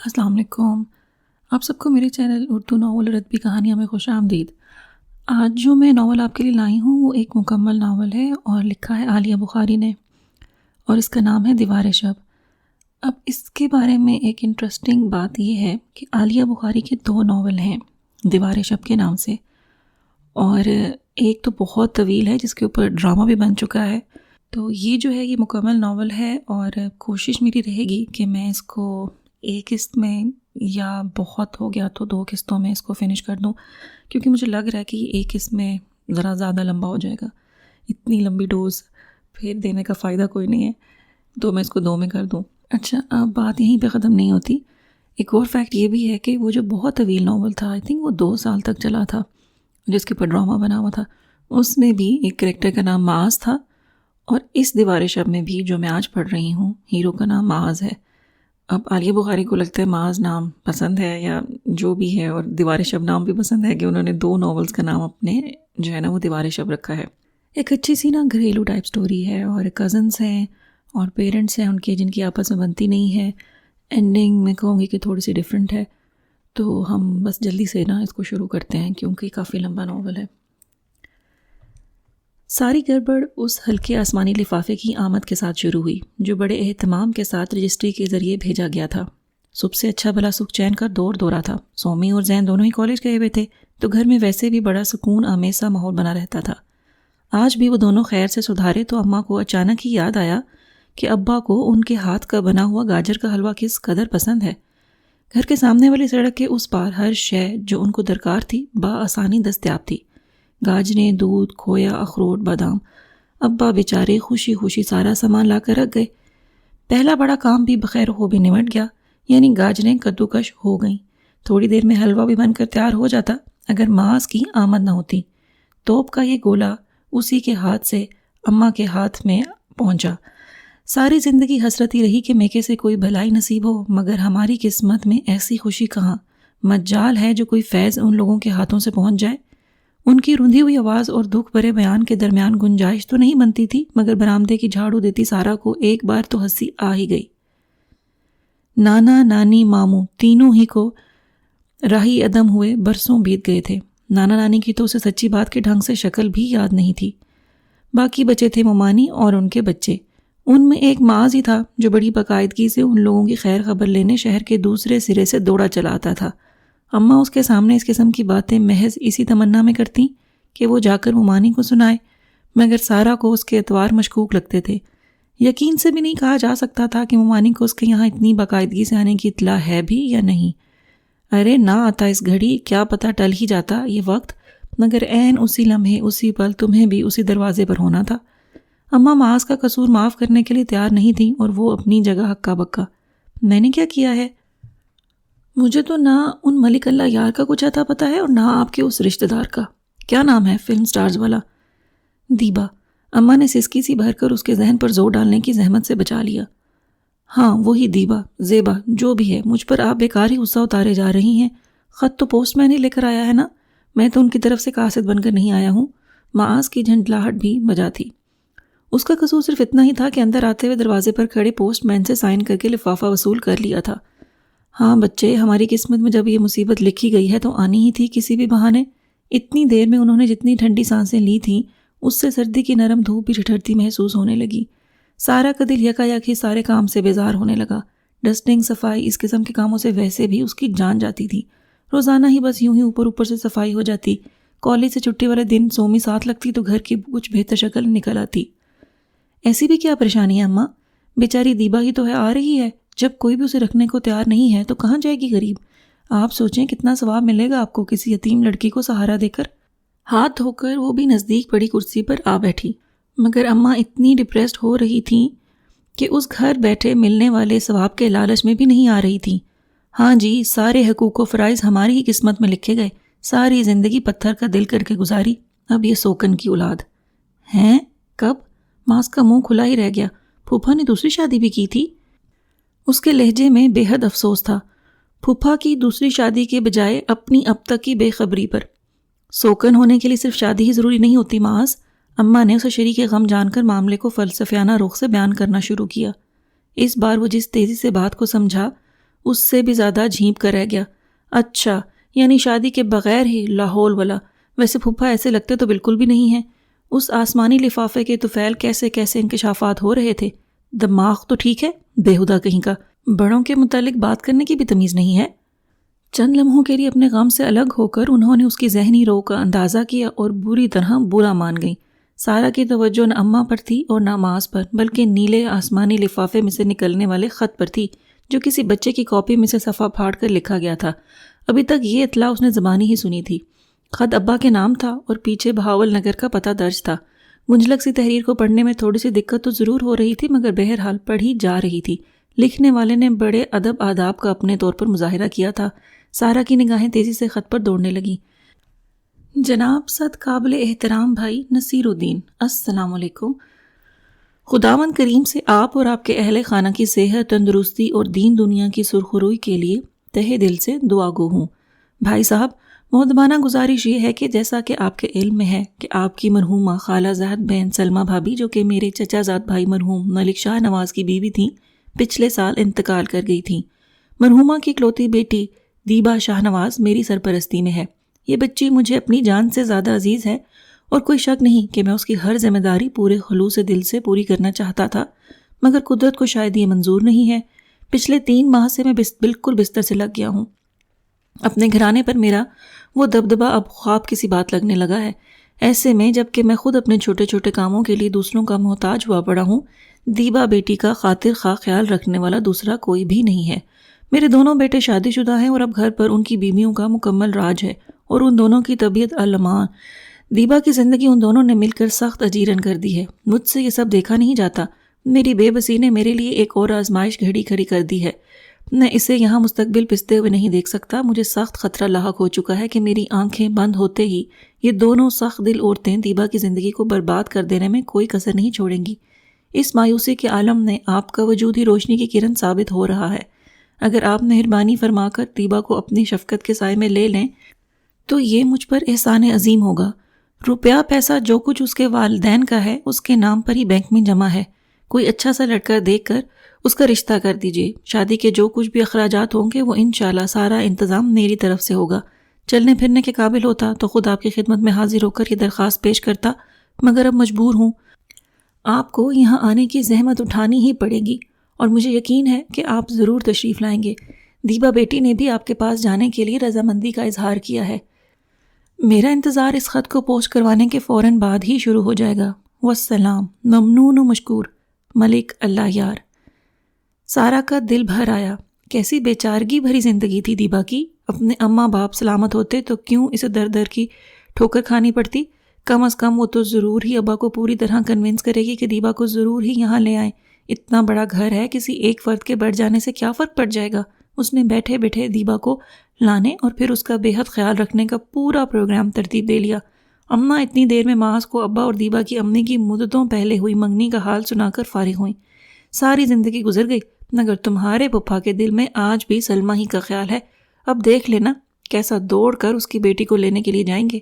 السلام علیکم. آپ سب کو میرے چینل اردو ناول اور ادبی کہانیاں میں خوش آمدید. آج جو میں ناول آپ کے لیے لائی ہوں وہ ایک مکمل ناول ہے اور لکھا ہے عالیہ بخاری نے، اور اس کا نام ہے دیوار شب. اب اس کے بارے میں ایک انٹرسٹنگ بات یہ ہے کہ عالیہ بخاری کے 2 ناول ہیں دیوار شب کے نام سے، اور ایک تو بہت طویل ہے جس کے اوپر ڈرامہ بھی بن چکا ہے. تو یہ جو ہے یہ مکمل ناول ہے، اور کوشش میری رہے گی کہ میں اس کو ایک قسط میں یا بہت ہو گیا تو 2 قسطوں میں اس کو فنش کر دوں، کیونکہ مجھے لگ رہا ہے کہ یہ ایک قسط میں ذرا زیادہ لمبا ہو جائے گا. اتنی لمبی ڈوز پھر دینے کا فائدہ کوئی نہیں ہے، تو میں اس کو 2 میں کر دوں. اچھا، اب بات یہیں پہ ختم نہیں ہوتی. ایک اور فیکٹ یہ بھی ہے کہ وہ جو بہت طویل ناول تھا، آئی تھنک وہ 2 سال تک چلا تھا، جس کے اوپر ڈرامہ بنا ہوا تھا، اس میں بھی ایک کریکٹر کا نام معاذ تھا، اور اس دیوار شب میں بھی جو میں آج پڑھ رہی ہوں ہیرو کا نام معاذ ہے. اب عالیہ بخاری کو لگتا ہے معاذ نام پسند ہے یا جو بھی ہے، اور دیوار شب نام بھی پسند ہے کہ انہوں نے 2 ناولز کا نام اپنے جو ہے نا وہ دیوار شب رکھا ہے. ایک اچھی سی نا گھریلو ٹائپ سٹوری ہے، اور کزنس ہیں اور پیرنٹس ہیں ان کے جن کی آپس میں بنتی نہیں ہے. اینڈنگ میں کہوں گی کہ تھوڑی سی ڈیفرنٹ ہے، تو ہم بس جلدی سے نا اس کو شروع کرتے ہیں کیونکہ کافی لمبا ناول ہے. ساری گڑبڑ اس ہلکے آسمانی لفافے کی آمد کے ساتھ شروع ہوئی جو بڑے اہتمام کے ساتھ رجسٹری کے ذریعے بھیجا گیا تھا. صبح سے اچھا بھلا سکھ چین کا دورہ تھا. سومی اور زین دونوں ہی کالج گئے ہوئے تھے، تو گھر میں ویسے بھی بڑا سکون آمیز سا ماحول بنا رہتا تھا. آج بھی وہ دونوں خیر سے سدھارے تو اماں کو اچانک ہی یاد آیا کہ ابا کو ان کے ہاتھ کا بنا ہوا گاجر کا حلوہ کس قدر پسند ہے. گھر کے سامنے والی سڑک کے اس پار ہر شے جو ان کو درکار تھی بآسانی دستیاب تھی. گاجریں، دودھ، کھویا، اخروٹ، بادام. ابا بیچارے خوشی خوشی سارا سامان لا کر رکھ گئے. پہلا بڑا کام بھی بخیر ہو بھی نمٹ گیا، یعنی گاجریں کدوکش ہو گئیں. تھوڑی دیر میں حلوہ بھی بن کر تیار ہو جاتا اگر معاذ کی آمد نہ ہوتی. توپ کا یہ گولا اسی کے ہاتھ سے اماں کے ہاتھ میں پہنچا. ساری زندگی حسرت ہی رہی کہ میکے سے کوئی بھلائی نصیب ہو، مگر ہماری قسمت میں ایسی خوشی کہاں. مجال ہے جو کوئی فیض ان لوگوں کے ہاتھوں سے پہنچ جائے. ان کی روندھی ہوئی آواز اور دکھ بھرے بیان کے درمیان گنجائش تو نہیں بنتی تھی، مگر برآمدے کی جھاڑو دیتی سارا کو ایک بار تو ہنسی آ ہی گئی. نانا، نانی، ماموں تینوں ہی کو راہی عدم ہوئے برسوں بیت گئے تھے. نانا نانی کی تو اسے سچی بات کے ڈھنگ سے شکل بھی یاد نہیں تھی. باقی بچے تھے ممانی اور ان کے بچے. ان میں ایک معاذ ہی تھا جو بڑی باقاعدگی سے ان لوگوں کی خیر خبر لینے شہر کے دوسرے سرے سے دوڑا چلا آتا تھا. اماں اس کے سامنے اس قسم کی باتیں محض اسی تمنا میں کرتیں کہ وہ جا کر ممانی کو سنائے، مگر سارا کو اس کے اتوار مشکوک لگتے تھے. یقین سے بھی نہیں کہا جا سکتا تھا کہ ممانی کو اس کے یہاں اتنی باقاعدگی سے آنے کی اطلاع ہے بھی یا نہیں. ارے نہ آتا اس گھڑی، کیا پتہ ٹل ہی جاتا یہ وقت، مگر عین اسی لمحے اسی پل تمہیں بھی اسی دروازے پر ہونا تھا. اماں معاذ کا قصور معاف کرنے کے لیے تیار نہیں تھیں، اور وہ اپنی جگہ ہکا بکا. میں نے کیا کیا ہے؟ مجھے تو نہ ان ملک اللہ یار کا کچھ اتا پتہ ہے اور نہ آپ کے اس رشتہ دار کا. کیا نام ہے فلم سٹارز والا؟ دیبا. اماں نے سسکی سی بھر کر اس کے ذہن پر زور ڈالنے کی زحمت سے بچا لیا. ہاں وہی دیبا، زیبا، جو بھی ہے. مجھ پر آپ بیکار ہی غصہ اتارے جا رہی ہیں. خط تو پوسٹ مین ہی لے کر آیا ہے نا، میں تو ان کی طرف سے قاصد بن کر نہیں آیا ہوں. معاذ کی جھنجھلاہٹ بھی بجا تھی. اس کا قصور صرف اتنا ہی تھا کہ اندر آتے ہوئے دروازے پر کھڑے پوسٹ مین سے سائن کر کے لفافہ وصول کر لیا تھا. ہاں بچے، ہماری قسمت میں جب یہ مصیبت لکھی گئی ہے تو آنی ہی تھی کسی بھی بہانے. اتنی دیر میں انہوں نے جتنی ٹھنڈی سانسیں لی تھیں اس سے سردی کی نرم دھوپ بھی ٹھٹھرتی محسوس ہونے لگی. سارا کا دل یکایک ہی سارے کام سے بیزار ہونے لگا. ڈسٹنگ، صفائی، اس قسم کے کاموں سے ویسے بھی اس کی جان جاتی تھی. روزانہ ہی بس یوں ہی اوپر سے صفائی ہو جاتی. کالج سے چھٹی والے دن سومی ساتھ لگتی تو گھر کی کچھ بہتر شکل نکل آتی. ایسی بھی کیا پریشانی ہے اماں؟ بیچاری دیبا ہی تو ہے، آ رہی ہے. جب کوئی بھی اسے رکھنے کو تیار نہیں ہے تو کہاں جائے گی غریب؟ آپ سوچیں کتنا ثواب ملے گا آپ کو کسی یتیم لڑکی کو سہارا دے کر. ہاتھ دھو کر وہ بھی نزدیک پڑی کرسی پر آ بیٹھی، مگر اماں اتنی ڈپریسڈ ہو رہی تھیں کہ اس گھر بیٹھے ملنے والے ثواب کے لالچ میں بھی نہیں آ رہی تھیں. ہاں جی، سارے حقوق و فرائض ہماری ہی قسمت میں لکھے گئے. ساری زندگی پتھر کا دل کر کے گزاری. اب یہ سوکن کی اولاد ہیں. کب؟ معاذ کا منہ کھلا ہی رہ گیا. پھوپھا نے دوسری شادی بھی کی تھی؟ اس کے لہجے میں بے حد افسوس تھا. پھوپھا کی دوسری شادی کے بجائے اپنی اب تک کی بے خبری پر. سوکن ہونے کے لیے صرف شادی ہی ضروری نہیں ہوتی معاذ. اماں نے اسے شریک غم جان کر معاملے کو فلسفیانہ رخ سے بیان کرنا شروع کیا. اس بار وہ جس تیزی سے بات کو سمجھا اس سے بھی زیادہ جھینپ کر رہ گیا۔ اچھا، یعنی شادی کے بغیر ہی لاہور والا؟ ویسے پھپھا ایسے لگتے تو بالکل بھی نہیں ہیں۔ اس آسمانی لفافے کے طفیل کیسے کیسے انکشافات ہو رہے تھے۔ دماغ تو ٹھیک ہے، بےہودہ کہیں کا، بڑوں کے متعلق بات کرنے کی بھی تمیز نہیں ہے۔ چند لمحوں کے لیے اپنے غم سے الگ ہو کر انہوں نے اس کی ذہنی رو کا اندازہ کیا اور بری طرح برا مان گئیں۔ سارا کی توجہ نہ اماں پر تھی اور نہ معاذ پر، بلکہ نیلے آسمانی لفافے میں سے نکلنے والے خط پر تھی، جو کسی بچے کی کاپی میں سے صفحہ پھاڑ کر لکھا گیا تھا۔ ابھی تک یہ اطلاع اس نے زبانی ہی سنی تھی۔ خط ابا کے نام تھا اور پیچھے بہاول نگر کا پتہ درج تھا۔ منجلک سی تحریر کو پڑھنے میں تھوڑی سی دقت تو ضرور ہو رہی تھی، مگر بہرحال پڑھی جا رہی تھی۔ لکھنے والے نے بڑے ادب آداب کا اپنے طور پر مظاہرہ کیا تھا۔ سارا کی نگاہیں تیزی سے خط پر دوڑنے لگیں۔ جناب صد قابل احترام بھائی نصیر الدین، السلام علیکم۔ خداوند کریم سے آپ اور آپ کے اہل خانہ کی صحت، تندرستی اور دین دنیا کی سرخروئی کے لیے تہہ دل سے دعا گو ہوں۔ بھائی صاحب، مؤدبانہ گزارش یہ ہے کہ جیسا کہ آپ کے علم میں ہے کہ آپ کی مرحومہ خالہ زاد بہن سلمہ بھابھی، جو کہ میرے چچا زاد بھائی مرحوم ملک شاہ نواز کی بیوی تھیں، پچھلے سال انتقال کر گئی تھیں۔ مرحومہ کی اکلوتی بیٹی دیبا شاہ نواز میری سرپرستی میں ہے۔ یہ بچی مجھے اپنی جان سے زیادہ عزیز ہے اور کوئی شک نہیں کہ میں اس کی ہر ذمہ داری پورے خلوص دل سے پوری کرنا چاہتا تھا، مگر قدرت کو شاید یہ منظور نہیں ہے۔ پچھلے 3 ماہ سے میں بالکل بستر سے لگ گیا ہوں۔ اپنے گھرانے پر میرا وہ دبدبہ اب خواب کسی بات لگنے لگا ہے۔ ایسے میں جب کہ میں خود اپنے چھوٹے چھوٹے کاموں کے لیے دوسروں کا محتاج ہوا پڑا ہوں، دیبا بیٹی کا خاطر خواہ خیال رکھنے والا دوسرا کوئی بھی نہیں ہے۔ میرے دونوں بیٹے شادی شدہ ہیں اور اب گھر پر ان کی بیویوں کا مکمل راج ہے اور ان دونوں کی طبیعت الامان۔ دیبا کی زندگی ان دونوں نے مل کر سخت اجیرن کر دی ہے۔ مجھ سے یہ سب دیکھا نہیں جاتا۔ میری بے بسی نے میرے لیے ایک اور آزمائش گھڑی کھڑی کر دی ہے۔ میں اسے یہاں مستقبل پستے ہوئے نہیں دیکھ سکتا۔ مجھے سخت خطرہ لاحق ہو چکا ہے کہ میری آنکھیں بند ہوتے ہی یہ دونوں سخت دل عورتیں دیبا کی زندگی کو برباد کر دینے میں کوئی کسر نہیں چھوڑیں گی۔ اس مایوسی کے عالم میں آپ کا وجود ہی روشنی کی کرن ثابت ہو رہا ہے۔ اگر آپ مہربانی فرما کر دیبا کو اپنی شفقت کے سائے میں لے لیں تو یہ مجھ پر احسان عظیم ہوگا۔ روپیہ پیسہ جو کچھ اس کے والدین کا ہے اس کے نام پر ہی بینک میں جمع ہے۔ کوئی اچھا سا لڑکا دیکھ کر اس کا رشتہ کر دیجئے۔ شادی کے جو کچھ بھی اخراجات ہوں گے وہ انشاءاللہ سارا انتظام میری طرف سے ہوگا۔ چلنے پھرنے کے قابل ہوتا تو خود آپ کی خدمت میں حاضر ہو کر یہ درخواست پیش کرتا، مگر اب مجبور ہوں۔ آپ کو یہاں آنے کی زحمت اٹھانی ہی پڑے گی اور مجھے یقین ہے کہ آپ ضرور تشریف لائیں گے۔ دیبا بیٹی نے بھی آپ کے پاس جانے کے لیے رضامندی کا اظہار کیا ہے۔ میرا انتظار اس خط کو پوسٹ کروانے کے فوراً بعد ہی شروع ہو جائے گا۔ والسلام، ممنون و مشکور، ملک اللہ یار۔ سارا کا دل بھر آیا۔ کیسی بیچارگی بھری زندگی تھی دیبا کی۔ اپنے اماں باپ سلامت ہوتے تو کیوں اسے در در کی ٹھوکر کھانی پڑتی؟ کم از کم وہ تو ضرور ہی ابا کو پوری طرح کنونس کرے گی کہ دیبا کو ضرور ہی یہاں لے آئیں۔ اتنا بڑا گھر ہے، کسی ایک فرد کے بڑھ جانے سے کیا فرق پڑ جائے گا؟ اس نے بیٹھے بیٹھے دیبا کو لانے اور پھر اس کا بے حد خیال رکھنے کا پورا پروگرام ترتیب دے لیا۔ اماں اتنی دیر میں محض کو ابا اور دیبا کی امی کی مدتوں پہلے ہوئی منگنی کا حال سنا کر فارغ ہوئیں۔ ساری زندگی گزر گئی مگر تمہارے پھپھا کے دل میں آج بھی سلمہ ہی کا خیال ہے۔ اب دیکھ لینا کیسا دوڑ کر اس کی بیٹی کو لینے کے لیے جائیں گے۔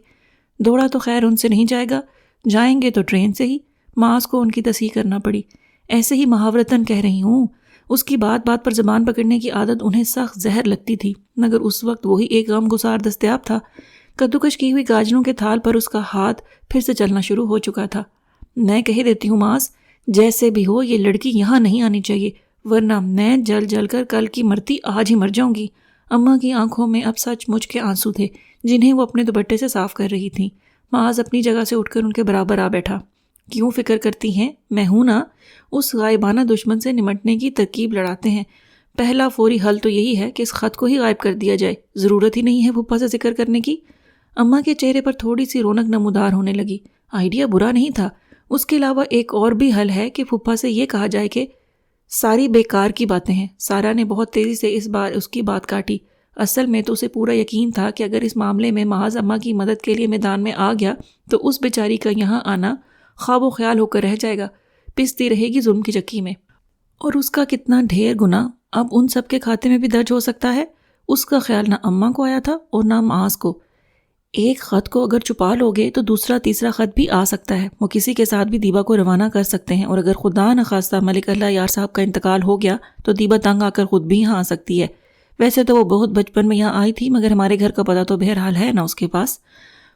دوڑا تو خیر ان سے نہیں جائے گا، جائیں گے تو ٹرین سے ہی۔ معاذ کو ان کی تصحیح کرنا پڑی۔ ایسے ہی محاورتاً کہہ رہی ہوں۔ اس کی بات بات پر زبان پکڑنے کی عادت انہیں سخت زہر لگتی تھی، مگر اس وقت وہی ایک غم گسار دستیاب تھا۔ کدوکش کی ہوئی گاجروں کے تھال پر اس کا ہاتھ پھر سے چلنا شروع ہو چکا تھا۔ میں کہہ دیتی ہوں معاذ، جیسے بھی ہو یہ لڑکی یہاں نہیں آنی چاہیے، ورنہ میں جل جل کر کل کی مرتی آج ہی مر جاؤں گی۔ اماں کی آنکھوں میں اب سچ مچ کے آنسو تھے جنہیں وہ اپنے دوپٹے سے صاف کر رہی تھیں۔ معاذ اپنی جگہ سے اٹھ کر ان کے برابر آ بیٹھا۔ کیوں فکر کرتی ہیں؟ میں ہوں نا۔ اس غائبانہ دشمن سے نمٹنے کی ترکیب لڑاتے ہیں۔ پہلا فوری حل تو یہی ہے کہ اس خط کو ہی غائب کر دیا جائے۔ ضرورت ہی نہیں ہے پھپھا سے ذکر کرنے کی۔ اماں کے چہرے پر تھوڑی سی رونق نمودار ہونے لگی۔ آئیڈیا برا نہیں تھا۔ اس کے علاوہ ایک اور بھی حل ہے کہ پھپھا سے یہ کہا جائے کہ ساری بیکار کی باتیں ہیں۔ سارا نے بہت تیزی سے اس بار اس کی بات کاٹی۔ اصل میں تو اسے پورا یقین تھا کہ اگر اس معاملے میں محض اماں کی مدد کے لیے میدان میں آ گیا تو اس بیچاری کا یہاں آنا خواب و خیال ہو کر رہ جائے گا، پستی رہے گی ظلم کی چکی میں، اور اس کا کتنا ڈھیر گناہ اب ان سب کے کھاتے میں بھی درج ہو سکتا ہے۔ اس کا خیال نہ اماں کو آیا تھا اور نہ معاذ کو۔ ایک خط کو اگر چھپا لوگے تو دوسرا تیسرا خط بھی آ سکتا ہے۔ وہ کسی کے ساتھ بھی دیبا کو روانہ کر سکتے ہیں، اور اگر خدا نخواستہ ملک اللہ یار صاحب کا انتقال ہو گیا تو دیبا تنگ آ کر خود بھی یہاں آ سکتی ہے۔ ویسے تو وہ بہت بچپن میں یہاں آئی تھی، مگر ہمارے گھر کا پتہ تو بہرحال ہے نا اس کے پاس۔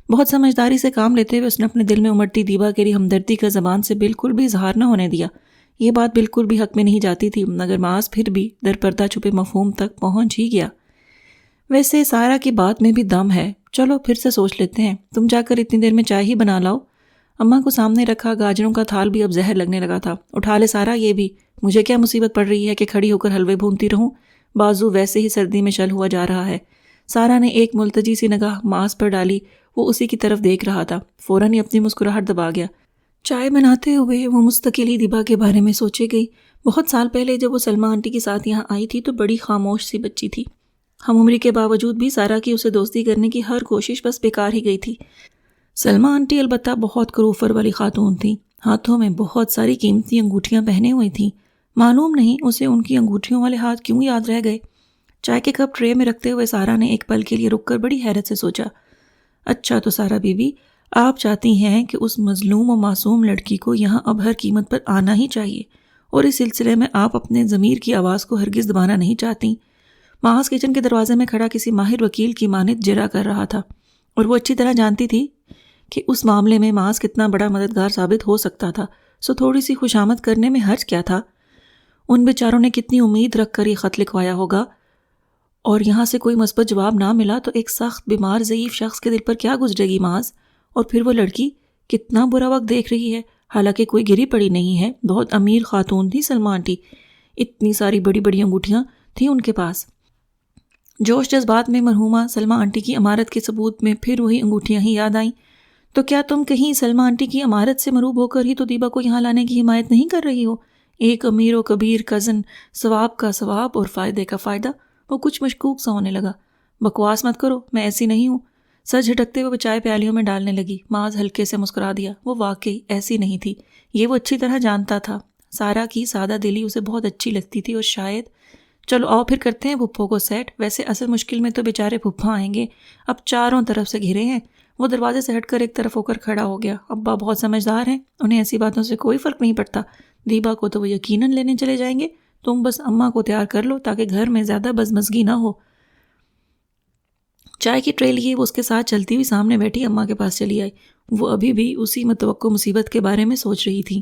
بہت سمجھداری سے کام لیتے ہوئے اس نے اپنے دل میں امڑتی دیبا کے لیے ہمدردی کا زبان سے بالکل بھی اظہار نہ ہونے دیا۔ یہ بات بالکل بھی حق میں نہیں جاتی تھی، مگر معاذ پھر بھی در پردہ چھپے مفہوم تک پہنچ ہی گیا۔ ویسے سارا کی بات میں بھی دم ہے، چلو پھر سے سوچ لیتے ہیں، تم جا کر اتنی دیر میں چائے ہی بنا لاؤ۔ اماں کو سامنے رکھا گاجروں کا تھال بھی اب زہر لگنے لگا تھا۔ اٹھا لے سارا یہ بھی، مجھے کیا مصیبت پڑ رہی ہے کہ کھڑی ہو کر حلوے بھونتی رہوں، بازو ویسے ہی سردی میں شل ہوا جا رہا ہے۔ سارا نے ایک ملتجی سی نگاہ معاذ پر ڈالی، وہ اسی کی طرف دیکھ رہا تھا، فوراً ہی اپنی مسکراہٹ دبا گیا۔ چائے بناتے ہوئے وہ مستقل ہی دیبا کے بارے میں سوچے گئی۔ بہت سال پہلے جب وہ سلمیٰ آنٹی کے ساتھ یہاں آئی تھی تو بڑی خاموش سی بچی تھی، ہم عمری کے باوجود بھی سارا کی اسے دوستی کرنے کی ہر کوشش بس بیکار ہی گئی تھی۔ سلمیٰ آنٹی البتہ بہت کروفر والی خاتون تھیں، ہاتھوں میں بہت ساری قیمتی انگوٹھیاں پہنے ہوئی تھیں۔ معلوم نہیں اسے ان کی انگوٹھیوں والے ہاتھ کیوں یاد رہ گئے۔ چائے کے کپ ٹرے میں رکھتے ہوئے سارا نے ایک پل کے لیے رک کر بڑی حیرت سے سوچا، اچھا تو سارا بی بی، آپ چاہتی ہیں کہ اس مظلوم و معصوم لڑکی کو یہاں اب ہر قیمت پر آنا ہی چاہیے، اور اس سلسلے میں آپ اپنے ضمیر کی آواز کو ہرگز دبانا نہیں چاہتی۔ معاذ کچن کے دروازے میں کھڑا کسی ماہر وکیل کی مانند جرا کر رہا تھا، اور وہ اچھی طرح جانتی تھی کہ اس معاملے میں معاذ کتنا بڑا مددگار ثابت ہو سکتا تھا، سو تھوڑی سی خوشامد کرنے میں حرج کیا تھا۔ ان بیچاروں نے کتنی امید رکھ کر یہ خط لکھوایا ہوگا، اور یہاں سے کوئی مثبت جواب نہ ملا تو ایک سخت بیمار ضعیف شخص کے دل پر کیا گزرے گی معاذ۔ اور پھر وہ لڑکی کتنا برا وقت دیکھ رہی ہے، حالانکہ کوئی گری پڑی نہیں ہے، بہت امیر خاتون تھی سلمیٰ آنٹی، اتنی ساری بڑی بڑی انگوٹھیاں تھیں ان کے پاس۔ جوش جذبات میں مرحومہ سلمیٰ آنٹی کی عمارت کے ثبوت میں پھر وہی انگوٹھیاں ہی یاد آئیں۔ تو کیا تم کہیں سلمیٰ آنٹی کی عمارت سے مروب ہو کر ہی تو دیبا کو یہاں لانے کی حمایت نہیں کر رہی ہو؟ ایک امیر و کبیر کزن، ثواب کا ثواب اور فائدے کا فائدہ۔ وہ کچھ مشکوک سا ہونے لگا۔ بکواس مت کرو، میں ایسی نہیں ہوں۔ سر جھٹکتے ہوئے چائے پیالیوں میں ڈالنے لگی۔ معاذ ہلکے سے مسکرا دیا، وہ واقعی ایسی نہیں تھی، یہ وہ اچھی طرح جانتا تھا۔ سارا کی سادہ دلی اسے بہت اچھی لگتی تھی، اور شاید چلو آؤ پھر کرتے ہیں پھپھو کو سیٹ، ویسے اصل مشکل میں تو بیچارے پھپھا آئیں گے، اب چاروں طرف سے گھرے ہیں۔ وہ دروازے سے ہٹ کر ایک طرف ہو کر کھڑا ہو گیا۔ ابا بہت سمجھدار ہیں، انہیں ایسی باتوں سے کوئی فرق نہیں پڑتا۔ دیبا کو تو وہ یقیناً لینے چلے جائیں گے، تم بس اماں کو تیار کر لو تاکہ گھر میں زیادہ بزمزگی نہ ہو۔ چائے کی ٹرے لیے وہ اس کے ساتھ چلتی ہوئی سامنے بیٹھی اماں کے پاس چلی آئی۔ وہ ابھی بھی اسی متوقع مصیبت کے بارے میں سوچ رہی تھی۔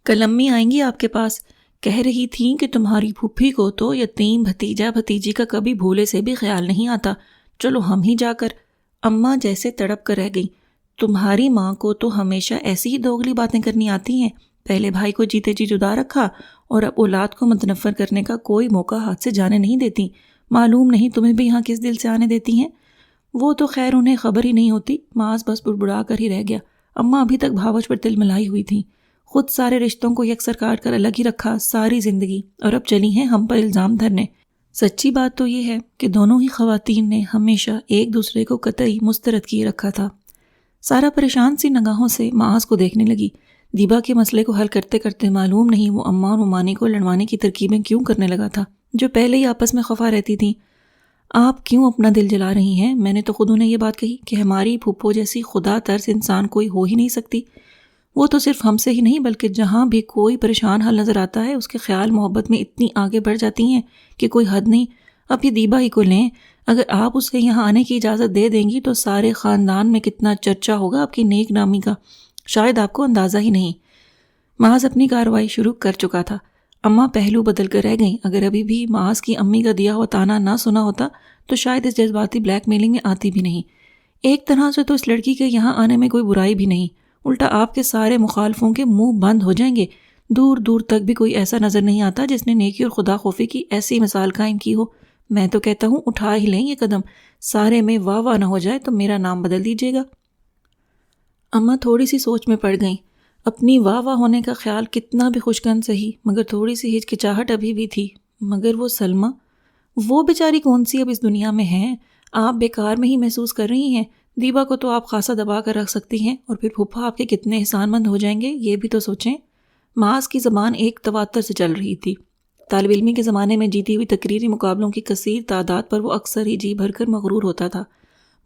کل امی آئیں گی آپ کے پاس، کہہ رہی تھیں کہ تمہاری پھوپھی کو تو یتیم بھتیجا بھتیجی کا کبھی بھولے سے بھی خیال نہیں آتا، چلو ہم ہی جا کر۔ اماں جیسے تڑپ کر رہ گئی، تمہاری ماں کو تو ہمیشہ ایسی ہی دوغلی باتیں کرنی آتی ہیں، پہلے بھائی کو جیتے جی جدا رکھا اور اب اولاد کو متنفر کرنے کا کوئی موقع ہاتھ سے جانے نہیں دیتی۔ معلوم نہیں تمہیں بھی یہاں کس دل سے آنے دیتی ہیں۔ وہ تو خیر انہیں خبر ہی نہیں ہوتی۔ معاذ بس بڑبڑا کر ہی رہ گیا۔ اماں ابھی تک بھاوچ پر تل ملائی ہوئی تھیں، خود سارے رشتوں کو یکسر کاٹ کر الگ ہی رکھا ساری زندگی، اور اب چلی ہیں ہم پر الزام دھرنے۔ سچی بات تو یہ ہے کہ دونوں ہی خواتین نے ہمیشہ ایک دوسرے کو قطعی مسترد کیے رکھا تھا۔ سارا پریشان سی نگاہوں سے معاذ کو دیکھنے لگی۔ دیبا کے مسئلے کو حل کرتے کرتے معلوم نہیں وہ اماں اور ممانی کو لڑوانے کی ترکیبیں کیوں کرنے لگا تھا، جو پہلے ہی آپس میں خفا رہتی تھیں۔ آپ کیوں اپنا دل جلا رہی ہیں؟ میں نے تو خود انہیں یہ بات کہی کہ ہماری پھپھو جیسی خدا ترس انسان کوئی ہو ہی نہیں سکتی۔ وہ تو صرف ہم سے ہی نہیں بلکہ جہاں بھی کوئی پریشان حال نظر آتا ہے اس کے خیال محبت میں اتنی آگے بڑھ جاتی ہیں کہ کوئی حد نہیں۔ اب یہ دیبا ہی کو لیں، اگر آپ اسے یہاں آنے کی اجازت دے دیں گی تو سارے خاندان میں کتنا چرچا ہوگا آپ کی نیک نامی کا، شاید آپ کو اندازہ ہی نہیں۔ معاذ اپنی کارروائی شروع کر چکا تھا۔ اماں پہلو بدل کر رہ گئیں۔ اگر ابھی بھی معاذ کی امی کا دیا ہوا تانا نہ سنا ہوتا تو شاید اس جذباتی بلیک میلنگ میں آتی بھی نہیں۔ ایک طرح سے تو اس لڑکی کے یہاں آنے میں کوئی برائی بھی نہیں، الٹا آپ کے سارے مخالفوں کے منہ بند ہو جائیں گے۔ دور دور تک بھی کوئی ایسا نظر نہیں آتا جس نے نیکی اور خدا خوفی کی ایسی مثال قائم کی ہو۔ میں تو کہتا ہوں اٹھا ہی لیں یہ قدم، سارے میں واہ واہ نہ ہو جائے تو میرا نام بدل دیجیے گا۔ اماں تھوڑی سی سوچ میں پڑ گئیں۔ اپنی واہ واہ ہونے کا خیال کتنا بھی خوشگن سہی، مگر تھوڑی سی ہچکچاہٹ ابھی بھی تھی۔ مگر وہ سلمیٰ، وہ بیچاری کون سی اب اس دنیا میں ہیں؟ آپ بیکار میں ہی محسوس کر رہی ہیں۔ دیبا کو تو آپ خاصا دبا کر رکھ سکتی ہیں، اور پھر پھپھا آپ کے کتنے احسان مند ہو جائیں گے یہ بھی تو سوچیں۔ معاذ کی زبان ایک تواتر سے چل رہی تھی۔ طالب علمی کے زمانے میں جیتی ہوئی تقریری مقابلوں کی کثیر تعداد پر وہ اکثر ہی جی بھر کر مغرور ہوتا تھا۔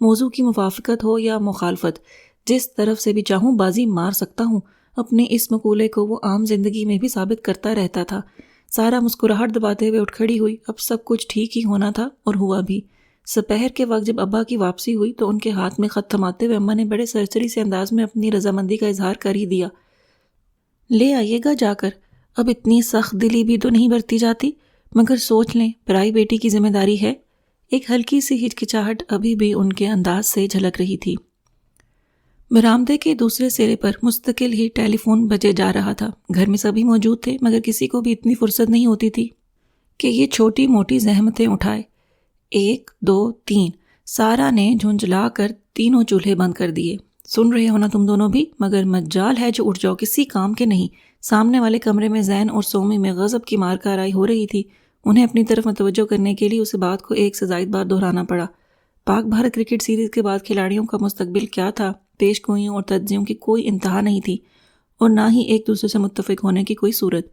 موضوع کی موافقت ہو یا مخالفت، جس طرف سے بھی چاہوں بازی مار سکتا ہوں۔ اپنے اس مقولے کو وہ عام زندگی میں بھی ثابت کرتا رہتا تھا۔ سارا مسکراہٹ دباتے ہوئے اٹھ کھڑی ہوئی۔ اب سب کچھ ٹھیک ہی ہونا تھا اور ہوا بھی۔ سپہر کے وقت جب ابا کی واپسی ہوئی تو ان کے ہاتھ میں خط تھماتے ہوئے اماں نے بڑے سرسری سے انداز میں اپنی رضامندی کا اظہار کر ہی دیا۔ لے آئیے گا جا کر، اب اتنی سخت دلی بھی تو نہیں برتی جاتی، مگر سوچ لیں پرائی بیٹی کی ذمہ داری ہے۔ ایک ہلکی سی ہچکچاہٹ ابھی بھی ان کے انداز سے جھلک رہی تھی۔ برآمدے کے دوسرے سرے پر مستقل ہی ٹیلی فون بجے جا رہا تھا۔ گھر میں سبھی موجود تھے مگر کسی کو بھی اتنی فرصت نہیں ہوتی تھی کہ یہ چھوٹی موٹی زحمتیں اٹھائے۔ 1 2 3 سارا نے جھنجھلا کر تینوں چولہے بند کر دیے۔ سن رہے ہو نا تم دونوں بھی، مگر مجال ہے جو اٹھ جاؤ، کسی کام کے نہیں۔ سامنے والے کمرے میں زین اور سومی میں غضب کی مار کارائی ہو رہی تھی۔ انہیں اپنی طرف متوجہ کرنے کے لیے اس بات کو 1 سے زائد بار دہرانا پڑا۔ پاک بھارت کرکٹ سیریز کے بعد کھلاڑیوں کا مستقبل کیا تھا، پیش گوئیوں اور تجزیوں کی کوئی انتہا نہیں تھی اور نہ ہی ایک دوسرے سے متفق ہونے کی کوئی صورت۔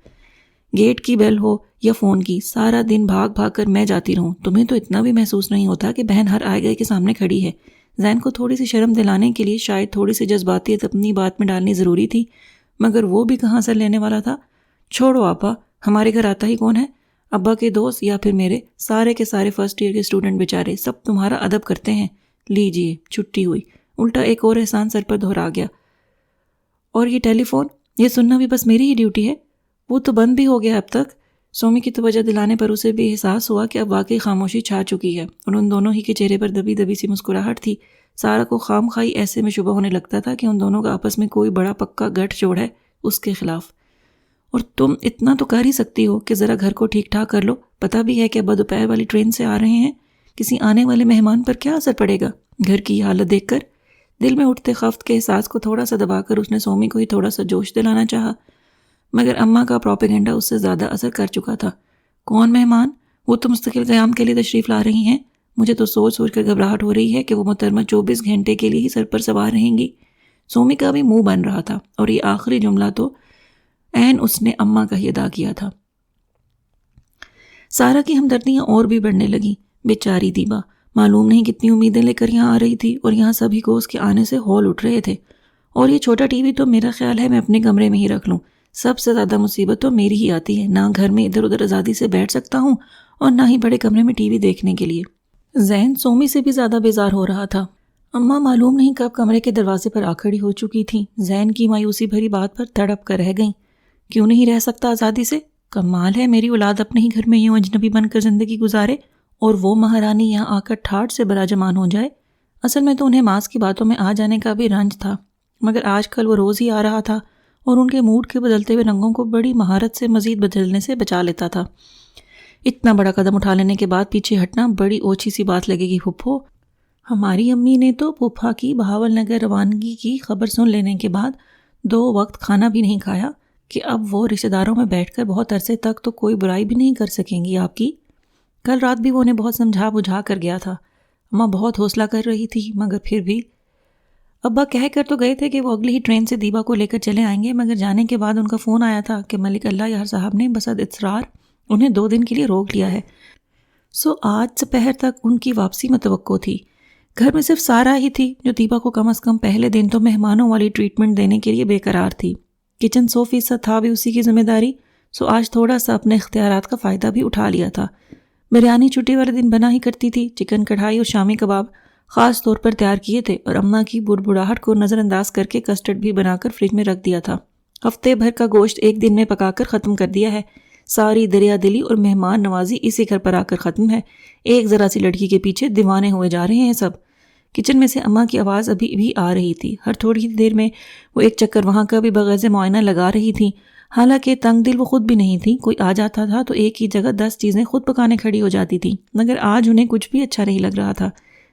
گیٹ کی بیل ہو یا فون کی، سارا دن بھاگ بھاگ کر میں جاتی رہوں، تمہیں تو اتنا بھی محسوس نہیں ہوتا کہ بہن ہر آئے گئے کے سامنے کھڑی ہے۔ زین کو تھوڑی سی شرم دلانے کے لیے شاید تھوڑی سی جذباتیت اپنی بات میں ڈالنی ضروری تھی، مگر وہ بھی کہاں سے لینے والا تھا۔ چھوڑو آپا، ہمارے گھر آتا ہی کون ہے؟ ابا کے دوست یا پھر میرے؟ سارے کے سارے فرسٹ ایئر کے اسٹوڈنٹ بیچارے سب تمہارا ادب کرتے ہیں۔ لیجئے، چھٹی ہوئی۔ الٹا ایک اور احسان سر پر دہرا گیا۔ اور یہ ٹیلی فون، یہ سننا بھی بس میری ہی ڈیوٹی ہے؟ وہ تو بند بھی ہو گیا اب تک۔ سومی کی توجہ دلانے پر اسے بھی احساس ہوا کہ اب واقعی خاموشی چھا چکی ہے اور ان دونوں ہی کے چہرے پر دبی دبی سی مسکراہٹ تھی۔ سارا کو خام خواہی ایسے میں شبہ ہونے لگتا تھا کہ ان دونوں کا آپس میں کوئی بڑا پکا گٹھ جوڑ ہے اس کے خلاف۔ اور تم اتنا تو کر ہی سکتی ہو کہ ذرا گھر کو ٹھیک ٹھاک کر لو۔ پتہ بھی ہے کہ ابا دوپہر والی ٹرین سے آ رہے ہیں، کسی آنے والے مہمان پر کیا اثر پڑے گا گھر کی حالت دیکھ کر۔ دل میں اٹھتے خفت کے احساس کو تھوڑا سا دبا کر اس نے سومی کو ہی تھوڑا سا جوش دلانا چاہا، مگر اماں کا پروپیگنڈا اس سے زیادہ اثر کر چکا تھا۔ کون مہمان؟ وہ تو مستقل قیام کے لیے تشریف لا رہی ہیں۔ مجھے تو سوچ کر گھبراہٹ ہو رہی ہے کہ وہ محترمہ 24 گھنٹے کے لیے ہی سر پر سوار رہیں گی۔ سومی کا بھی منہ بن رہا تھا اور یہ آخری جملہ تو عین اس نے اماں کا ہی ادا کیا تھا۔ سارا کی ہمدردیاں اور بھی بڑھنے لگیں۔ بیچاری دیبا معلوم نہیں کتنی امیدیں لے کر یہاں آ رہی تھی اور یہاں سبھی کو اس کے آنے سے ہول اٹھ رہے تھے۔ اور یہ چھوٹا ٹی وی تو میرا خیال ہے میں اپنے کمرے میں ہی رکھ لوں۔ سب سے زیادہ مصیبت تو میری ہی آتی ہے، نہ گھر میں ادھر ادھر آزادی سے بیٹھ سکتا ہوں اور نہ ہی بڑے کمرے میں ٹی وی دیکھنے کے لیے۔ زین سومی سے بھی زیادہ بیزار ہو رہا تھا۔ اماں معلوم نہیں کب کمرے کے دروازے پر آ کھڑی ہو چکی تھیں۔ زین کی مایوسی بھری بات پر تڑپ کر رہ گئیں۔ کیوں نہیں رہ سکتا آزادی سے؟ کمال ہے میری اولاد اپنے ہی گھر میں یوں اجنبی بن کر زندگی گزارے اور وہ مہارانی یہاں آ کر ٹھاٹھ سے براجمان ہو جائے۔ اصل میں تو انہیں ماس کی باتوں میں آ جانے کا بھی رنج تھا، مگر آج کل وہ روز ہی آ رہا تھا اور ان کے موڈ کے بدلتے ہوئے رنگوں کو بڑی مہارت سے مزید بدلنے سے بچا لیتا تھا۔ اتنا بڑا قدم اٹھا لینے کے بعد پیچھے ہٹنا بڑی اوچھی سی بات لگے گی پھپھو۔ ہماری امی نے تو پھوپھا کی بہاول نگر روانگی کی خبر سن لینے کے بعد 2 وقت کھانا بھی نہیں کھایا کہ اب وہ رشتہ داروں میں بیٹھ کر بہت عرصے تک تو کوئی برائی بھی نہیں کر سکیں گی آپ کی۔ کل رات بھی وہ انہیں بہت سمجھا بجھا کر گیا تھا۔ اماں بہت حوصلہ کر رہی تھی مگر پھر بھی ابا کہہ کر تو گئے تھے کہ وہ اگلی ہی ٹرین سے دیبا کو لے کر چلے آئیں گے، مگر جانے کے بعد ان کا فون آیا تھا کہ ملک اللہ یار صاحب نے بسد اصرار انہیں 2 دن کے لیے روک لیا ہے۔ سو آج سپہر تک ان کی واپسی متوقع تھی۔ گھر میں صرف سارا ہی تھی جو دیبا کو کم از کم پہلے دن تو مہمانوں والی ٹریٹمنٹ دینے کے لیے بے قرار تھی۔ کچن 100% تھا بھی اسی کی ذمہ داری، سو آج تھوڑا سا اپنے اختیارات کا فائدہ بھی اٹھا لیا تھا۔ بریانی چھٹی والے دن بنا ہی کرتی تھی، چکن کڑھائی اور شامی کباب خاص طور پر تیار کیے تھے اور اماں کی بڑبڑاہٹ کو نظر انداز کر کے کسٹرڈ بھی بنا کر فریج میں رکھ دیا تھا۔ ہفتے بھر کا گوشت ایک دن میں پکا کر ختم کر دیا ہے۔ ساری دریا دلی اور مہمان نوازی اسی گھر پر آ کر ختم ہے۔ ایک ذرا سی لڑکی کے پیچھے دیوانے ہوئے جا رہے ہیں سب۔ کچن میں سے اماں کی آواز ابھی بھی آ رہی تھی۔ ہر تھوڑی دیر میں وہ ایک چکر وہاں کا بھی بغیر سے معائنہ لگا رہی تھی۔ حالانکہ تنگ دل وہ خود بھی نہیں تھی، کوئی آ جاتا تھا تو ایک ہی جگہ 10 چیزیں خود پکانے کھڑی ہو جاتی تھی، مگر آج انہیں کچھ بھی اچھا نہیں لگ رہا تھا۔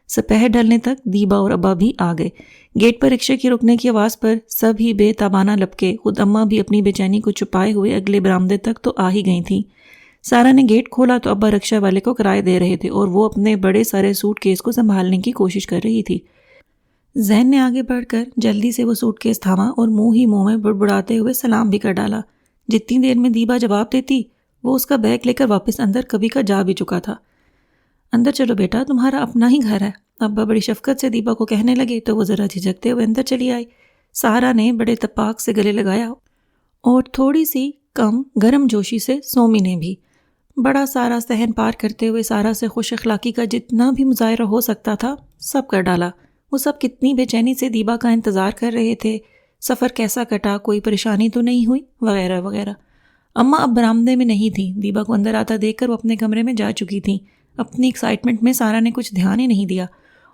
سپہر ڈھلنے تک دیبا اور ابا بھی آ گئے۔ گیٹ پر رکشے کی رکنے کی آواز پر سب ہی بے تابانہ لپکے، خود اماں بھی اپنی بے چینی کو چھپائے ہوئے اگلے برآمدے تک تو آ ہی گئی تھیں۔ سارا نے گیٹ کھولا تو ابا رکشہ والے کو کرایہ دے رہے تھے اور وہ اپنے بڑے سارے سوٹ کیس کو سنبھالنے کی کوشش کر رہی تھی۔ زین نے آگے بڑھ کر جلدی سے وہ سوٹ کیس تھاما اور منہ ہی منہ میں بڑبڑاتے ہوئے سلام بھی کر ڈالا۔ جتنی دیر میں دیبا جواب دیتی وہ اس کا بیگ لے کر واپس اندر کبھی کا جا بھی چکا تھا۔ اندر چلو بیٹا، تمہارا اپنا ہی گھر ہے، ابا بڑی شفقت سے دیبا کو کہنے لگے تو وہ ذرا جھجکتے ہوئے اندر چلی آئی۔ سارا نے بڑے اتفاق سے گلے لگایا اور تھوڑی سی کم گرم جوشی سے سومی نے بھی۔ بڑا سارا صحن پار کرتے ہوئے سارا سے خوش اخلاقی کا جتنا بھی مظاہرہ ہو سکتا تھا سب کر ڈالا۔ وہ سب کتنی بے چینی سے دیبا کا انتظار کر رہے تھے، سفر کیسا کٹا، کوئی پریشانی تو نہیں ہوئی، وغیرہ وغیرہ۔ اماں اب برآمدے میں نہیں تھیں، دیبا کو اندر آتا دیکھ کر وہ اپنے کمرے میں جا چکی تھیں۔ اپنی ایکسائٹمنٹ میں سارا نے کچھ دھیان ہی نہیں دیا،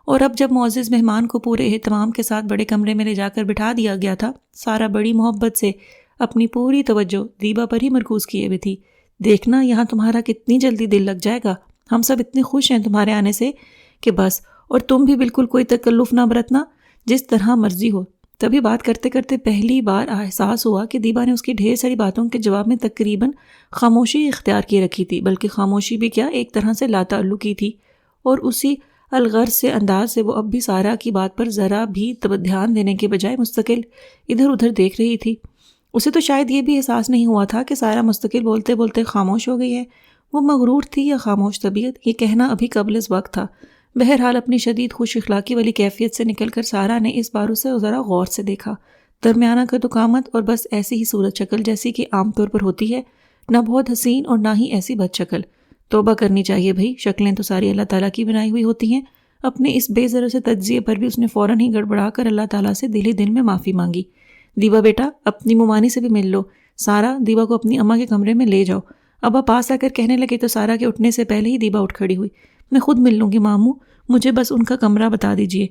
اور اب جب معزز مہمان کو پورے اہتمام کے ساتھ بڑے کمرے میں لے جا کر بٹھا دیا گیا تھا، سارا بڑی محبت سے اپنی پوری توجہ دیبا پر ہی مرکوز کیے ہوئے تھی۔ دیکھنا یہاں تمہارا کتنی جلدی دل لگ جائے گا، ہم سب اتنے خوش ہیں تمہارے آنے سے کہ بس، اور تم بھی بالکل کوئی تکلف نہ برتنا، جس طرح مرضی ہو۔ تبھی بات کرتے کرتے پہلی بار احساس ہوا کہ دیبا نے اس کی ڈھیر ساری باتوں کے جواب میں تقریباً خاموشی اختیار کی رکھی تھی، بلکہ خاموشی بھی کیا، ایک طرح سے لا تعلقی تھی، اور اسی الغرض سے انداز سے وہ اب بھی سارا کی بات پر ذرا بھی دھیان دینے کے بجائے مستقل ادھر ادھر دیکھ رہی تھی۔ اسے تو شاید یہ بھی احساس نہیں ہوا تھا کہ سارا مستقل بولتے بولتے خاموش ہو گئی ہے۔ وہ مغرور تھی یا خاموش طبیعت، یہ کہنا ابھی قبل از وقت تھا۔ بہرحال اپنی شدید خوش اخلاقی والی کیفیت سے نکل کر سارا نے اس بار اسے ذرا غور سے دیکھا۔ درمیانہ قد و قامت، اور بس ایسی ہی صورت شکل جیسی کہ عام طور پر ہوتی ہے، نہ بہت حسین اور نہ ہی ایسی بد شکل۔ توبہ کرنی چاہیے بھائی، شکلیں تو ساری اللہ تعالیٰ کی بنائی ہوئی ہوتی ہیں۔ اپنے اس بے ضرر سے تجزیے پر بھی اس نے فوراً ہی گڑبڑا کر اللہ تعالیٰ سے دل ہی دل میں معافی مانگی۔ دیبا بیٹا، اپنی ممانی سے بھی مل لو۔ سارا، دیبا کو اپنی اماں کے کمرے میں لے جاؤ۔ ابا پاس آ کر کہنے لگے تو سارا کے اٹھنے سے پہلے ہی دیبا اٹھ کھڑی ہوئی۔ میں خود مل لوں گی ماموں، مجھے بس ان کا کمرہ بتا دیجئے۔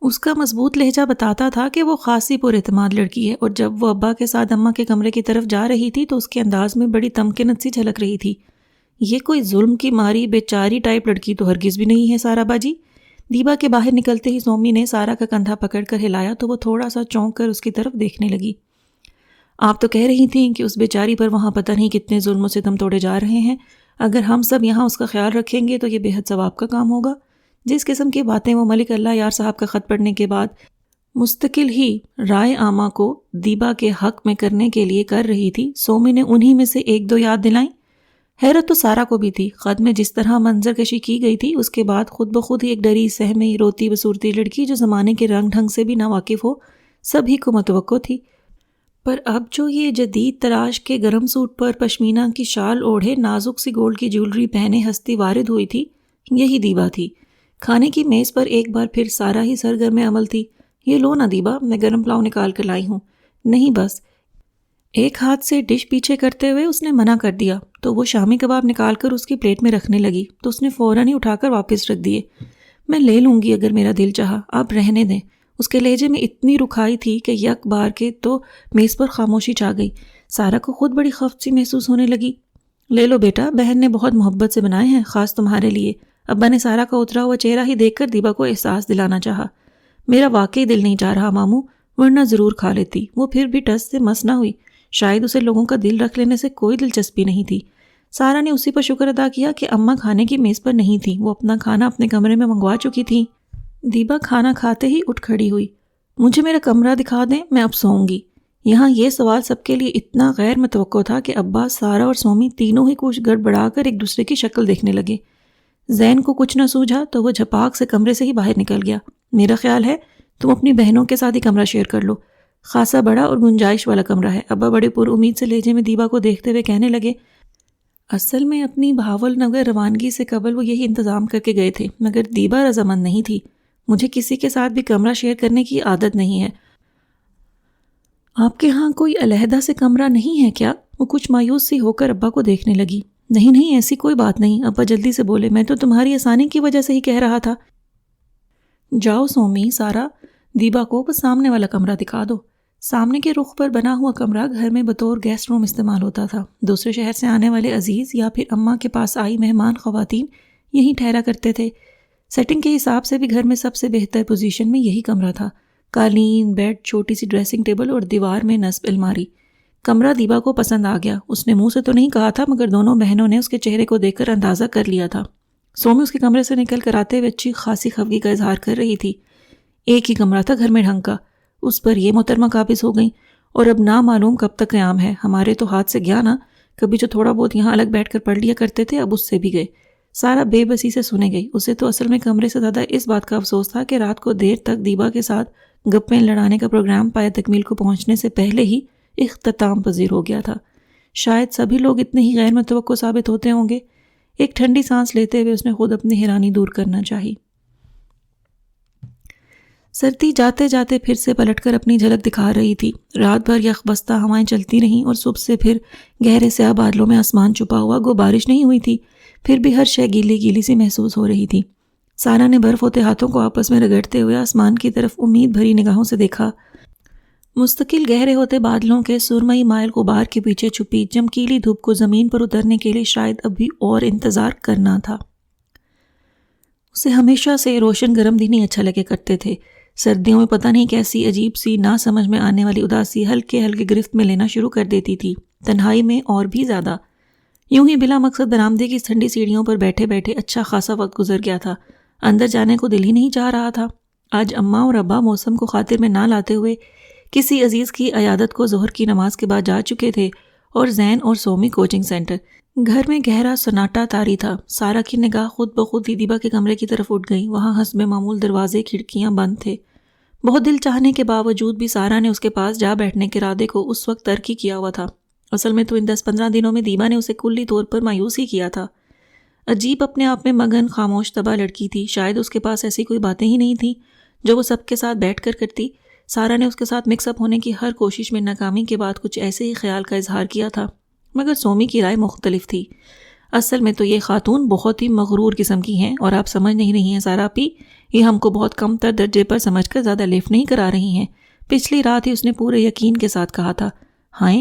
اس کا مضبوط لہجہ بتاتا تھا کہ وہ خاصی پر اعتماد لڑکی ہے، اور جب وہ ابا کے ساتھ اماں کے کمرے کی طرف جا رہی تھی تو اس کے انداز میں بڑی تمکنت سی جھلک رہی تھی۔ یہ کوئی ظلم کی ماری بیچاری ٹائپ لڑکی تو ہرگز بھی نہیں ہے سارا باجی۔ دیبا کے باہر نکلتے ہی سومی نے سارا کا کندھا پکڑ کر ہلایا تو وہ تھوڑا سا چونک کر اس کی طرف دیکھنے لگی۔ آپ تو کہہ رہی تھیں کہ اس بیچاری پر وہاں پتہ نہیں کتنے ظلم و ستم توڑے جا رہے ہیں، اگر ہم سب یہاں اس کا خیال رکھیں گے تو یہ بے حد ثواب کا کام ہوگا۔ جس قسم کی باتیں وہ ملک اللہ یار صاحب کا خط پڑھنے کے بعد مستقل ہی رائے عامہ کو دیبا کے حق میں کرنے کے لیے کر رہی تھی، سومی نے انہی میں سے ایک دو یاد دلائیں۔ حیرت تو سارا کو بھی تھی، خط میں جس طرح منظر کشی کی گئی تھی اس کے بعد خود بخود ہی ایک ڈری سہمی روتی بصورتی لڑکی جو زمانے کے رنگ ڈھنگ سے بھی نہ واقف ہو سبھی کو متوقع تھی۔ پر اب جو یہ جدید تراش کے گرم سوٹ پر پشمینہ کی شال اوڑھے نازک سی گولڈ کی جیولری پہنے ہستی وارد ہوئی تھی، یہی دیبا تھی۔ کھانے کی میز پر ایک بار پھر سارا ہی سرگرم عمل تھی۔ یہ لو نا دیبا، میں گرم پلاؤ نکال کر لائی ہوں۔ نہیں بس، ایک ہاتھ سے ڈش پیچھے کرتے ہوئے اس نے منع کر دیا تو وہ شامی کباب نکال کر اس کی پلیٹ میں رکھنے لگی تو اس نے فوراً ہی اٹھا کر واپس رکھ دیے۔ میں لے لوں گی اگر میرا دل چاہا، آپ رہنے دیں۔ اس کے لہجے میں اتنی رکھائی تھی کہ یک بار کے تو میز پر خاموشی چھا گئی۔ سارا کو خود بڑی خفت سی محسوس ہونے لگی۔ لے لو بیٹا، بہن نے بہت محبت سے بنائے ہیں، خاص تمہارے لیے۔ ابا نے سارا کا اترا ہوا چہرہ ہی دیکھ کر دیبا کو احساس دلانا چاہا۔ میرا واقعی دل نہیں چاہ رہا ماموں، ورنہ ضرور کھا لیتی۔ وہ پھر بھی ٹس سے مس نہ ہوئی، شاید اسے لوگوں کا دل رکھ لینے سے کوئی دلچسپی نہیں تھی۔ سارا نے اسی پر شکر ادا کیا کہ اماں کھانے کی میز پر نہیں تھی، وہ اپنا کھانا اپنے کمرے میں منگوا چکی تھیں۔ دیبا کھانا کھاتے ہی اٹھ کھڑی ہوئی۔ مجھے میرا کمرہ دکھا دیں، میں اب سوؤں گی۔ یہاں یہ سوال سب کے لیے اتنا غیر متوقع تھا کہ ابا، سارا اور سومی تینوں ہی کچھ گڑبڑا کر ایک دوسرے کی شکل دیکھنے لگے۔ زین کو کچھ نہ سوجھا تو وہ جھپاک سے کمرے سے ہی باہر نکل گیا۔ میرا خیال ہے تم اپنی بہنوں کے ساتھ ہی کمرہ شیئر کر لو، خاصا بڑا اور گنجائش والا کمرہ ہے۔ ابا بڑے پر امید سے لہجے میں دیبا کو دیکھتے ہوئے کہنے لگے، اصل میں اپنی بھاول نگر روانگی سے قبل وہ یہی انتظام کر کے گئے تھے، مگر دیبا رضامند نہیں تھی۔ مجھے کسی کے ساتھ بھی کمرہ شیئر کرنے کی عادت نہیں ہے۔ آپ کے ہاں کوئی علیحدہ سے کمرہ نہیں ہے کیا؟ وہ کچھ مایوس سی ہو کر ابا کو دیکھنے لگی۔ نہیں نہیں، ایسی کوئی بات نہیں، ابا جلدی سے بولے، میں تو تمہاری آسانی کی وجہ سے ہی کہہ رہا تھا۔ جاؤ سومی، سارا، دیبا کو بس سامنے والا کمرہ دکھا دو۔ سامنے کے رخ پر بنا ہوا کمرہ گھر میں بطور گیسٹ روم استعمال ہوتا تھا۔ دوسرے شہر سے آنے والے عزیز یا پھر اماں کے پاس آئی مہمان خواتین یہیں ٹھہرا کرتے تھے۔ سیٹنگ کے حساب سے بھی گھر میں سب سے بہتر پوزیشن میں یہی کمرہ تھا۔ قالین، بیڈ، چھوٹی سی ڈریسنگ ٹیبل اور دیوار میں نصب الماری۔ کمرہ دیبا کو پسند آ گیا۔ اس نے منہ سے تو نہیں کہا تھا، مگر دونوں بہنوں نے اس کے چہرے کو دیکھ کر اندازہ کر لیا تھا۔ سومی اس کے کمرے سے نکل کر آتے ہوئے اچھی خاصی خفگی کا اظہار کر رہی تھی۔ ایک ہی کمرہ تھا گھر میں ڈھنگ کا، اس پر یہ محترمہ قابض ہو گئیں، اور اب نامعلوم کب تک قیام ہے۔ ہمارے تو ہاتھ سے گیا نا، کبھی جو تھوڑا بہت یہاں الگ بیٹھ کر پڑھ لیا کرتے تھے اب اس سے بھی گئے۔ سارا بے بسی سے سنے گئی۔ اسے تو اصل میں کمرے سے زیادہ اس بات کا افسوس تھا کہ رات کو دیر تک دیبا کے ساتھ گپیں لڑانے کا پروگرام پائے تکمیل کو پہنچنے سے پہلے ہی اختتام پذیر ہو گیا تھا۔ شاید سبھی لوگ اتنے ہی غیر متوقع ثابت ہوتے ہوں گے۔ ایک ٹھنڈی سانس لیتے ہوئے اس نے خود اپنی حیرانی دور کرنا چاہی۔ سردی جاتے جاتے پھر سے پلٹ کر اپنی جھلک دکھا رہی تھی۔ رات بھر یخ بستہ ہوائیں چلتی رہیں اور صبح سے پھر گہرے سیاہ بادلوں میں آسمان چھپا ہوا، گو بارش نہیں ہوئی تھی، پھر بھی ہر شے گیلی گیلی سی محسوس ہو رہی تھی۔ سارا نے برف ہوتے ہاتھوں کو آپس میں رگڑتے ہوئے آسمان کی طرف امید بھری نگاہوں سے دیکھا۔ مستقل گہرے ہوتے بادلوں کے سرمئی مائل غبار کے پیچھے چھپی چمکیلی دھوپ کو زمین پر اترنے کے لیے شاید ابھی اور انتظار کرنا تھا۔ اسے ہمیشہ سے روشن گرم دن ہی اچھا لگے کرتے تھے۔ سردیوں میں پتہ نہیں کیسی عجیب سی نہ سمجھ میں آنے والی اداسی ہلکے ہلکے گرفت میں لینا شروع کر دیتی تھی، تنہائی میں اور بھی زیادہ۔ یوں ہی بلا مقصد برآمدے کی ٹھنڈی سیڑھیوں پر بیٹھے بیٹھے اچھا خاصا وقت گزر گیا تھا۔ اندر جانے کو دل ہی نہیں چاہ رہا تھا۔ آج اماں اور ابا موسم کو خاطر میں نہ لاتے ہوئے کسی عزیز کی عیادت کو ظہر کی نماز کے بعد جا چکے تھے، اور زین اور سومی کوچنگ سینٹر۔ گھر میں گہرا سناٹا طاری تھا۔ سارا کی نگاہ خود بخود دیدیبا کے کمرے کی طرف اٹھ گئی۔ وہاں حسب معمول دروازے کھڑکیاں بند تھے۔ بہت دل چاہنے کے باوجود بھی سارا نے اس کے پاس جا بیٹھنے کے ارادے کو اس وقت ترک ہی کیا ہوا تھا۔ اصل میں تو ان 10-15 دنوں میں دیبا نے اسے کلی طور پر مایوس ہی کیا تھا۔ عجیب اپنے آپ میں مگن خاموش طبع لڑکی تھی، شاید اس کے پاس ایسی کوئی باتیں ہی نہیں تھیں جو وہ سب کے ساتھ بیٹھ کر کرتی۔ سارا نے اس کے ساتھ مکس اپ ہونے کی ہر کوشش میں ناکامی کے بعد کچھ ایسے ہی خیال کا اظہار کیا تھا، مگر سومی کی رائے مختلف تھی۔ اصل میں تو یہ خاتون بہت ہی مغرور قسم کی ہیں، اور آپ سمجھ نہیں رہی ہیں سارا پی، یہ ہم کو بہت کم تر درجے پر سمجھ کر زیادہ لیف نہیں کرا رہی ہیں۔ پچھلی رات ہی اس نے پورے یقین کے ساتھ کہا تھا، ہاں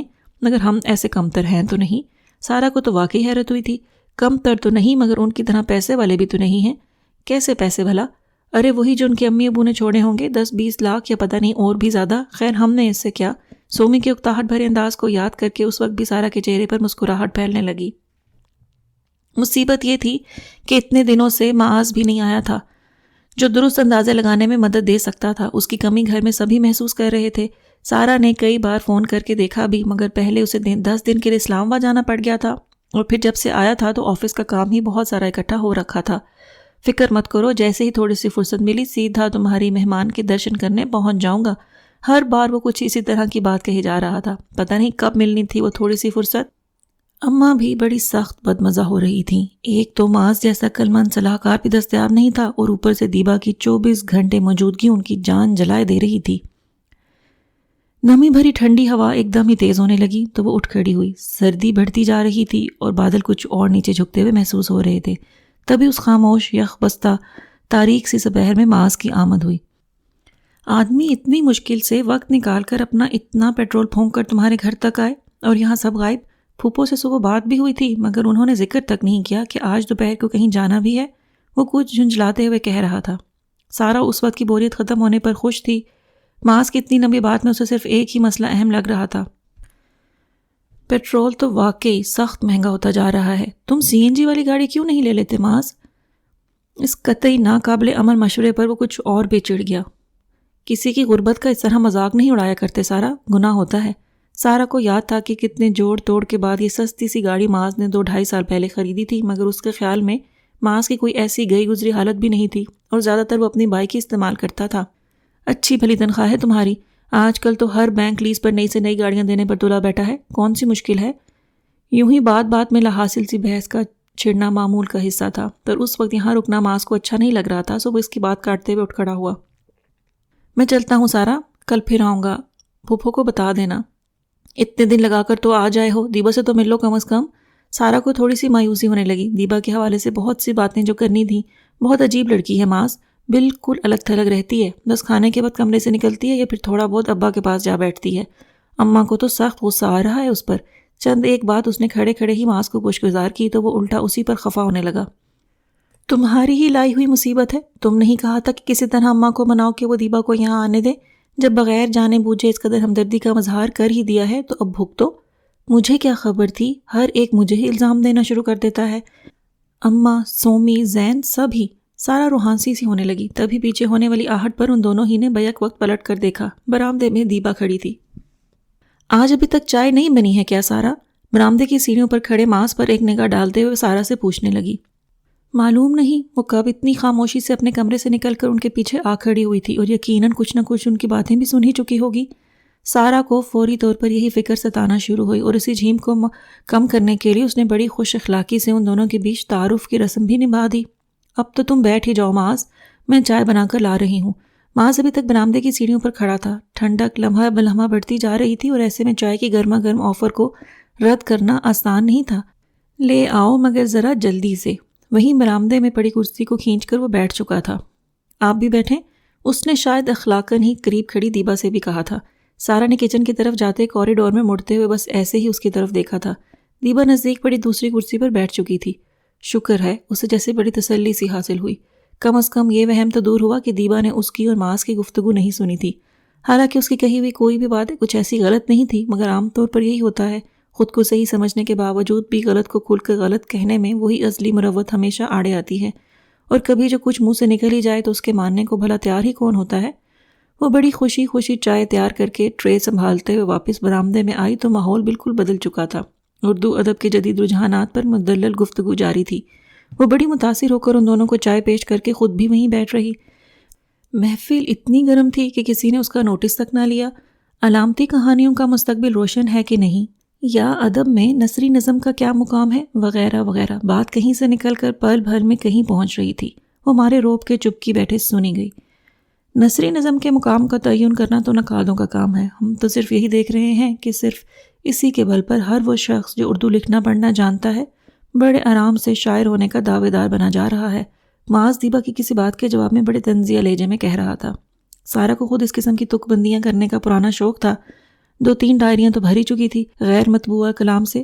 مگر ہم ایسے کم تر ہیں تو نہیں۔ سارا کو تو واقعی حیرت ہوئی تھی، کم تر تو نہیں مگر ان کی طرح پیسے والے بھی تو نہیں ہیں۔ کیسے پیسے بھلا؟ ارے وہی جو ان کے امی ابو نے چھوڑے ہوں گے، 10-20 لاکھ یا پتہ نہیں اور بھی زیادہ۔ خیر ہم نے اس سے کیا؟ سومی کے اکتاہٹ بھرے انداز کو یاد کر کے اس وقت بھی سارا کے چہرے پر مسکراہٹ پھیلنے لگی۔ مصیبت یہ تھی کہ اتنے دنوں سے معاذ بھی نہیں آیا تھا جو درست اندازے لگانے میں مدد دے سکتا تھا۔ اس کی کمی گھر میں سبھی محسوس کر رہے تھے۔ سارا نے کئی بار فون کر کے دیکھا بھی، مگر پہلے اسے 10 دن کے لیے اسلام آباد جانا پڑ گیا تھا، اور پھر جب سے آیا تھا تو آفس کا کام ہی بہت سارا اکٹھا ہو رکھا تھا۔ فکر مت کرو، جیسے ہی تھوڑی سی فرصت ملی سیدھا تمہاری مہمان کے درشن کرنے پہنچ جاؤں گا۔ ہر بار وہ کچھ اسی طرح کی بات کہی جا رہا تھا، پتہ نہیں کب ملنی تھی وہ تھوڑی سی فرصت۔ اماں بھی بڑی سخت بدمزہ ہو رہی تھیں۔ ایک تو معاذ جیسا کلمند صلاح کار بھی دستیاب نہیں تھا، اور اوپر سے دیبا کی 24 گھنٹے موجودگی ان کی جان جلائے دے رہی تھی۔ نمی بھری ٹھنڈی ہوا ایک دم ہی تیز ہونے لگی تو وہ اٹھ کھڑی ہوئی۔ سردی بڑھتی جا رہی تھی اور بادل کچھ اور نیچے جھکتے ہوئے محسوس ہو رہے تھے۔ تبھی اس خاموش یخ بستہ تاریک سی سپہر میں معاذ کی آمد ہوئی۔ آدمی اتنی مشکل سے وقت نکال کر اپنا اتنا پیٹرول پھونک کر تمہارے گھر تک آئے، اور یہاں سب غائب۔ پھوپھو سے صبح بات بھی ہوئی تھی، مگر انہوں نے ذکر تک نہیں کیا کہ آج دوپہر کو کہیں جانا بھی ہے۔ وہ کچھ جھنجھلاتے ہوئے کہہ رہا تھا۔ سارا اس وقت کی بوریت ختم ہونے پر خوش تھی۔ معاذ کی اتنی لمبی بات میں اسے صرف ایک ہی مسئلہ اہم لگ رہا تھا، پیٹرول تو واقعی سخت مہنگا ہوتا جا رہا ہے۔ تم CNG والی گاڑی کیوں نہیں لے لیتے معاذ؟ اس قطعی ناقابل عمل مشورے پر وہ کچھ اور بھی چڑھ گیا۔ کسی کی غربت کا اس طرح مذاق نہیں اڑایا کرتے سارا، گناہ ہوتا ہے۔ سارا کو یاد تھا کہ کتنے جوڑ توڑ کے بعد یہ سستی سی گاڑی معاذ نے 2-2.5 سال پہلے خریدی تھی، مگر اس کے خیال میں معاذ کی کوئی ایسی گئی گزری حالت بھی نہیں تھی، اور زیادہ تر وہ اپنی بائک ہی استعمال کرتا تھا۔ اچھی بھلی تنخواہ ہے تمہاری، آج کل تو ہر بینک لیز پر نئی سے نئی گاڑیاں دینے پر تلا بیٹھا ہے، کون سی مشکل ہے؟ یوں ہی بات بات میں لاحاصل سی بحث کا چھڑنا معمول کا حصہ تھا، پر اس وقت یہاں رکنا معاذ کو اچھا نہیں لگ رہا تھا، سو وہ اس کی بات کاٹتے ہوئے اٹھ کھڑا ہوا۔ میں چلتا ہوں سارا، کل پھر آؤں گا، پھوپھو کو بتا دینا۔ اتنے دن لگا کر تو آ جائے ہو، دیبا سے تو مل لو کم از کم۔ سارا کو تھوڑی سی مایوسی ہونے لگی۔ دیبا کے حوالے سے بہت سی باتیں جو کرنی تھیں۔ بہت عجیب لڑکی ہے معاذ، بالکل الگ تھلگ رہتی ہے، بس کھانے کے بعد کمرے سے نکلتی ہے یا پھر تھوڑا بہت ابا کے پاس جا بیٹھتی ہے۔ اماں کو تو سخت غصہ آ رہا ہے اس پر۔ چند ایک بات اس نے کھڑے کھڑے ہی معاذ کو گوشگزار کی تو وہ الٹا اسی پر خفا ہونے لگا۔ تمہاری ہی لائی ہوئی مصیبت ہے، تم نہیں کہا تھا کہ کسی طرح اماں کو مناؤ کہ وہ دیبا کو یہاں آنے دے؟ جب بغیر جانے بوجھے اس قدر ہمدردی کا مظہار کر ہی دیا ہے تو اب بھگتو۔ مجھے کیا خبر تھی؟ ہر ایک مجھے ہی الزام دینا شروع کر دیتا ہے، اماں، سومی، زین، سب ہی۔ سارا روحانسی سی ہونے لگی۔ تبھی پیچھے ہونے والی آہٹ پر ان دونوں ہی نے بیک وقت پلٹ کر دیکھا۔ برآمدے میں دیبا کھڑی تھی۔ آج ابھی تک چائے نہیں بنی ہے کیا سارا؟ برآمدے کی سیڑھیوں پر کھڑے معاذ پر ایک نگاہ ڈالتے ہوئے سارا سے پوچھنے لگی۔ معلوم نہیں وہ کب اتنی خاموشی سے اپنے کمرے سے نکل کر ان کے پیچھے آ کھڑی ہوئی تھی، اور یقیناً کچھ نہ کچھ ان کی باتیں بھی سن ہی چکی ہوگی۔ سارا کو فوری طور پر یہی فکر ستانا شروع ہوئی اور اسی جھیم کو کم کرنے کے لیے اس نے بڑی خوش اخلاقی سے ان دونوں کے بیچ تعارف کی رسم بھی نبھا دی۔ اب تو تم بیٹھ ہی جاؤ معاذ، میں چائے بنا کر لا رہی ہوں۔ معاذ ابھی تک برآمدے کی سیڑھیوں پر کھڑا تھا۔ ٹھنڈک لمحہ بلمحہ بڑھتی جا رہی تھی اور ایسے میں چائے کی گرما گرم آفر کو رد کرنا آسان نہیں تھا۔ لے آؤ مگر ذرا جلدی سے۔ وہیں برآمدے میں پڑی کرسی کو کھینچ کر وہ بیٹھ چکا تھا۔ آپ بھی بیٹھیں، اس نے شاید اخلاقاً ہی قریب کھڑی دیبا سے بھی کہا تھا۔ سارا نے کچن کی طرف جاتے کوریڈور میں مڑتے ہوئے بس ایسے ہی اس کی طرف دیکھا تھا۔ دیبا نزدیک پڑی دوسری کرسی پر بیٹھ چکی تھی۔ شکر ہے، اسے جیسے بڑی تسلی سی حاصل ہوئی۔ کم از کم یہ وہم تو دور ہوا کہ دیبا نے اس کی اور معاذ کی گفتگو نہیں سنی تھی۔ حالانکہ اس کی کہی ہوئی کوئی بھی بات کچھ ایسی غلط نہیں تھی، مگر عام طور پر یہی ہوتا ہے، خود کو صحیح سمجھنے کے باوجود بھی غلط کو کھل کر غلط کہنے میں وہی ازلی مروت ہمیشہ آڑے آتی ہے، اور کبھی جو کچھ منہ سے نکل ہی جائے تو اس کے ماننے کو بھلا تیار ہی کون ہوتا ہے۔ وہ بڑی خوشی خوشی چائے تیار کر کے ٹرے سنبھالتے ہوئے واپس برآمدے میں آئی تو ماحول بالکل بدل چکا تھا۔ اردو ادب کے جدید رجحانات پر مدلل گفتگو جاری تھی۔ وہ بڑی متاثر ہو کر ان دونوں کو چائے پیش کر کے خود بھی وہیں بیٹھ رہی۔ محفل اتنی گرم تھی کہ کسی نے اس کا نوٹس تک نہ لیا۔ علامتی کہانیوں کا مستقبل روشن ہے کہ نہیں، یا ادب میں نثری نظم کا کیا مقام ہے، وغیرہ وغیرہ بات کہیں سے نکل کر پل بھر میں کہیں پہنچ رہی تھی۔ وہ مارے روب کے چپکی بیٹھے سنی گئی۔ نثری نظم کے مقام کا تعین کرنا تو نقادوں کا کام ہے۔ ہم تو صرف یہی دیکھ رہے ہیں کہ صرف اسی کے بل پر ہر وہ شخص جو اردو لکھنا پڑھنا جانتا ہے بڑے آرام سے شاعر ہونے کا دعوے دار بنا جا رہا ہے۔ معاذ دیبا کی کسی بات کے جواب میں بڑے طنزیہ لہجے میں کہہ رہا تھا۔ سارا کو خود اس قسم کی تک بندیاں کرنے کا پرانا شوق تھا۔ 2-3 ڈائریاں تو بھری چکی تھی غیر مطبوعہ کلام سے۔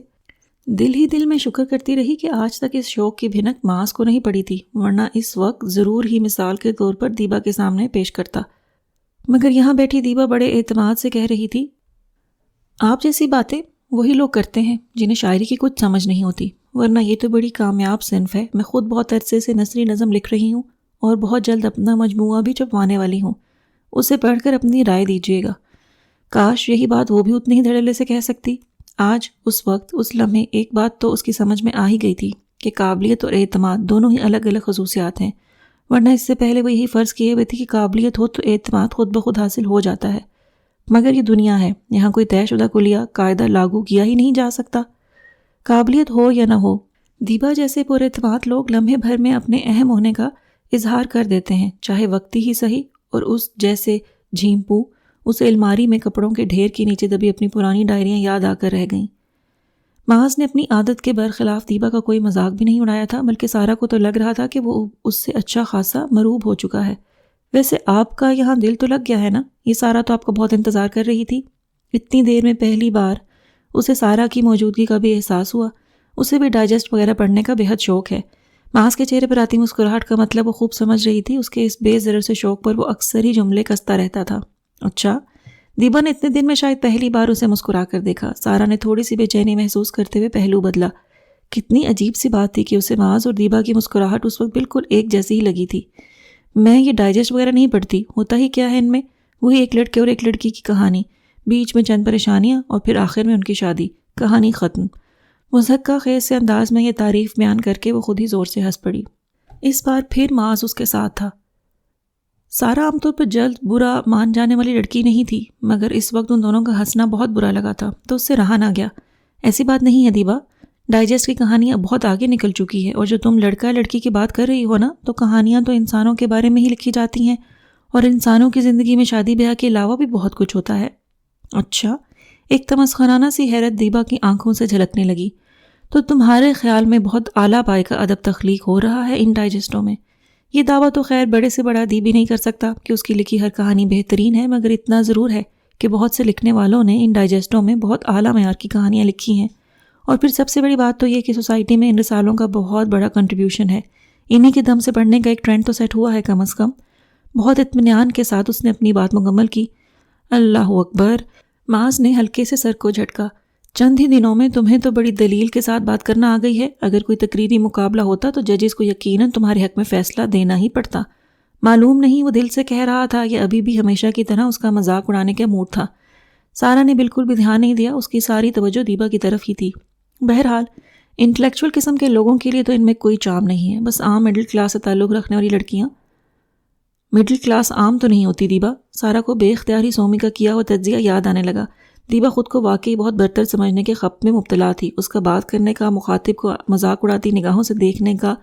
دل ہی دل میں شکر کرتی رہی کہ آج تک اس شوق کی بھنک معاذ کو نہیں پڑی تھی، ورنہ اس وقت ضرور ہی مثال کے طور پر دیبا کے سامنے پیش کرتا۔ مگر یہاں بیٹھی دیبا بڑے اعتماد سے کہہ رہی تھی، آپ جیسی باتیں وہی لوگ کرتے ہیں جنہیں شاعری کی کچھ سمجھ نہیں ہوتی، ورنہ یہ تو بڑی کامیاب صنف ہے۔ میں خود بہت عرصے سے نثری نظم لکھ رہی ہوں اور بہت جلد اپنا مجموعہ بھی چھپوانے والی ہوں، اسے پڑھ کر اپنی رائے دیجیے گا۔ کاش یہی بات وہ بھی اتنے ہی دھڑلے سے کہہ سکتی۔ آج اس وقت اس لمحے ایک بات تو اس کی سمجھ میں آ ہی گئی تھی کہ قابلیت اور اعتماد دونوں ہی الگ الگ خصوصیات ہیں، ورنہ اس سے پہلے وہ یہی فرض کیے ہوئے تھی کہ قابلیت ہو تو اعتماد خود بخود حاصل ہو جاتا ہے۔ مگر یہ دنیا ہے، یہاں کوئی طے شدہ کلیہ قاعدہ لاگو کیا ہی نہیں جا سکتا۔ قابلیت ہو یا نہ ہو، دیبا جیسے پر اعتماد لوگ لمحے بھر میں اپنے اہم ہونے کا اظہار کر دیتے ہیں، چاہے وقتی ہی صحیح، اور اس جیسے جھیمپو اسے الماری میں کپڑوں کے ڈھیر کے نیچے دبی اپنی پرانی ڈائریاں یاد آ کر رہ گئیں۔ معاذ نے اپنی عادت کے برخلاف دیبا کا کوئی مذاق بھی نہیں اڑایا تھا، بلکہ سارا کو تو لگ رہا تھا کہ وہ اس سے اچھا خاصا مروب ہو چکا ہے۔ ویسے آپ کا یہاں دل تو لگ گیا ہے نا؟ یہ سارا تو آپ کا بہت انتظار کر رہی تھی۔ اتنی دیر میں پہلی بار اسے سارا کی موجودگی کا بھی احساس ہوا۔ اسے بھی ڈائجسٹ وغیرہ پڑھنے کا بہت شوق ہے۔ معاذ کے چہرے پر آتی مسکراہٹ کا مطلب وہ خوب سمجھ رہی تھی۔ اس کے اس بے ضرر سے شوق پر وہ اکثر ہی جملے کستا رہتا تھا۔ اچھا، دیبا نے اتنے دن میں شاید پہلی بار اسے مسکرا کر دیکھا۔ سارا نے تھوڑی سی بے چینی محسوس کرتے ہوئے پہلو بدلا۔ کتنی عجیب سی بات تھی کہ اسے معاذ اور دیبا کی مسکراہٹ اس وقت بالکل ایک جیسی ہی لگی تھی۔ میں یہ ڈائجسٹ وغیرہ نہیں پڑھتی، ہوتا ہی کیا ہے ان میں؟ وہی ایک لڑکے اور ایک لڑکی کی کہانی، بیچ میں چند پریشانیاں اور پھر آخر میں ان کی شادی، کہانی ختم۔ مضحکہ خیز سے انداز میں یہ تعریف بیان کر کے وہ خود ہی زور سے ہنس پڑی۔ اس بار پھر معاذ اس کے ساتھ تھا۔ سارا عام طور پر جلد برا مان جانے والی لڑکی نہیں تھی، مگر اس وقت ان دونوں کا ہنسنا بہت برا لگا تھا تو اس سے رہا نہ گیا۔ ایسی بات نہیں ہے دیبا، ڈائجسٹ کی کہانیاں بہت آگے نکل چکی ہے، اور جو تم لڑکا لڑکی کی بات کر رہی ہو نا، تو کہانیاں تو انسانوں کے بارے میں ہی لکھی جاتی ہیں، اور انسانوں کی زندگی میں شادی بیاہ کے علاوہ بھی بہت کچھ ہوتا ہے۔ اچھا، ایک تمسخرانہ سی حیرت دیبا کی آنکھوں سے جھلکنے لگی۔ تو تمہارے خیال میں بہت اعلیٰ پائے کا ادب تخلیق ہو رہا ہے ان ڈائجسٹوں میں؟ یہ دعویٰ تو خیر بڑے سے بڑا ادیب بھی نہیں کر سکتا کہ اس کی لکھی ہر کہانی بہترین ہے، مگر اتنا ضرور ہے کہ بہت سے لکھنے والوں نے ان ڈائجسٹوں میں بہت اعلیٰ معیار کی کہانیاں لکھی ہیں۔ اور پھر سب سے بڑی بات تو یہ کہ سوسائٹی میں ان رسالوں کا بہت بڑا کنٹریبیوشن ہے۔ انہی کے دم سے پڑھنے کا ایک ٹرینڈ تو سیٹ ہوا ہے کم از کم۔ بہت اطمینان کے ساتھ اس نے اپنی بات مکمل کی۔ اللہ اکبر! معاذ نے ہلکے سے سر کو جھٹکا۔ چند ہی دنوں میں تمہیں تو بڑی دلیل کے ساتھ بات کرنا آ گئی ہے۔ اگر کوئی تقریری مقابلہ ہوتا تو ججز کو یقیناً تمہارے حق میں فیصلہ دینا ہی پڑتا۔ معلوم نہیں وہ دل سے کہہ رہا تھا یا ابھی بھی ہمیشہ کی طرح اس کا مذاق اڑانے کا موڈ تھا۔ سارا نے بالکل بھی دھیان نہیں دیا، اس کی ساری توجہ دیبا کی طرف ہی تھی۔ بہرحال انٹلیکچوئل قسم کے لوگوں کے لیے تو ان میں کوئی چام نہیں ہے، بس عام مڈل کلاس سے تعلق رکھنے والی لڑکیاں۔ مڈل کلاس عام تو نہیں ہوتی دیبا۔ سارا کو بے اختیاری سومی کا کیا ہوا تجزیہ یاد آنے لگا۔ دیبا خود کو واقعی بہت برتر سمجھنے کے خپ میں مبتلا تھی۔ اس کا بات کرنے کا، مخاطب کو مذاق اڑاتی نگاہوں سے دیکھنے کا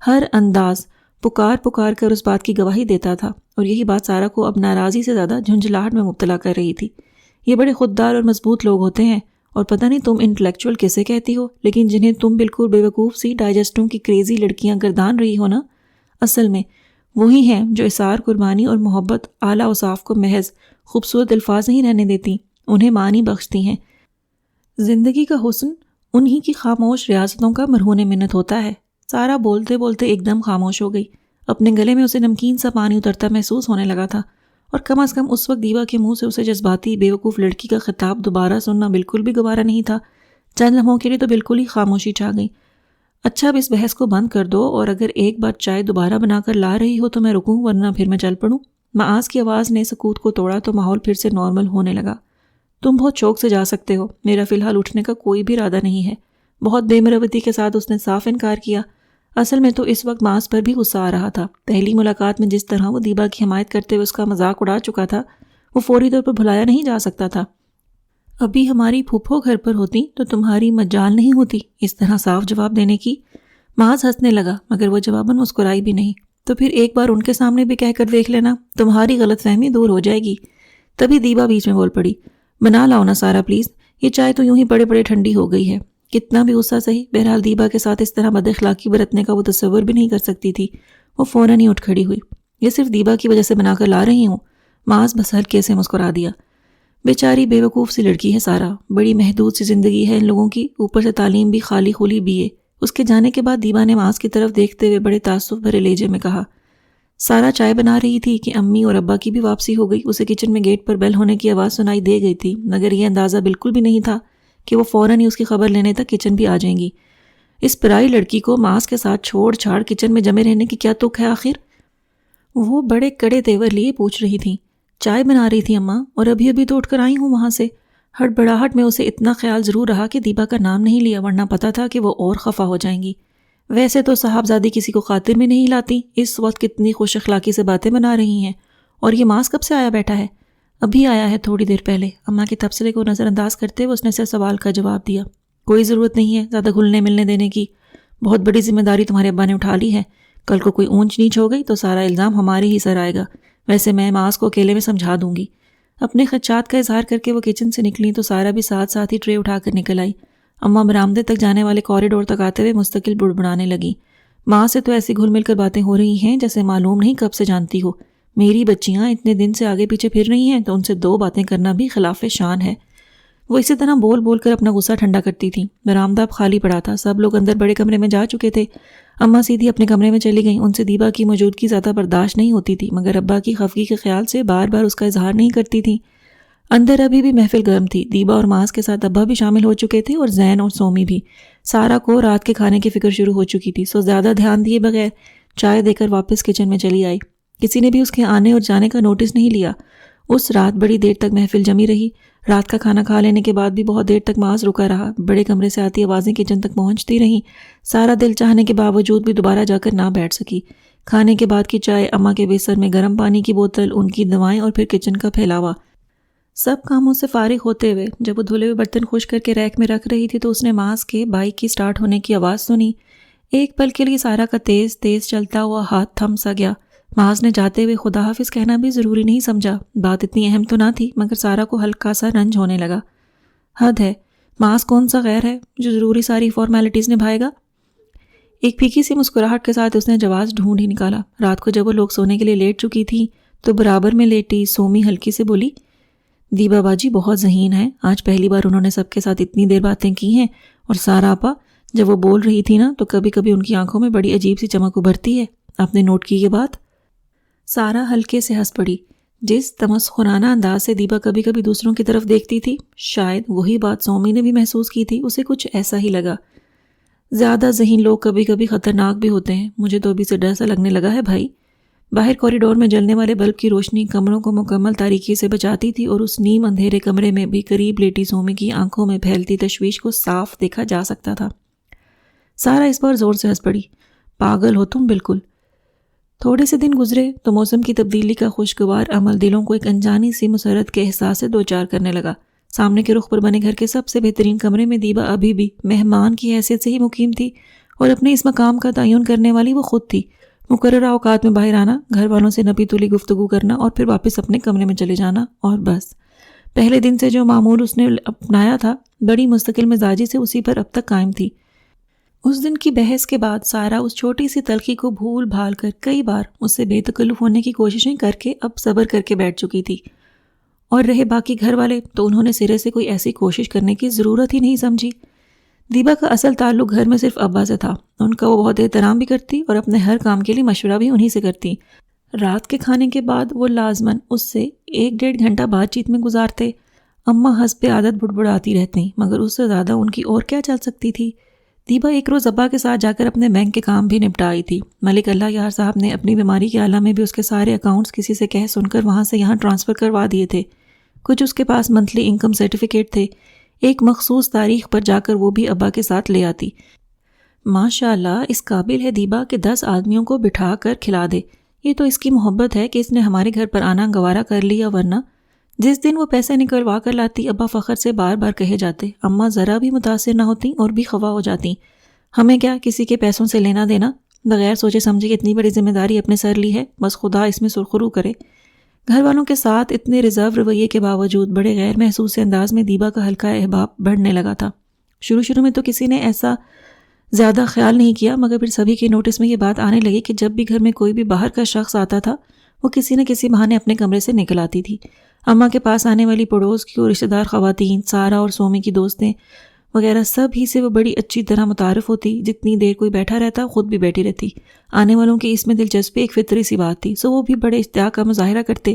ہر انداز پکار پکار کر اس بات کی گواہی دیتا تھا، اور یہی بات سارا کو اب ناراضی سے زیادہ جھنجھلاہٹ میں مبتلا کر رہی تھی۔ یہ بڑے خوددار اور مضبوط لوگ ہوتے ہیں، اور پتہ نہیں تم انٹلیکچوئل کیسے کہتی ہو، لیکن جنہیں تم بالکل بے وقوف سی ڈائجسٹوں کی کریزی لڑکیاں گردان رہی ہو نا، اصل میں وہی ہیں جو اثار قربانی اور محبت اعلیٰ اوصاف کو محض خوبصورت الفاظ نہیں رہنے دیتی، انہیں معنی بخشتی ہیں۔ زندگی کا حسن انہی کی خاموش ریاستوں کا مرہون منت ہوتا ہے۔ سارا بولتے بولتے ایک دم خاموش ہو گئی۔ اپنے گلے میں اسے نمکین سا پانی اترتا محسوس ہونے لگا تھا، اور کم از کم اس وقت دیبا کے منہ سے اسے جذباتی بے وقوف لڑکی کا خطاب دوبارہ سننا بالکل بھی گوارا نہیں تھا۔ چند لمحوں کے لیے تو بالکل ہی خاموشی چھا گئی۔ اچھا اب اس بحث کو بند کر دو، اور اگر ایک بار چائے دوبارہ بنا کر لا رہی ہو تو میں رکوں، ورنہ پھر میں چل پڑوں۔ معاذ کی آواز نے سکوت کو توڑا تو ماحول پھر سے نارمل ہونے لگا۔ تم بہت شوق سے جا سکتے ہو، میرا فی الحال اٹھنے کا کوئی بھی ارادہ نہیں ہے۔ بہت بے مروتی کے ساتھ اس نے صاف انکار کیا۔ اصل میں تو اس وقت معاذ پر بھی غصہ آ رہا تھا۔ پہلی ملاقات میں جس طرح وہ دیبا کی حمایت کرتے ہوئے اس کا مذاق اڑا چکا تھا، وہ فوری طور پر بھلایا نہیں جا سکتا تھا۔ ابھی ہماری پھوپھو گھر پر ہوتی تو تمہاری مجال نہیں ہوتی اس طرح صاف جواب دینے کی۔ معاذ ہنسنے لگا، مگر وہ جواباً مسکرائی بھی نہیں۔ تو پھر ایک بار ان کے سامنے بھی کہہ کر دیکھ لینا، تمہاری غلط فہمی دور ہو جائے گی۔ تبھی دیبا بیچ میں بول پڑی، بنا لاؤ نا سارا پلیز، یہ چائے تو یوں ہی بڑے بڑے ٹھنڈی ہو گئی ہے۔ کتنا بھی غصہ سہی، بہرحال دیبا کے ساتھ اس طرح بد اخلاقی برتنے کا وہ تصور بھی نہیں کر سکتی تھی۔ وہ فوراً ہی اٹھ کھڑی ہوئی۔ یہ صرف دیبا کی وجہ سے بنا کر لا رہی ہوں۔ معاذ بس ہلکے سے مسکرا دیا۔ بیچاری بے وقوف سی لڑکی ہے سارا، بڑی محدود سی زندگی ہے ان لوگوں کی، اوپر سے تعلیم بھی خالی خولی BA۔ اس کے جانے کے بعد دیبا نے معاذ کی طرف دیکھتے ہوئے بڑے تعصب بھرے لہجے میں کہا۔ سارا چائے بنا رہی تھی کہ امی اور ابا کی بھی واپسی ہو گئی۔ اسے کچن میں گیٹ پر بیل ہونے کی آواز سنائی دے گئی تھی، مگر یہ اندازہ بالکل بھی نہیں تھا کہ وہ فوراً ہی اس کی خبر لینے تک کچن بھی آ جائیں گی۔ اس پرائی لڑکی کو معاذ کے ساتھ چھوڑ چھاڑ کچن میں جمے رہنے کی کیا تک ہے آخر؟ وہ بڑے کڑے تیور لیے پوچھ رہی تھی۔ چائے بنا رہی تھی اماں، اور ابھی ابھی تو اٹھ کر آئی ہوں وہاں سے۔ ہڑبڑاہٹ میں اسے اتنا خیال ضرور رہا کہ دیبا کا نام نہیں لیا، ورنہ پتا تھا کہ وہ اور خفا ہو جائیں گی۔ ویسے تو صاحبزادی کسی کو خاطر میں نہیں لاتی، اس وقت کتنی خوش اخلاقی سے باتیں بنا رہی ہیں۔ اور یہ معاذ کب سے آیا بیٹھا ہے؟ ابھی آیا ہے تھوڑی دیر پہلے۔ اماں کے تبصرے کو نظر انداز کرتے ہوئے اس نے صرف سوال کا جواب دیا۔ کوئی ضرورت نہیں ہے زیادہ گھلنے ملنے دینے کی، بہت بڑی ذمہ داری تمہارے ابا نے اٹھا لی ہے۔ کل کو کوئی اونچ نیچ ہو گئی تو سارا الزام ہمارے ہی سر آئے گا۔ ویسے میں معاذ کو اکیلے میں سمجھا دوں گی۔ اپنے خدشات کا اظہار کر کے وہ کچن سے نکلی تو سارا بھی ساتھ ساتھ ہی ٹرے اٹھا کر نکل آئی۔ اماں برآمدے تک جانے والے کوریڈور تک آتے ہوئے مستقل بڑبڑانے لگی۔ ماں سے تو ایسی گھل مل کر باتیں ہو رہی ہیں جیسے معلوم نہیں کب سے جانتی ہو۔ میری بچیاں اتنے دن سے آگے پیچھے پھر رہی ہیں تو ان سے 2 باتیں کرنا بھی خلاف شان ہے۔ وہ اسی طرح بول بول کر اپنا غصہ ٹھنڈا کرتی تھی۔ برآمدہ اب خالی پڑا تھا، سب لوگ اندر بڑے کمرے میں جا چکے تھے۔ اماں سیدھی اپنے کمرے میں چلی گئیں۔ ان سے دیبا کی موجودگی زیادہ برداشت نہیں ہوتی تھی، مگر ابا کی خفگی کے خیال سے بار بار اس کا اظہار نہیں کرتی تھیں۔ اندر ابھی بھی محفل گرم تھی۔ دیبا اور معاذ کے ساتھ ابا بھی شامل ہو چکے تھے، اور زین اور سومی بھی۔ سارا کو رات کے کھانے کی فکر شروع ہو چکی تھی، سو زیادہ دھیان دیے بغیر چائے دے کر واپس کچن میں چلی آئی۔ کسی نے بھی اس کے آنے اور جانے کا نوٹس نہیں لیا۔ اس رات بڑی دیر تک محفل جمی رہی۔ رات کا کھانا کھا لینے کے بعد بھی بہت دیر تک معاذ رکا رہا۔ بڑے کمرے سے آتی آوازیں کچن تک پہنچتی رہیں۔ سارا دل چاہنے کے باوجود بھی دوبارہ جا کر نہ بیٹھ سکی۔ کھانے کے بعد کی چائے، اماں کے بستر میں گرم پانی کی بوتل، ان کی دوائیں، اور پھر کچن کا پھیلاوا۔ سب کاموں سے فارغ ہوتے ہوئے جب وہ دھلے ہوئے برتن خشک کر کے ریک میں رکھ رہی تھی تو اس نے معاذ کے بائک کی سٹارٹ ہونے کی آواز سنی۔ ایک پل کے لیے سارا کا تیز تیز چلتا ہوا ہاتھ تھم سا گیا۔ معاذ نے جاتے ہوئے خدا حافظ کہنا بھی ضروری نہیں سمجھا۔ بات اتنی اہم تو نہ تھی، مگر سارا کو ہلکا سا رنج ہونے لگا۔ حد ہے، معاذ کون سا غیر ہے جو ضروری ساری فارمیلٹیز نبھائے گا؟ ایک پھیکی سی مسکراہٹ کے ساتھ اس نے جواز ڈھونڈ ہی نکالا۔ رات کو جب وہ لوگ سونے کے لیے لیٹ چکی تھی تو برابر میں لیٹی سومی ہلکی سے بولی، دیبا باجی بہت ذہین ہے، آج پہلی بار انہوں نے سب کے ساتھ اتنی دیر باتیں کی ہیں۔ اور سارا آپا جب وہ بول رہی تھی نا تو کبھی کبھی ان کی آنکھوں میں بڑی عجیب سی چمک ابھرتی ہے، آپ نے نوٹ کی یہ بات؟ سارا ہلکے سے ہنس پڑی۔ جس تمسخرانہ انداز سے دیبا کبھی کبھی دوسروں کی طرف دیکھتی تھی، شاید وہی بات سومی نے بھی محسوس کی تھی۔ اسے کچھ ایسا ہی لگا۔ زیادہ ذہین لوگ کبھی کبھی خطرناک بھی ہوتے ہیں، مجھے تو ابھی سے ڈر سا لگنے لگا ہے بھائی۔ باہر کوریڈور میں جلنے والے بلب کی روشنی کمروں کو مکمل تاریکی سے بچاتی تھی، اور اس نیم اندھیرے کمرے میں بھی قریب لیٹی سومی کی آنکھوں میں پھیلتی تشویش کو صاف دیکھا جا سکتا تھا۔ سارا اس پر زور سے ہنس پڑی۔ پاگل ہو تم بالکل۔ تھوڑے سے دن گزرے تو موسم کی تبدیلی کا خوشگوار عمل دلوں کو ایک انجانی سی مسرت کے احساس سے دوچار کرنے لگا۔ سامنے کے رخ پر بنے گھر کے سب سے بہترین کمرے میں دیبا ابھی بھی مہمان کی حیثیت سے ہی مقیم تھی، اور اپنے اس مقام کا تعین کرنے والی وہ خود تھی۔ مقررہ اوقات میں باہر آنا، گھر والوں سے نپی تلی گفتگو کرنا اور پھر واپس اپنے کمرے میں چلے جانا، اور بس۔ پہلے دن سے جو معمول اس نے اپنایا تھا، بڑی مستقل مزاجی سے اسی پر اب تک قائم تھی۔ اس دن کی بحث کے بعد سارا اس چھوٹی سی تلخی کو بھول بھال کر کئی بار اس سے بے تکلف ہونے کی کوششیں کر کے اب صبر کر کے بیٹھ چکی تھی، اور رہے باقی گھر والے تو انہوں نے سرے سے کوئی ایسی کوشش کرنے کی ضرورت ہی نہیں سمجھی۔ دیبا کا اصل تعلق گھر میں صرف ابا سے تھا، ان کا وہ بہت احترام بھی کرتی اور اپنے ہر کام کے لیے مشورہ بھی انہی سے کرتی۔ رات کے کھانے کے بعد وہ لازماً اس سے 1-1.5 گھنٹہ بات چیت میں گزارتے۔ اماں حسب عادت بڑبڑاتی رہتی، مگر اس سے زیادہ ان کی اور کیا چل سکتی تھی۔ دیبا ایک روز ابا کے ساتھ جا کر اپنے بینک کے کام بھی نپٹا آئی تھی۔ ملک اللہ یار صاحب نے اپنی بیماری کے عالم میں بھی اس کے سارے اکاؤنٹس کسی سے کہہ سن کر وہاں سے یہاں ٹرانسفر کروا دیے تھے۔ کچھ اس کے پاس منتھلی انکم سرٹیفکیٹ تھے، ایک مخصوص تاریخ پر جا کر وہ بھی ابا کے ساتھ لے آتی۔ ماشاءاللہ اس قابل ہے دیبا کہ 10 آدمیوں کو بٹھا کر کھلا دے۔ یہ تو اس کی محبت ہے کہ اس نے ہمارے گھر پر آنا گوارا کر لیا، ورنہ جس دن وہ پیسے نکلوا کر لاتی ابا فخر سے بار بار کہے جاتے، اماں ذرا بھی متاثر نہ ہوتی اور بھی خفا ہو جاتی۔ ہمیں کیا کسی کے پیسوں سے لینا دینا، بغیر سوچے سمجھے کہ اتنی بڑی ذمہ داری اپنے سر لی ہے، بس خدا اس میں سرخرو کرے۔ گھر والوں کے ساتھ اتنے ریزرو رویے کے باوجود بڑے غیر محسوس انداز میں دیبا کا ہلکا احباب بڑھنے لگا تھا۔ شروع میں تو کسی نے ایسا زیادہ خیال نہیں کیا، مگر پھر سبھی کے نوٹس میں یہ بات آنے لگی کہ جب بھی گھر میں کوئی بھی باہر کا شخص آتا تھا، وہ کسی نہ کسی بہانے اپنے کمرے سے نکل آتی تھی۔ اماں کے پاس آنے والی پڑوس کی اور رشتہ دار خواتین، سارا اور سومی کی دوستیں وغیرہ سب ہی سے وہ بڑی اچھی طرح متعارف ہوتی۔ جتنی دیر کوئی بیٹھا رہتا خود بھی بیٹھی رہتی۔ آنے والوں کی اس میں دلچسپی ایک فطری سی بات تھی، سو وہ بھی بڑے اشتیاق کا مظاہرہ کرتے،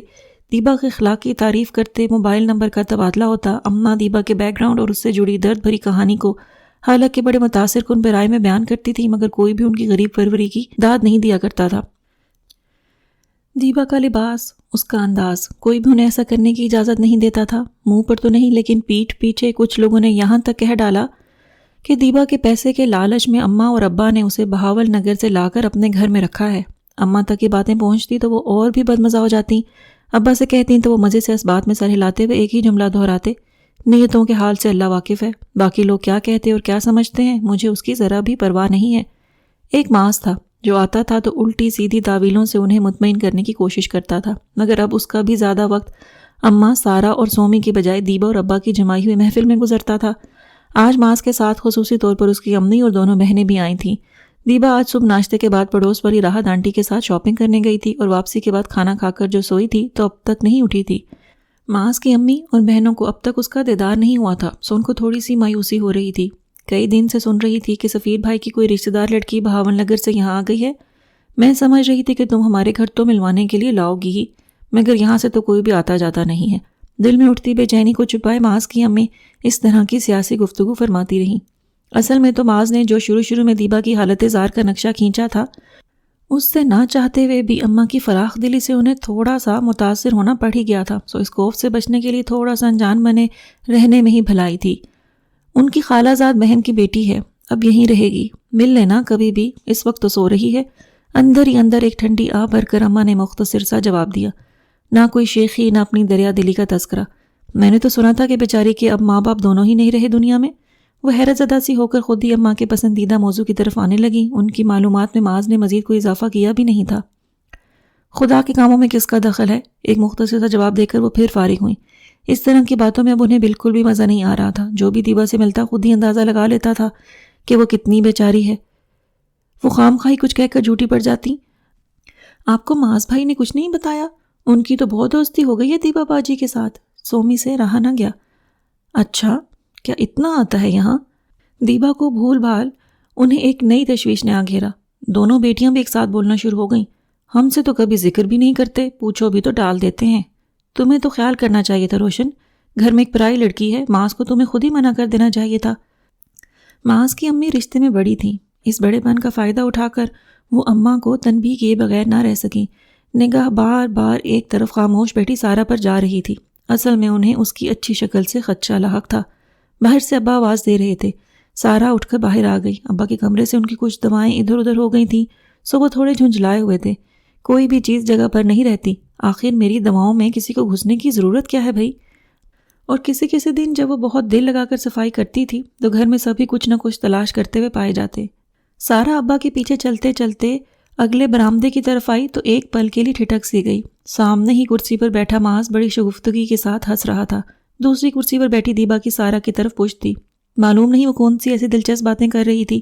دیبا کے اخلاق کی تعریف کرتے، موبائل نمبر کا تبادلہ ہوتا، اماں دیبا کے بیک گراؤنڈ اور اس سے جڑی درد بھری کہانی کو حالانکہ بڑے متاثر کن پیرائے میں بیان کرتی تھی، مگر کوئی بھی ان کی غریب پروری کی داد نہیں دیا کرتا تھا۔ دیبا کا لباس، اس کا انداز، کوئی بھی انہیں ایسا کرنے کی اجازت نہیں دیتا تھا۔ منہ پر تو نہیں، لیکن پیٹھ پیچھے کچھ لوگوں نے یہاں تک کہہ ڈالا کہ دیبا کے پیسے کے لالچ میں اماں اور ابا نے اسے بہاول نگر سے لا کر اپنے گھر میں رکھا ہے۔ اماں تک یہ باتیں پہنچتی تو وہ اور بھی بدمزہ ہو جاتی، ابا سے کہتی تو وہ مزے سے اس بات میں سر ہلاتے ہوئے ایک ہی جملہ دہراتے، نیتوں کے حال سے اللہ واقف ہے، باقی لوگ کیا کہتے اور کیا سمجھتے ہیں مجھے اس کی ذرا بھی پرواہ نہیں ہے۔ ایک ماس تھا جو آتا تھا تو الٹی سیدھی تعویلوں سے انہیں مطمئن کرنے کی کوشش کرتا تھا، مگر اب اس کا بھی زیادہ وقت اماں، سارا اور سومی کی بجائے دیبا اور ابا کی جمائی ہوئی محفل میں گزرتا تھا۔ آج ماس کے ساتھ خصوصی طور پر اس کی امی اور دونوں بہنیں بھی آئی تھیں۔ دیبا آج صبح ناشتے کے بعد پڑوس والی راحت آنٹی کے ساتھ شاپنگ کرنے گئی تھی اور واپسی کے بعد کھانا کھا کر جو سوئی تھی تو اب تک نہیں اٹھی تھی۔ ماس کی امی اور بہنوں کو اب تک اس کا دیدار نہیں ہوا تھا، سو ان کو تھوڑی سی مایوسی ہو رہی تھی۔ کئی دن سے سن رہی تھی کہ سفیر بھائی کی کوئی رشتہ دار لڑکی بہاول نگر سے یہاں آ گئی ہے۔ میں سمجھ رہی تھی کہ تم ہمارے گھر تو ملوانے کے لیے لاؤ گی ہی، مگر یہاں سے تو کوئی بھی آتا جاتا نہیں ہے۔ دل میں اٹھتی بے چینی کو چھپائے ماس کی امی اس طرح کی سیاسی گفتگو فرماتی رہیں۔ اصل میں تو ماس نے جو شروع میں دیبا کی حالت زار کا نقشہ کھینچا تھا، اس سے نہ چاہتے ہوئے بھی اماں کی فراخ دلی سے انہیں تھوڑا سا متاثر ہونا پڑ ہی گیا تھا، سو اس خوف سے بچنے کے لیے تھوڑا سا انجان بنے رہنے میں ہی بھلائی تھی۔ ان کی خالہ زاد بہن کی بیٹی ہے، اب یہیں رہے گی، مل لینا کبھی بھی، اس وقت تو سو رہی ہے۔ اندر ہی اندر ایک ٹھنڈی آہ بھر کر اماں نے مختصر سا جواب دیا، نہ کوئی شیخی نہ اپنی دریا دلی کا تذکرہ۔ میں نے تو سنا تھا کہ بیچاری کے اب ماں باپ دونوں ہی نہیں رہے دنیا میں۔ وہ حیرت زدہ سی ہو کر خود ہی اماں کے پسندیدہ موضوع کی طرف آنے لگی۔ ان کی معلومات میں معاذ نے مزید کوئی اضافہ کیا بھی نہیں تھا۔ خدا کے کاموں میں کس کا دخل ہے، ایک مختصر سا جواب دے کر وہ پھر فارغ ہوئیں۔ اس طرح کی باتوں میں اب انہیں بالکل بھی مزہ نہیں آ رہا تھا۔ جو بھی دیبا سے ملتا خود ہی اندازہ لگا لیتا تھا کہ وہ کتنی بیچاری ہے۔ وہ خام خواہی کچھ کہہ کر جھوٹی پڑ جاتی۔ آپ کو معاذ بھائی نے کچھ نہیں بتایا؟ ان کی تو بہت دوستی ہو گئی ہے دیبا باجی کے ساتھ۔ سومی سے رہا نہ گیا۔ اچھا، کیا اتنا آتا ہے یہاں؟ دیبا کو بھول بھال انہیں ایک نئی تشویش نے آ گھیرا۔ دونوں بیٹیاں بھی ایک ساتھ بولنا شروع ہو گئیں۔ ہم سے تو کبھی ذکر بھی نہیں کرتے، پوچھو بھی تو ٹال دیتے ہیں۔ تمہیں تو خیال کرنا چاہیے تھا روشن، گھر میں ایک پرائی لڑکی ہے، معاذ کو تمہیں خود ہی منع کر دینا چاہیے تھا۔ معاذ کی امی رشتے میں بڑی تھیں، اس بڑے پن کا فائدہ اٹھا کر وہ اماں کو تنبیہ کیے بغیر نہ رہ سکیں۔ نگاہ بار بار ایک طرف خاموش بیٹھی سارا پر جا رہی تھی۔ اصل میں انہیں اس کی اچھی شکل سے خدشہ لاحق تھا۔ باہر سے ابا آواز دے رہے تھے۔ سارا اٹھ کر باہر آ گئی۔ ابا کے کمرے سے ان کی کچھ دوائیں ادھر ادھر ہو گئی تھیں، سو وہ تھوڑے جھنجھلائے ہوئے تھے۔ کوئی بھی چیز جگہ پر نہیں رہتی، آخر میری دواؤں میں کسی کو گھسنے کی ضرورت کیا ہے بھائی؟ اور کسی کسی دن جب وہ بہت دل لگا کر صفائی کرتی تھی تو گھر میں سبھی کچھ نہ کچھ تلاش کرتے ہوئے پائے جاتے۔ سارا ابا کے پیچھے چلتے چلتے اگلے برآمدے کی طرف آئی تو ایک پل کے لیے ٹھٹک سی گئی۔ سامنے ہی کرسی پر بیٹھا معاذ بڑی شگفتگی کے ساتھ ہنس رہا تھا، دوسری کرسی پر بیٹھی دیبا کی سارا کی طرف پشت تھی۔ معلوم نہیں وہ کون سی ایسی دلچسپ باتیں کر رہی تھی۔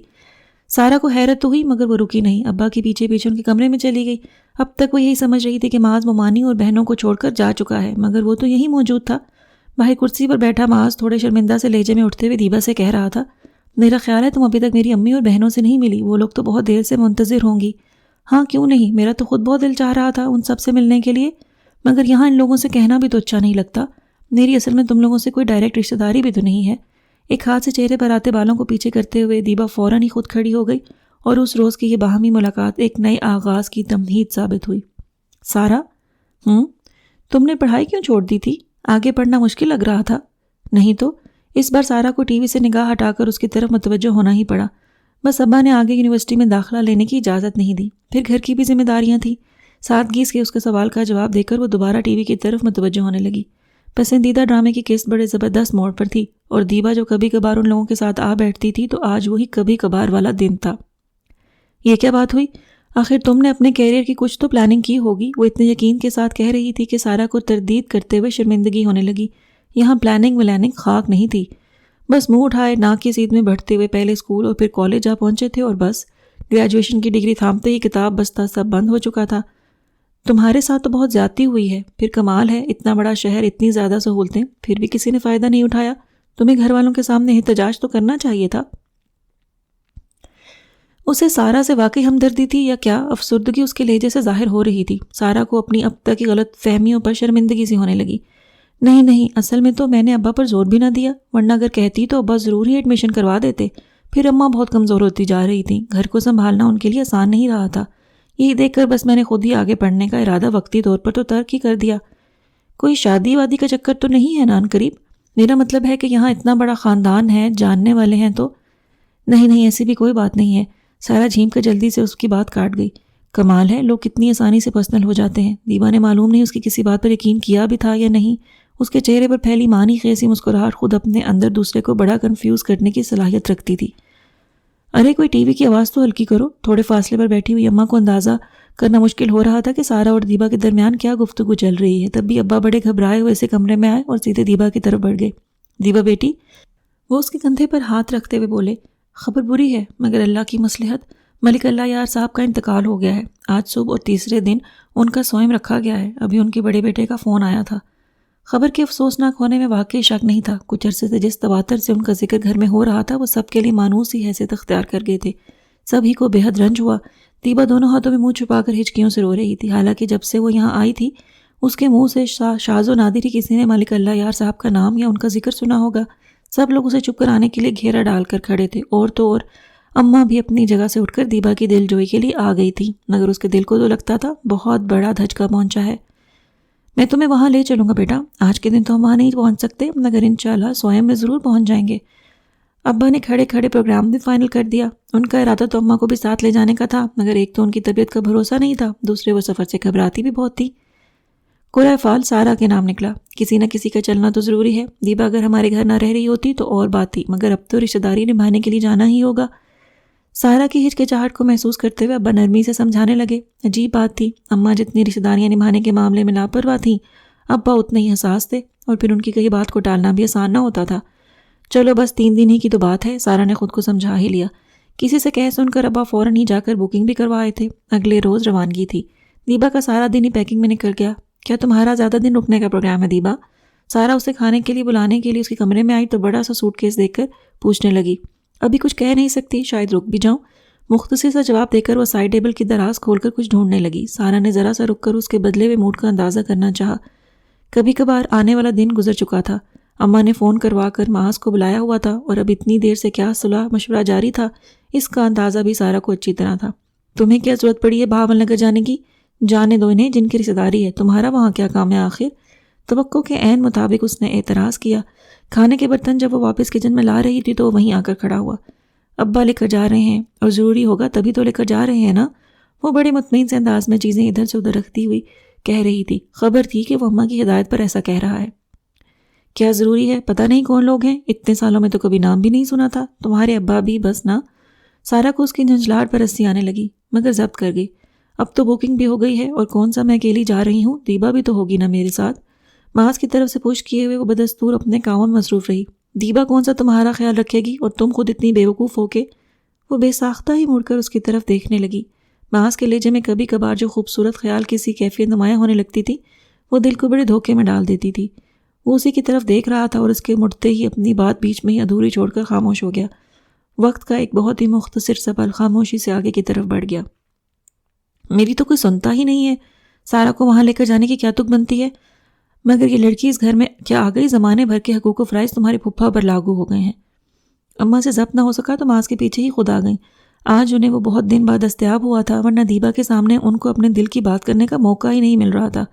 سارا کو حیرت تو ہوئی مگر وہ رکی نہیں، ابا کے پیچھے پیچھے ان کے کمرے میں چلی گئی۔ اب تک وہ یہی سمجھ رہی تھی کہ معاذ ممانی اور بہنوں کو چھوڑ کر جا چکا ہے، مگر وہ تو یہی موجود تھا۔ باہر کرسی پر بیٹھا معاذ تھوڑے شرمندہ سے لہجے میں اٹھتے ہوئے دیبا سے کہہ رہا تھا، میرا خیال ہے تم ابھی تک میری امی اور بہنوں سے نہیں ملی، وہ لوگ تو بہت دیر سے منتظر ہوں گی۔ ہاں کیوں نہیں، میرا تو خود بہت دل چاہ رہا تھا ان سب سے ملنے کے لیے، مگر یہاں ان لوگوں سے کہنا بھی تو اچھا نہیں لگتا۔ میری اصل میں تم لوگوں سے کوئی ڈائریکٹ رشتہ داری بھی تو نہیں ہے۔ ایک ہاتھ سے چہرے پر آتے بالوں کو پیچھے کرتے ہوئے دیبا فوراً ہی خود کھڑی ہو گئی اور اس روز کی یہ باہمی ملاقات ایک نئے آغاز کی تمہید ثابت ہوئی۔ سارا، تم نے پڑھائی کیوں چھوڑ دی تھی؟ آگے پڑھنا مشکل لگ رہا تھا؟ نہیں تو۔ اس بار سارا کو ٹی وی سے نگاہ ہٹا کر اس کی طرف متوجہ ہونا ہی پڑا۔ بس ابا نے آگے یونیورسٹی میں داخلہ لینے کی اجازت نہیں دی، پھر گھر کی بھی ذمہ داریاں تھیں۔ سادگی سے اس کے سوال کا جواب دے کر وہ دوبارہ ٹی وی کی طرف متوجہ ہونے لگی۔ پسندیدہ ڈرامے کی قسط بڑے زبردست موڑ پر تھی اور دیبا جو کبھی کبھار ان لوگوں کے ساتھ آ بیٹھتی تھی تو آج وہی کبھی کبھار والا دن تھا۔ یہ کیا بات ہوئی؟ آخر تم نے اپنے کیریئر کی کچھ تو پلاننگ کی ہوگی، وہ اتنے یقین کے ساتھ کہہ رہی تھی کہ سارا کو تردید کرتے ہوئے شرمندگی ہونے لگی۔ یہاں پلاننگ ولاننگ خاک نہیں تھی، بس منہ اٹھائے ناک کی سیدھ میں بڑھتے ہوئے پہلے اسکول اور پھر کالج جا پہنچے تھے اور بس گریجویشن کی ڈگری تھامتے ہی کتاب بستہ سب بند ہو چکا تھا۔ تمہارے ساتھ تو بہت زیادتی ہوئی ہے، پھر کمال ہے، اتنا بڑا شہر، اتنی زیادہ سہولتیں، پھر بھی کسی نے فائدہ نہیں اٹھایا۔ تمہیں گھر والوں کے سامنے احتجاج تو کرنا چاہیے تھا۔ اسے سارا سے واقعی ہمدردی تھی یا کیا افسردگی اس کے لہجے سے ظاہر ہو رہی تھی؟ سارا کو اپنی اب تک کی غلط فہمیوں پر شرمندگی سی ہونے لگی۔ نہیں، اصل میں تو میں نے ابا پر زور بھی نہ دیا، ورنہ اگر کہتی تو ابا ضرور ہی ایڈمیشن کروا دیتے۔ پھر اماں بہت کمزور ہوتی جا رہی تھیں، گھر کو سنبھالنا ان کے لیے آسان نہیں رہا تھا۔ یہی دیکھ کر بس میں نے خود ہی آگے پڑھنے کا ارادہ وقتی طور پر تو ترک ہی کر دیا۔ کوئی شادی وادی کا چکر تو نہیں ہے نان قریب؟ میرا مطلب ہے کہ یہاں اتنا بڑا خاندان ہے، جاننے والے ہیں تو۔ نہیں، ایسی بھی کوئی بات نہیں ہے۔ سارا جھیم کر جلدی سے اس کی بات کاٹ گئی۔ کمال ہے، لوگ کتنی آسانی سے پرسنل ہو جاتے ہیں۔ دیبا نے معلوم نہیں اس کی کسی بات پر یقین کیا بھی تھا یا نہیں، اس کے چہرے پر پھیلی معنی خیزی مسکراہٹ خود اپنے اندر دوسرے کو بڑا کنفیوز کرنے کی صلاحیت رکھتی تھی۔ ارے کوئی ٹی وی کی آواز تو ہلکی کرو۔ تھوڑے فاصلے پر بیٹھی ہوئی اماں کو اندازہ کرنا مشکل ہو رہا تھا کہ سارا اور دیبا کے درمیان کیا گفتگو چل رہی ہے۔ تب بھی ابا بڑے گھبرائے ہوئے سے کمرے میں آئے اور سیدھے دیبا کی طرف بڑھ گئے۔ دیبا بیٹی، وہ اس کے کندھے پر ہاتھ رکھتے ہوئے بولے، خبر بری ہے مگر اللہ کی مصلحت، ملک اللہ یار صاحب کا انتقال ہو گیا ہے۔ آج صبح اور تیسرے دن ان کا سوئم رکھا گیا ہے۔ ابھی ان کے بڑے بیٹے کا فون آیا تھا۔ خبر کے افسوسناک ہونے میں واقعی شک نہیں تھا۔ کچھ عرصے سے جس تواتر سے ان کا ذکر گھر میں ہو رہا تھا وہ سب کے لیے مانوس ہی حیثیت اختیار کر گئے تھے۔ سبھی کو بے حد رنج ہوا۔ دیبا دونوں ہاتھوں میں منہ چھپا کر ہچکیوں سے رو رہی تھی، حالانکہ جب سے وہ یہاں آئی تھی اس کے منہ سے شاذ و نادر ہی کسی نے ملک اللہ یار صاحب کا نام یا ان کا ذکر سنا ہوگا۔ سب لوگ اسے چپ کرانے کے لیے گھیرا ڈال کر کھڑے تھے، اور تو اور اماں بھی اپنی جگہ سے اٹھ کر دیبا کی دل جوئی کے لیے آ گئی تھی، مگر اس کے دل کو تو لگتا تھا بہت بڑا دھچکا پہنچا ہے۔ میں تمہیں وہاں لے چلوں گا بیٹا، آج کے دن تو ہم وہاں نہیں پہنچ سکتے مگر انشاءاللہ سوئم میں ضرور پہنچ جائیں گے۔ ابا نے کھڑے کھڑے پروگرام بھی فائنل کر دیا۔ ان کا ارادہ تو اماں کو بھی ساتھ لے جانے کا تھا، مگر ایک تو ان کی طبیعت کا بھروسہ نہیں تھا، دوسرے وہ سفر سے گھبراتی بھی بہت تھی۔ قرعہ فال سارا کے نام نکلا۔ کسی نہ کسی کا چلنا تو ضروری ہے۔ دیبا اگر ہمارے گھر نہ رہ رہی ہوتی تو اور بات تھی، مگر اب تو رشتہ داری نبھانے کے لیے جانا ہی ہوگا۔ سارا کی ہچکچاہٹ کو محسوس کرتے ہوئے ابا نرمی سے سمجھانے لگے۔ عجیب بات تھی، اماں جتنی رشتہ داریاں نبھانے کے معاملے میں لاپرواہ تھیں، ابا اتنے ہی حساس تھے، اور پھر ان کی کئی بات کو ٹالنا بھی آسان نہ ہوتا تھا۔ چلو بس 3 دن ہی کی تو بات ہے، سارا نے خود کو سمجھا ہی لیا۔ کسی سے کہہ سن کر ابا فوراً ہی جا کر بکنگ بھی کروائے تھے۔ اگلے روز روانگی تھی۔ دیبا کا سارا دن ہی پیکنگ میں نکل گیا۔ کیا تمہارا زیادہ دن رکنے کا پروگرام ہے دیبا؟ سارا اسے کھانے کے لیے بلانے کے لیے اس کے کمرے میں آئی تو بڑا سا سوٹ کیس دیکھ کر پوچھنے لگی۔ ابھی کچھ کہہ نہیں سکتی، شاید رک بھی جاؤں۔ مختصر سا جواب دے کر وہ سائڈ ٹیبل کی دراز کھول کر کچھ ڈھونڈنے لگی۔ سارا نے ذرا سا رک کر اس کے بدلے ہوئے موڈ کا اندازہ کرنا چاہا۔ کبھی کبھار آنے والا دن گزر چکا تھا، اماں نے فون کروا کر معاذ کو بلایا ہوا تھا، اور اب اتنی دیر سے کیا صلاح مشورہ جاری تھا اس کا اندازہ بھی سارا کو اچھی طرح تھا۔ تمہیں کیا ضرورت پڑی ہے بہاول نگر جانے کی؟ جانے دو انہیں، جن کی رشتہ داری ہے، تمہارا وہاں کیا کام ہے آخر؟ توقع کے عین مطابق اس نے اعتراض کیا۔ کھانے کے برتن جب وہ واپس کچن میں لا رہی تھی تو وہ وہیں آ کر کھڑا ہوا۔ ابا لے کر جا رہے ہیں، اور ضروری ہوگا تبھی تو لے کر جا رہے ہیں نا؟ وہ بڑے مطمئن سے انداز میں چیزیں ادھر سے ادھر رکھتی ہوئی کہہ رہی تھی۔ خبر تھی کہ وہ اماں کی ہدایت پر ایسا کہہ رہا ہے۔ کیا ضروری ہے؟ پتہ نہیں کون لوگ ہیں، اتنے سالوں میں تو کبھی نام بھی نہیں سنا تھا۔ تمہارے ابا بھی بس نا۔ سارا کو اس کی جھنجھلاہٹ پر ہنسی آنے لگی، مگر ضبط کر گئی۔ اب تو بکنگ بھی ہو گئی ہے، اور کون سا میں اکیلی جا رہی ہوں، دیبا بھی تو ہوگی نا میرے ساتھ۔ محاذ کی طرف سے پش کیے ہوئے وہ بدستور اپنے کاموں میں مصروف رہی۔ دیبا کون سا تمہارا خیال رکھے گی، اور تم خود اتنی بیوقوف ہو کے۔ وہ بے ساختہ ہی مڑ کر اس کی طرف دیکھنے لگی۔ محاذ کے لہجے میں کبھی کبھار جو خوبصورت خیال کسی کیفیت نمایاں ہونے لگتی تھی، وہ دل کو بڑے دھوکے میں ڈال دیتی تھی۔ وہ اسی کی طرف دیکھ رہا تھا، اور اس کے مڑتے ہی اپنی بات بیچ میں ہی ادھوری چھوڑ کر خاموش ہو گیا۔ وقت کا ایک بہت ہی مختصر سا پل خاموشی سے آگے کی طرف بڑھ گیا۔ میری تو کوئی سنتا ہی نہیں ہے، سارا کو وہاں لے کر جانے کی کیا تک بنتی ہے؟ مگر یہ لڑکی اس گھر میں کیا آ گئی؟ زمانے بھر کے حقوق و فرائض تمہارے پھپھا پر لاگو ہو گئے ہیں۔ اماں سے ضبط نہ ہو سکا تو ماس کے پیچھے ہی خود آ گئیں۔ آج انہیں وہ بہت دن بعد دستیاب ہوا تھا، ورنہ دیبا کے سامنے ان کو اپنے دل کی بات کرنے کا موقع ہی نہیں مل رہا تھا۔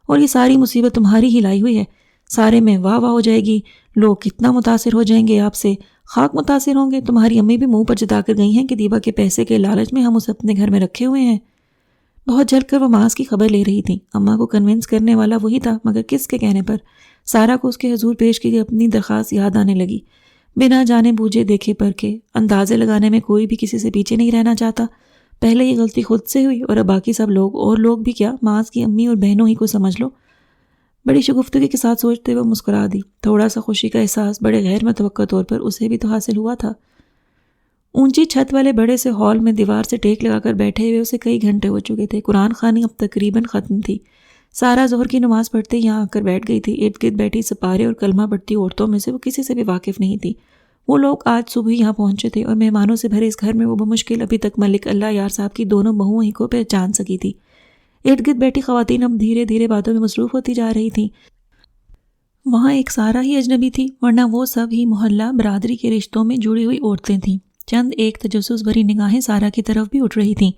اور یہ ساری مصیبت تمہاری ہی لائی ہوئی ہے۔ سارے میں واہ واہ ہو جائے گی، لوگ کتنا متاثر ہو جائیں گے آپ سے، خاک متاثر ہوں گے۔ تمہاری امی بھی منہ پر جتا کر گئی ہیں کہ دیبا کے پیسے کے لالچ میں ہم اسے اپنے گھر میں رکھے ہوئے ہیں۔ بہت جھل کر وہ ماس کی خبر لے رہی تھی۔ اماں کو کنونس کرنے والا وہی تھا، مگر کس کے کہنے پر؟ سارا کو اس کے حضور پیش کی اپنی درخواست یاد آنے لگی۔ بنا جانے بوجھے دیکھے پرکھے اندازے لگانے میں کوئی بھی کسی سے پیچھے نہیں رہنا چاہتا۔ پہلے یہ غلطی خود سے ہوئی، اور اب باقی سب لوگ، اور لوگ بھی کیا، ماس کی امی اور بہنوں ہی کو سمجھ لو۔ بڑی شگفتگی کے ساتھ سوچتے ہوئے مسکرا دی۔ تھوڑا سا خوشی کا احساس بڑے غیر متوقع طور پر اسے بھی تو حاصل ہوا تھا۔ اونچی چھت والے بڑے سے ہال میں دیوار سے ٹیک لگا کر بیٹھے ہوئے اسے کئی گھنٹے ہو چکے تھے۔ قرآن خوانی اب تقریباً ختم تھی۔ سارا ظہر کی نماز پڑھتے یہاں آ کر بیٹھ گئی تھی۔ ارد گرد بیٹھی سپارے اور کلمہ پڑھتی عورتوں میں سے وہ کسی سے بھی واقف نہیں تھی۔ وہ لوگ آج صبح ہی یہاں پہنچے تھے، اور مہمانوں سے بھرے اس گھر میں وہ بمشکل ابھی تک ملک اللہ یار صاحب کی دونوں بہوؤں ہی کو پہچان سکی تھی۔ ارد گرد بیٹھی خواتین اب دھیرے دھیرے باتوں میں مصروف ہوتی جا رہی تھیں۔ وہاں ایک سارا ہی اجنبی تھی، ورنہ وہ سب ہی محلہ برادری کے رشتوں میں جڑی ہوئی عورتیں تھیں۔ چند ایک تجسس بھری نگاہیں سارا کی طرف بھی اٹھ رہی تھیں۔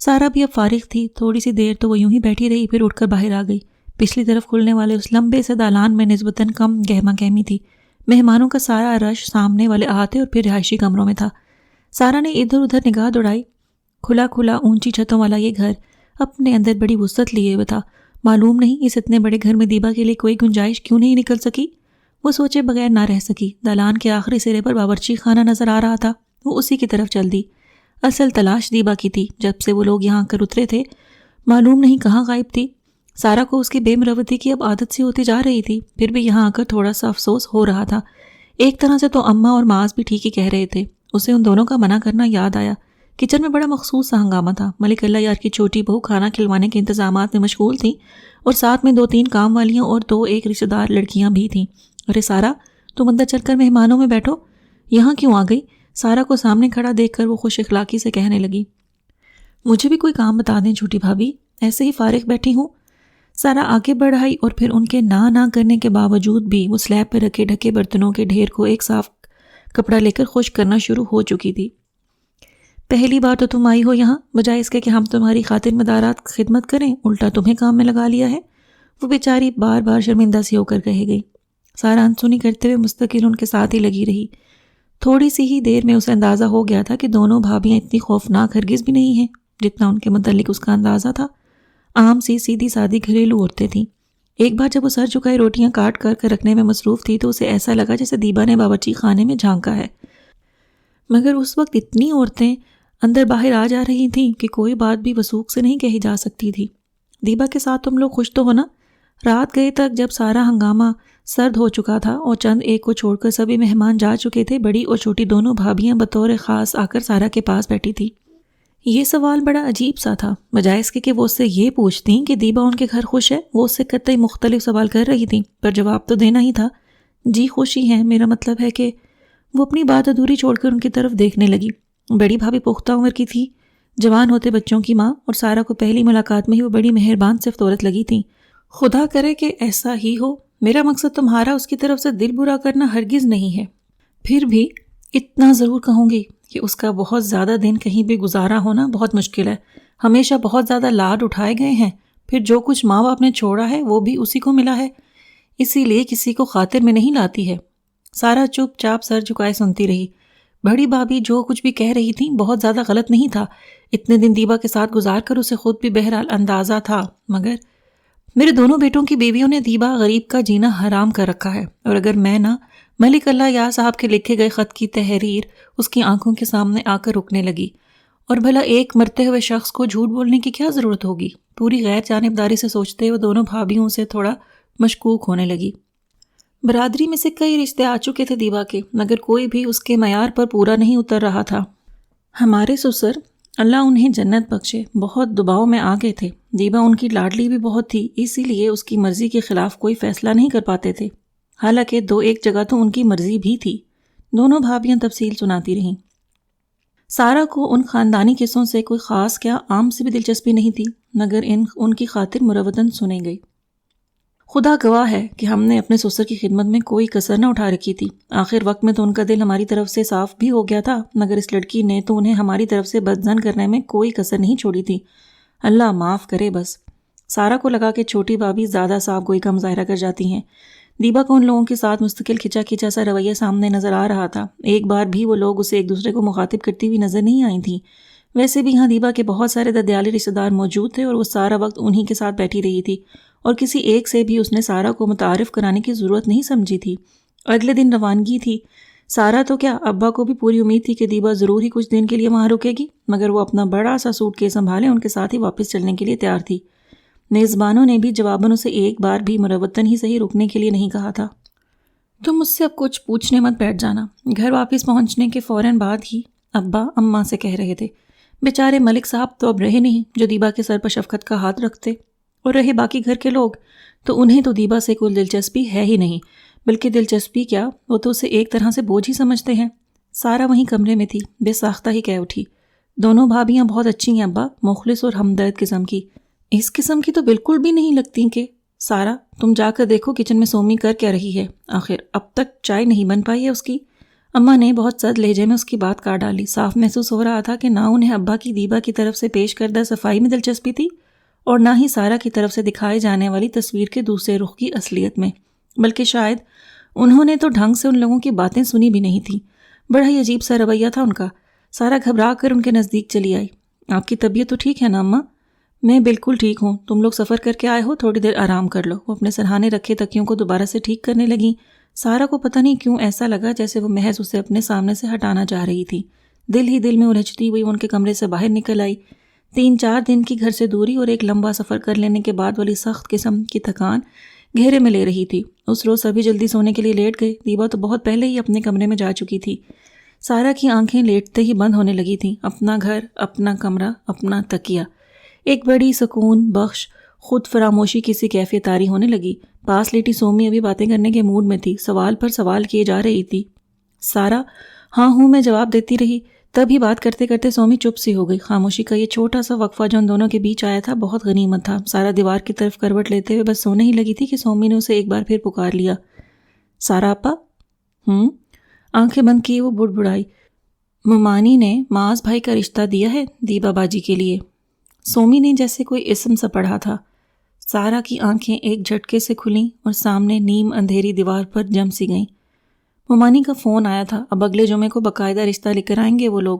سارا بھی اب فارغ تھی۔ تھوڑی سی دیر تو وہ یوں ہی بیٹھی رہی، پھر اٹھ کر باہر آ گئی۔ پچھلی طرف کھلنے والے اس لمبے سے دالان میں نسبتاً کم گہما گہمی تھی۔ مہمانوں کا سارا رش سامنے والے احاطے اور پھر رہائشی کمروں میں تھا۔ سارا نے ادھر ادھر نگاہ دوڑائی۔ کھلا کھلا اونچی چھتوں والا یہ گھر اپنے اندر بڑی وسعت لیے ہوئے تھا۔ معلوم نہیں اس اتنے بڑے گھر میں دیبا کے لیے کوئی گنجائش کیوں نہیں نکل سکی۔ وہ سوچے بغیر نہ رہ سکی۔ دالان کے آخری سرے پر باورچی خانہ نظر آ رہا تھا، وہ اسی کی طرف چل دی۔ اصل تلاش دیبا کی تھی۔ جب سے وہ لوگ یہاں کر اترے تھے معلوم نہیں کہاں غائب تھی۔ سارا کو اس کی بے مروتی کی اب عادت سی ہوتی جا رہی تھی، پھر بھی یہاں آ کر تھوڑا سا افسوس ہو رہا تھا۔ ایک طرح سے تو اماں اور معاذ بھی ٹھیک ہی کہہ رہے تھے۔ اسے ان دونوں کا منع کرنا یاد آیا۔ کچن میں بڑا مخصوص سا ہنگامہ تھا۔ ملک اللہ یار کی چھوٹی بہو کھانا کھلوانے کے انتظامات میں مشغول تھیں، اور ساتھ میں 2-3 کام والیاں اور 2-1 رشتہ دار لڑکیاں بھی تھیں۔ ارے سارا، تم اندر چل کر مہمانوں میں بیٹھو، یہاں کیوں آ گئی؟ سارا کو سامنے کھڑا دیکھ کر وہ خوش اخلاقی سے کہنے لگی۔ مجھے بھی کوئی کام بتا دیں چھوٹی بھابھی، ایسے ہی فارغ بیٹھی ہوں۔ سارا آگے بڑھائی، اور پھر ان کے نہ کرنے کے باوجود بھی وہ سلیب پر رکھے ڈھکے برتنوں کے ڈھیر کو ایک صاف کپڑا لے کر خشک کرنا شروع ہو چکی تھی۔ پہلی بار تو تم آئی ہو یہاں، بجائے اس کے کہ ہم تمہاری خاطر مدارات خدمت کریں، الٹا تمہیں کام میں لگا لیا ہے، وہ بیچاری بار بار شرمندہ سی ہو کر کہے گئی۔ سارا انسنی کرتے ہوئے مستقل ان کے ساتھ ہی لگی رہی۔ تھوڑی سی ہی دیر میں اسے اندازہ ہو گیا تھا کہ دونوں بھابیاں اتنی خوفناک ہرگز بھی نہیں ہیں جتنا ان کے متعلق اس کا اندازہ تھا۔ عام سی سیدھی سادی گھریلو عورتیں تھیں۔ ایک بار جب وہ سر جھکائے روٹیاں کاٹ کر رکھنے میں مصروف تھی تو اسے ایسا لگا جیسے دیبا نے باورچی خانے میں جھانکا ہے، مگر اس وقت اتنی عورتیں اندر باہر آ جا رہی تھیں کہ کوئی بات بھی وثوق سے نہیں کہی جا سکتی تھی۔ دیبا کے ساتھ تم لوگ خوش تو ہو نا؟ رات گئے تک جب سارا ہنگامہ سرد ہو چکا تھا اور چند ایک کو چھوڑ کر سبھی مہمان جا چکے تھے، بڑی اور چھوٹی دونوں بھابیاں بطور خاص آ کر سارا کے پاس بیٹھی تھی۔ یہ سوال بڑا عجیب سا تھا، بجائے اس کے کہ وہ اس سے یہ پوچھتیں کہ دیبا ان کے گھر خوش ہے، وہ اس سے قطعی مختلف سوال کر رہی تھیں، پر جواب تو دینا ہی تھا۔ جی خوشی ہے، میرا مطلب ہے کہ… وہ اپنی بات ادھوری چھوڑ کر ان کی طرف دیکھنے لگی۔ بڑی بھابھی پختہ عمر کی تھی، جوان ہوتے بچوں کی ماں، اور سارا کو پہلی ملاقات میں ہی وہ بڑی مہربان سے فطورت لگی تھیں۔ خدا کرے کہ ایسا ہی ہو، میرا مقصد تمہارا اس کی طرف سے دل برا کرنا ہرگز نہیں ہے، پھر بھی اتنا ضرور کہوں گی کہ اس کا بہت زیادہ دن کہیں بھی گزارا ہونا بہت مشکل ہے۔ ہمیشہ بہت زیادہ لاڈ اٹھائے گئے ہیں، پھر جو کچھ ماں باپ نے چھوڑا ہے وہ بھی اسی کو ملا ہے، اسی لیے کسی کو خاطر میں نہیں لاتی ہے۔ سارا چپ چاپ سر جھکائے سنتی رہی۔ بڑی بھابھی جو کچھ بھی کہہ رہی تھی بہت زیادہ غلط نہیں تھا. اتنے دن دیبا کے ساتھ گزار کر اسے خود بھی بہرحال اندازہ تھا. مگر میرے دونوں بیٹوں کی بیویوں نے دیبا غریب کا جینا حرام کر رکھا ہے، اور اگر میں نہ ملک اللہ یا صاحب کے لکھے گئے خط کی تحریر اس کی آنکھوں کے سامنے آ کر رکنے لگی. اور بھلا ایک مرتے ہوئے شخص کو جھوٹ بولنے کی کیا ضرورت ہوگی؟ پوری غیر جانبداری سے سوچتے ہوئے دونوں بھابھیوں سے تھوڑا مشکوک ہونے لگی. برادری میں سے کئی رشتے آ چکے تھے دیبا کے، مگر کوئی بھی اس کے معیار پر پورا نہیں اتر رہا تھا. ہمارے سسر، اللہ انہیں جنت بخشے، بہت دباؤ میں آ گئے تھے. دیبا ان کی لاڈلی بھی بہت تھی، اسی لیے اس کی مرضی کے خلاف کوئی فیصلہ نہیں کر پاتے تھے. حالانکہ دو ایک جگہ تو ان کی مرضی بھی تھی. دونوں بھابیاں تفصیل سناتی رہیں. سارا کو ان خاندانی قصوں سے کوئی خاص کیا عام سے بھی دلچسپی نہیں تھی، مگر ان کی خاطر مروتاً سنیں گئی. خدا گواہ ہے کہ ہم نے اپنے سسر کی خدمت میں کوئی کسر نہ اٹھا رکھی تھی. آخر وقت میں تو ان کا دل ہماری طرف سے صاف بھی ہو گیا تھا، مگر اس لڑکی نے تو انہیں ہماری طرف سے بدظن کرنے میں کوئی کسر نہیں چھوڑی تھی. اللہ معاف کرے. بس سارا کو لگا کہ چھوٹی بھابھی زیادہ صاف گوئی کا مظاہرہ کر جاتی ہیں. دیبا کو ان لوگوں کے ساتھ مستقل کھچا کھچا سا رویہ سامنے نظر آ رہا تھا. ایک بار بھی وہ لوگ اسے ایک دوسرے کو مخاطب کرتی ہوئی نظر نہیں آئی تھیں. ویسے بھی یہاں دیبا کے بہت سارے ددیالے رشتہ دار موجود تھے، اور وہ سارا وقت انہی کے ساتھ بیٹھی رہی تھی، اور کسی ایک سے بھی اس نے سارا کو متعارف کرانے کی ضرورت نہیں سمجھی تھی. اگلے دن روانگی تھی. سارا تو کیا، ابا کو بھی پوری امید تھی کہ دیبا ضرور ہی کچھ دن کے لیے وہاں رکے گی، مگر وہ اپنا بڑا سا سوٹ کیس سنبھالے ان کے ساتھ ہی واپس چلنے کے لیے تیار تھی. میزبانوں نے بھی جواباً اسے ایک بار بھی مروتاً ہی صحیح رکنے کے لیے نہیں کہا تھا. تم مجھ سے اب کچھ پوچھنے مت بیٹھ جانا. گھر واپس پہنچنے کے فوراً بعد ہی ابا اماں سے کہہ رہے تھے، بیچارے ملک صاحب تو اب رہے نہیں جو دیبا کے سر پر شفقت کا ہاتھ رکھتے، اور رہے باقی گھر کے لوگ تو انہیں تو دیبا سے کوئی دلچسپی ہے ہی نہیں، بلکہ دلچسپی کیا، وہ تو اسے ایک طرح سے بوجھ ہی سمجھتے ہیں. سارا وہیں کمرے میں تھی، بے ساختہ ہی کہہ اٹھی، دونوں بھابیاں بہت اچھی ہیں ابا، مخلص اور ہمدرد قسم کی. اس قسم کی تو بالکل بھی نہیں لگتی. کہ سارا تم جا کر دیکھو کچن میں سومی کر کیا رہی ہے، آخر اب تک چائے نہیں بن پائی ہے اس کی. اماں نے بہت سرد لہجے میں اس کی بات کاٹ ڈالی. صاف محسوس ہو رہا تھا کہ نہ انہیں ابا کی دیبا کی طرف سے پیش کردہ صفائی میں دلچسپی تھی، اور نہ ہی سارا کی طرف سے دکھائے جانے والی تصویر کے دوسرے رخ کی اصلیت میں، بلکہ شاید انہوں نے تو ڈھنگ سے ان لوگوں کی باتیں سنی بھی نہیں تھیں. بڑا ہی عجیب سا رویہ تھا ان کا. سارا گھبرا کر ان کے نزدیک چلی آئی. آپ کی طبیعت تو ٹھیک ہے نا اماں؟ میں بالکل ٹھیک ہوں. تم لوگ سفر کر کے آئے ہو، تھوڑی دیر آرام کر لو. وہ اپنے سرہانے رکھے تکیوں کو دوبارہ سے ٹھیک کرنے لگیں. سارا کو پتہ نہیں کیوں ایسا لگا جیسے وہ محض اسے اپنے سامنے سے ہٹانا چاہ رہی تھی. دل ہی دل میں الجھتی ہوئی ان کے کمرے سے باہر نکل آئی. 3-4 دن کی گھر سے دوری اور ایک لمبا سفر کر لینے کے بعد والی سخت قسم کی تھکان گھیرے میں لے رہی تھی. اس روز سبھی جلدی سونے کے لیے لیٹ گئے. دیبا تو بہت پہلے ہی اپنے کمرے میں جا چکی تھی. سارا کی آنکھیں لیٹتے ہی بند ہونے لگی تھیں. اپنا گھر، اپنا کمرہ، اپنا تکیہ، ایک بڑی سکون بخش خود فراموشی کی سی کیفیت طاری ہونے لگی. پاس لیٹی سومی ابھی باتیں کرنے کے موڈ میں تھی. سوال پر سوال کیے جا رہی تھی. سارا ہاں ہوں میں جواب دیتی رہی. تبھی بات کرتے کرتے سومی چپ سی ہو گئی. خاموشی کا یہ چھوٹا سا وقفہ جو ان دونوں کے بیچ آیا تھا بہت غنیمت تھا. سارا دیوار کی طرف کروٹ لیتے ہوئے بس سونے ہی لگی تھی کہ سومی نے اسے ایک بار پھر پکار لیا. سارا آپا. آنکھیں بند کی وہ بڑبڑائی. ممانی نے معاذ بھائی کا رشتہ دیا ہے دیبا باجی کے لیے. سومی نے جیسے کوئی اسم سا پڑھا تھا. سارا کی آنکھیں ایک جھٹکے سے کھلیں اور سامنے نیم اندھیری دیوار پر جم سی گئیں. ممانی کا فون آیا تھا. اب اگلے جمعے کو باقاعدہ رشتہ لے کر آئیں گے وہ لوگ.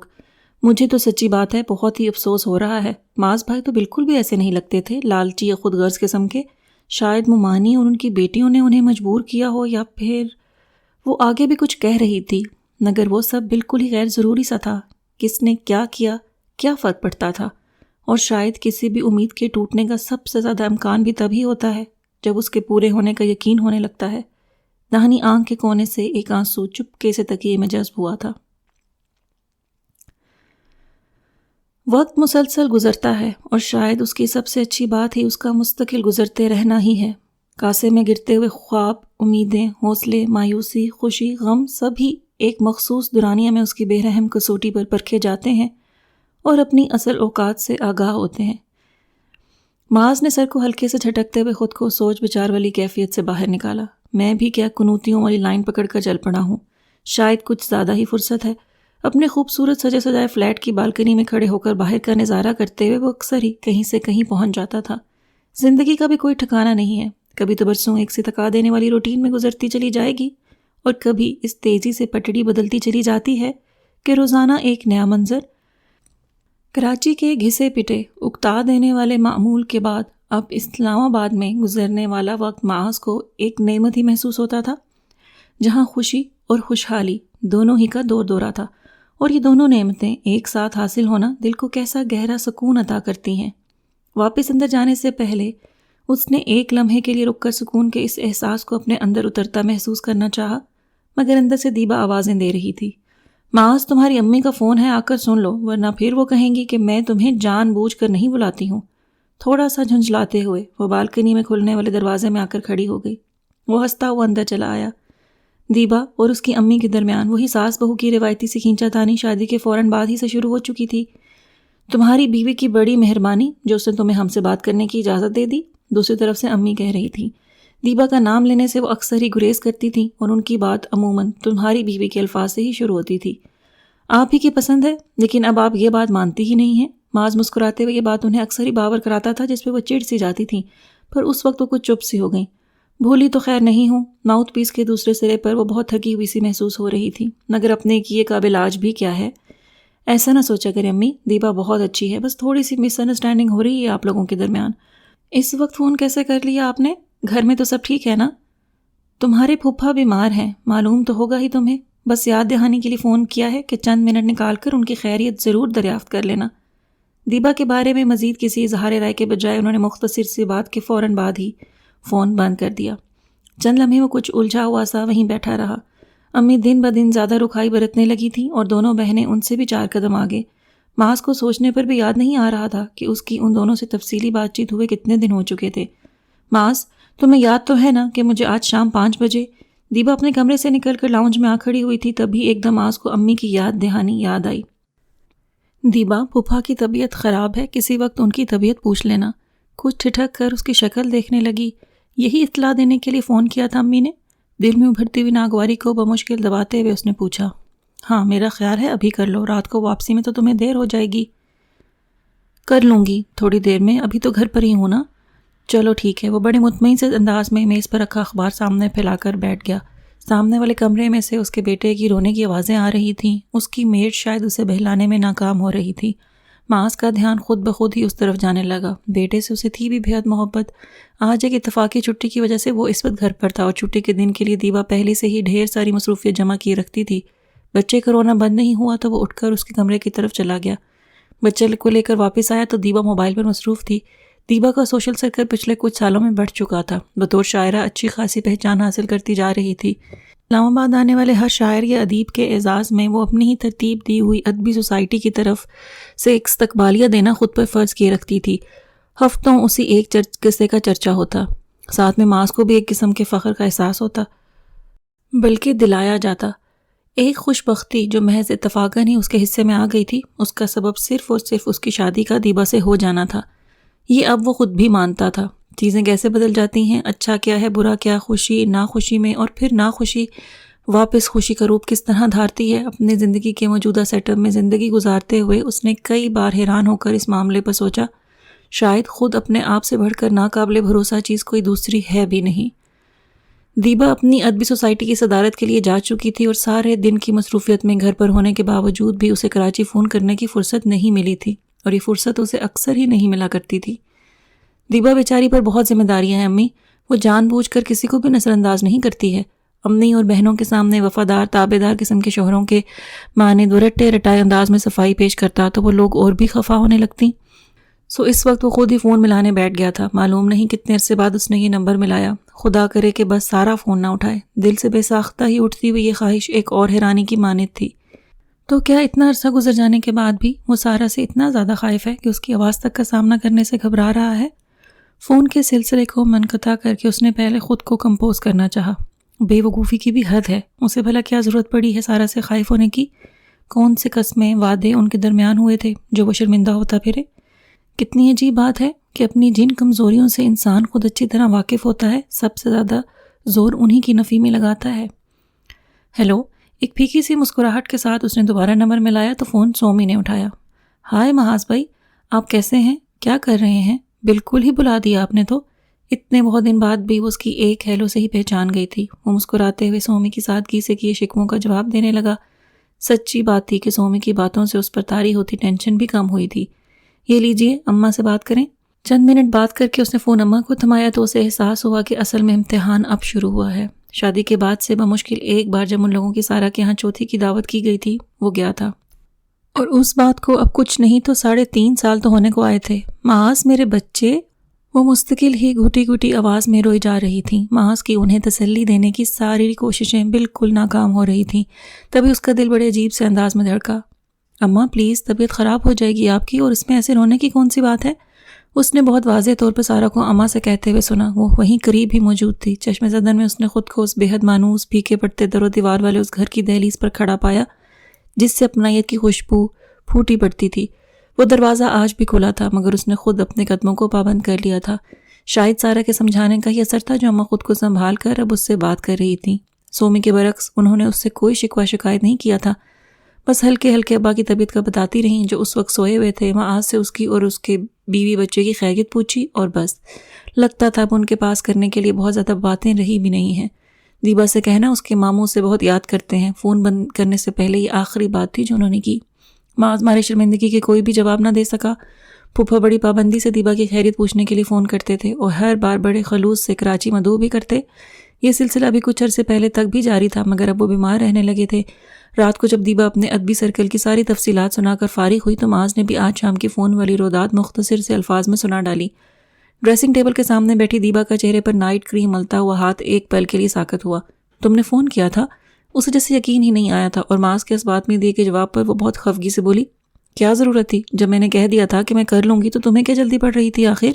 مجھے تو سچی بات ہے بہت ہی افسوس ہو رہا ہے. معاذ بھائی تو بالکل بھی ایسے نہیں لگتے تھے، لالچی یا خود غرض قسم کے. شاید ممانی اور ان کی بیٹیوں نے انہیں مجبور کیا ہو، یا پھر وہ آگے بھی کچھ کہہ رہی تھی، مگر وہ سب بالکل ہی غیر ضروری سا تھا. کس نے کیا کیا، کیا فرق پڑتا تھا؟ اور شاید کسی بھی امید کے ٹوٹنے کا سب سے زیادہ امکان بھی تبھی ہوتا ہے جب اس کے پورے ہونے کا یقین ہونے لگتا ہے. داہنی آنکھ کے کونے سے ایک آنسو چپکے سے تکیے میں جذب ہوا تھا. وقت مسلسل گزرتا ہے، اور شاید اس کی سب سے اچھی بات ہی اس کا مستقل گزرتے رہنا ہی ہے. کاسے میں گرتے ہوئے خواب، امیدیں، حوصلے، مایوسی، خوشی، غم سب ہی ایک مخصوص دورانیہ میں اس کی بے رحم کسوٹی پر پرکھے جاتے ہیں اور اپنی اصل اوقات سے آگاہ ہوتے ہیں. معاذ نے سر کو ہلکے سے جھٹکتے ہوئے خود کو سوچ بچار والی کیفیت سے باہر نکالا. میں بھی کیا کنوتیوں والی لائن پکڑ کر چل پڑا ہوں. شاید کچھ زیادہ ہی فرصت ہے. اپنے خوبصورت سجے سجائے فلیٹ کی بالکنی میں کھڑے ہو کر باہر کا نظارہ کرتے ہوئے وہ اکثر ہی کہیں سے کہیں پہنچ جاتا تھا. زندگی کا بھی کوئی ٹھکانہ نہیں ہے. کبھی تو برسوں ایک سی تکا دینے والی روٹین میں گزرتی چلی جائے گی، اور کبھی اس تیزی سے پٹڑی بدلتی چلی جاتی ہے کہ روزانہ ایک نیا منظر۔ کراچی کے گھسے پٹے اکتا دینے والے معمول کے بعد اب اسلام آباد میں گزرنے والا وقت معاذ کو ایک نعمت ہی محسوس ہوتا تھا، جہاں خوشی اور خوشحالی دونوں ہی کا دور دورہ تھا، اور یہ دونوں نعمتیں ایک ساتھ حاصل ہونا دل کو کیسا گہرا سکون عطا کرتی ہیں۔ واپس اندر جانے سے پہلے اس نے ایک لمحے کے لیے رک کر سکون کے اس احساس کو اپنے اندر اترتا محسوس کرنا چاہا، مگر اندر سے دیبا آوازیں دے رہی تھی، معاذ تمہاری امی کا فون ہے، آ کر سن لو، ورنہ پھر وہ کہیں گی کہ میں تمہیں جان بوجھ کر نہیں بلاتی ہوں۔ تھوڑا سا جھنجھلاتے ہوئے وہ بالکنی میں کھلنے والے دروازے میں آ کر کھڑی ہو گئی۔ وہ ہنستا ہوا اندر چلا آیا۔ دیبا اور اس کی امی کے درمیان وہی ساس بہو کی روایتی سی کھینچا تانی شادی کے فوراً بعد ہی سے شروع ہو چکی تھی۔ تمہاری بیوی کی بڑی مہربانی جو اس نے تمہیں ہم سے بات کرنے کی اجازت دے دی، دوسری طرف سے امی کہہ رہی تھی۔ دیبا کا نام لینے سے وہ اکثر ہی گریز کرتی تھیں اور ان کی بات عموماً تمہاری بیوی کے الفاظ سے ہی شروع ہوتی تھی۔ آپ ہی کی پسند ہے، لیکن اب آپ یہ بات مانتی ہی نہیں ہیں۔ معاذ مسکراتے ہوئے یہ بات انہیں اکثر ہی باور کراتا تھا، جس پہ وہ چڑ سی جاتی تھیں، پر اس وقت وہ کچھ چپ سی ہو گئیں۔ بھولی تو خیر نہیں ہوں۔ ماؤتھ پیس کے دوسرے سرے پر وہ بہت تھکی ہوئی سی محسوس ہو رہی تھی، مگر اپنے کیے قابل آج بھی کیا ہے۔ ایسا نہ سوچا کریں امی، دیبا بہت اچھی ہے، بس تھوڑی سی مس انڈرسٹینڈنگ ہو رہی ہے آپ لوگوں کے درمیان۔ اس وقت فون کیسے کر لیا آپ نے؟ گھر میں تو سب ٹھیک ہے نا؟ تمہارے پھپھا بیمار ہیں، معلوم تو ہوگا ہی تمہیں، بس یاد دہانی کے لیے فون کیا ہے کہ چند منٹ نکال کر ان کی خیریت ضرور دریافت کر لینا۔ دیبا کے بارے میں مزید کسی اظہار رائے کے بجائے انہوں نے مختصر سی بات کے فوراً بعد ہی فون بند کر دیا۔ چند لمحے وہ کچھ الجھا ہوا سا وہیں بیٹھا رہا۔ امی دن بدن زیادہ رکھائی برتنے لگی تھیں اور دونوں بہنیں ان سے بھی 4 قدم آگے۔ معاذ کو سوچنے پر بھی یاد نہیں آ رہا تھا کہ اس کی ان دونوں سے تفصیلی بات چیت ہوئے کتنے دن ہو چکے تھے۔ معاذ، تمہیں یاد تو ہے نا کہ مجھے آج شام 5 بجے؟ دیبا اپنے کمرے سے نکل کر لاؤنج میں آ کھڑی ہوئی تھی، تبھی ایک دم معاذ کو امی کی یاد دہانی یاد آئی۔ دیبا، پھپھا کی طبیعت خراب ہے، کسی وقت ان کی طبیعت پوچھ لینا۔ کچھ ٹھٹک کر اس کی شکل دیکھنے لگی۔ یہی اطلاع دینے کے لیے فون کیا تھا امی نے؟ دل میں ابھرتی ہوئی ناگواری کو بمشکل دباتے ہوئے اس نے پوچھا۔ ہاں، میرا خیال ہے ابھی کر لو، رات کو واپسی میں تو تمہیں دیر ہو جائے گی۔ کر لوں گی تھوڑی دیر میں، ابھی تو گھر پر ہی ہوں نا۔ چلو ٹھیک ہے۔ وہ بڑے مطمئن سے انداز میں میز پر رکھا اخبار سامنے پھیلا کر بیٹھ گیا۔ سامنے والے کمرے میں سے اس کے بیٹے کی رونے کی آوازیں آ رہی تھیں۔ اس کی میڈ شاید اسے بہلانے میں ناکام ہو رہی تھی۔ معاذ کا دھیان خود بخود ہی اس طرف جانے لگا۔ بیٹے سے اسے تھی بھی بے حد محبت۔ آج ایک اتفاقی چھٹی کی وجہ سے وہ اس وقت گھر پر تھا، اور چھٹی کے دن کے لیے دیبا پہلے سے ہی ڈھیر ساری مصروفیت جمع کیے رکھتی تھی۔ بچے کا رونا بند نہیں ہوا تو وہ اٹھ کر اس کے کمرے کی طرف چلا گیا۔ بچے کو لے کر واپس آیا تو دیبا موبائل پر مصروف تھی۔ دیبا کا سوشل سرکل پچھلے کچھ سالوں میں بڑھ چکا تھا۔ بطور شاعرہ اچھی خاصی پہچان حاصل کرتی جا رہی تھی۔ اسلام آباد آنے والے ہر شاعر یا ادیب کے اعزاز میں وہ اپنی ہی ترتیب دی ہوئی ادبی سوسائٹی کی طرف سے ایک استقبالیہ دینا خود پر فرض کیے رکھتی تھی۔ ہفتوں اسی ایک قصے کا چرچا ہوتا، ساتھ میں معاذ کو بھی ایک قسم کے فخر کا احساس ہوتا، بلکہ دلایا جاتا۔ ایک خوش بختی جو محض اتفاقاً ہی اس کے حصے میں آ گئی تھی، اس کا سبب صرف اور صرف اس کی شادی کا دیبا سے ہو جانا تھا۔ یہ اب وہ خود بھی مانتا تھا۔ چیزیں کیسے بدل جاتی ہیں، اچھا کیا ہے، برا کیا، خوشی ناخوشی میں، اور پھر ناخوشی واپس خوشی کا روپ کس طرح دھارتی ہے۔ اپنے زندگی کے موجودہ سیٹ اپ میں زندگی گزارتے ہوئے اس نے کئی بار حیران ہو کر اس معاملے پر سوچا، شاید خود اپنے آپ سے بڑھ کر ناقابل بھروسہ چیز کوئی دوسری ہے بھی نہیں۔ دیبا اپنی ادبی سوسائٹی کی صدارت کے لیے جا چکی تھی، اور سارے دن کی مصروفیت میں گھر پر ہونے کے باوجود بھی اسے کراچی فون کرنے کی فرصت نہیں ملی تھی، اور یہ فرصت اسے اکثر ہی نہیں ملا کرتی تھی۔ دیبا بیچاری پر بہت ذمہ داریاں ہیں امی، وہ جان بوجھ کر کسی کو بھی نظر انداز نہیں کرتی ہے۔ امی اور بہنوں کے سامنے وفادار تابع دار قسم کے شوہروں کے مانند وہ رٹے رٹائے انداز میں صفائی پیش کرتا تو وہ لوگ اور بھی خفا ہونے لگتی۔ اس وقت وہ خود ہی فون ملانے بیٹھ گیا تھا۔ معلوم نہیں کتنے عرصے بعد اس نے یہ نمبر ملایا۔ خدا کرے کہ بس سارا فون نہ اٹھائے۔ دل سے بے ساختہ ہی اٹھتی ہوئی یہ خواہش ایک اور حیرانی کی مانند تھی۔ تو کیا اتنا عرصہ گزر جانے کے بعد بھی وہ سارا سے اتنا زیادہ خائف ہے کہ اس کی آواز تک کا سامنا کرنے سے گھبرا رہا ہے؟ فون کے سلسلے کو منقطع کر کے اس نے پہلے خود کو کمپوز کرنا چاہا۔ بے وقوفی کی بھی حد ہے، اسے بھلا کیا ضرورت پڑی ہے سارا سے خائف ہونے کی؟ کون سے قسمیں وعدے ان کے درمیان ہوئے تھے جو وہ شرمندہ ہوتا پھرے؟ کتنی عجیب بات ہے کہ اپنی جن کمزوریوں سے انسان خود اچھی طرح واقف ہوتا ہے، سب سے زیادہ زور انہی کی نفی میں لگاتا ہے۔ ہیلو، ایک پھیکی سی مسکراہٹ کے ساتھ اس نے دوبارہ نمبر ملایا تو فون سومی نے اٹھایا۔ ہائے محاذ بھائی، آپ کیسے ہیں؟ کیا کر رہے ہیں؟ بالکل ہی بلا دیا آپ نے تو۔ اتنے بہت دن بعد بھی وہ اس کی ایک ہیلو سے ہی پہچان گئی تھی۔ وہ مسکراتے ہوئے سومی کی سادگی سے کیے شکووں کا جواب دینے لگا۔ سچی بات تھی کہ سومی کی باتوں سے اس پر طاری ہوتی ٹینشن بھی کم ہوئی تھی۔ یہ لیجئے اماں سے بات کریں۔ چند منٹ بات کر کے اس نے فون اماں کو تھمایا تو اسے احساس ہوا کہ اصل میں امتحان اب شروع ہوا ہے۔ شادی کے بعد سے بمشکل ایک بار جب ان لوگوں کی سارا کے ہاں چوتھی کی دعوت کی گئی تھی وہ گیا تھا، اور اس بات کو اب کچھ نہیں تو 3.5 سال تو ہونے کو آئے تھے۔ معاذ میرے بچے، وہ مستقل ہی گھٹی گھٹی آواز میں روئی جا رہی تھی۔ معاذ کی انہیں تسلی دینے کی ساری کوششیں بالکل ناکام ہو رہی تھیں۔ تبھی اس کا دل بڑے عجیب سے انداز میں دھڑکا۔ اماں پلیز، طبیعت خراب ہو جائے گی آپ کی، اور اس میں ایسے رونے کی کون سی بات ہے؟ اس نے بہت واضح طور پر سارا کو اماں سے کہتے ہوئے سنا۔ وہ وہیں قریب ہی موجود تھی۔ چشم زدن میں اس نے خود کو اس بے حد مانوس پھیکے پڑتے در و دیوار والے اس گھر کی دہلیز پر کھڑا پایا جس سے اپنائیت کی خوشبو پھوٹی پڑتی تھی۔ وہ دروازہ آج بھی کھلا تھا، مگر اس نے خود اپنے قدموں کو پابند کر لیا تھا۔ شاید سارا کے سمجھانے کا ہی اثر تھا جو اماں خود کو سنبھال کر اب اس سے بات کر رہی تھی۔ سومی کے برعکس انہوں نے اس سے کوئی شکوہ شکایت نہیں کیا تھا، بس ہلکے ہلکے ابا کی طبیعت کا بتاتی رہیں جو اس وقت سوئے ہوئے تھے۔ وہاں آج سے اس کی اور اس کے بیوی بچے کی خیریت پوچھی اور بس۔ لگتا تھا اب ان کے پاس کرنے کے لیے بہت زیادہ باتیں رہی بھی نہیں ہیں۔ دیبا سے کہنا اس کے ماموں سے بہت یاد کرتے ہیں، فون بند کرنے سے پہلے یہ آخری بات تھی جو انہوں نے کی۔ معاذ مارے شرمندگی کے کوئی بھی جواب نہ دے سکا۔ پھوپھا بڑی پابندی سے دیبا کی خیریت پوچھنے کے لیے فون کرتے تھے اور ہر بار بڑے خلوص سے کراچی مدعو بھی کرتے۔ یہ سلسلہ ابھی کچھ عرصے پہلے تک بھی جاری تھا، مگر اب وہ بیمار رہنے لگے تھے۔ رات کو جب دیبا اپنے ادبی سرکل کی ساری تفصیلات سنا کر فارغ ہوئی تو معاذ نے بھی آج شام کی فون والی روداد مختصر سے الفاظ میں سنا ڈالی۔ ڈریسنگ ٹیبل کے سامنے بیٹھی دیبا کا چہرے پر نائٹ کریم ملتا ہوا ہاتھ ایک پل کے لیے ساکت ہوا۔ تم نے فون کیا تھا؟ اسے جیسے یقین ہی نہیں آیا تھا، اور معاذ کے اس بات میں دیے کے جواب پر وہ بہت خفگی سے بولی، کیا ضرورت تھی؟ جب میں نے کہہ دیا تھا کہ میں کر لوں گی تو تمہیں کیا جلدی پڑ رہی تھی آخر؟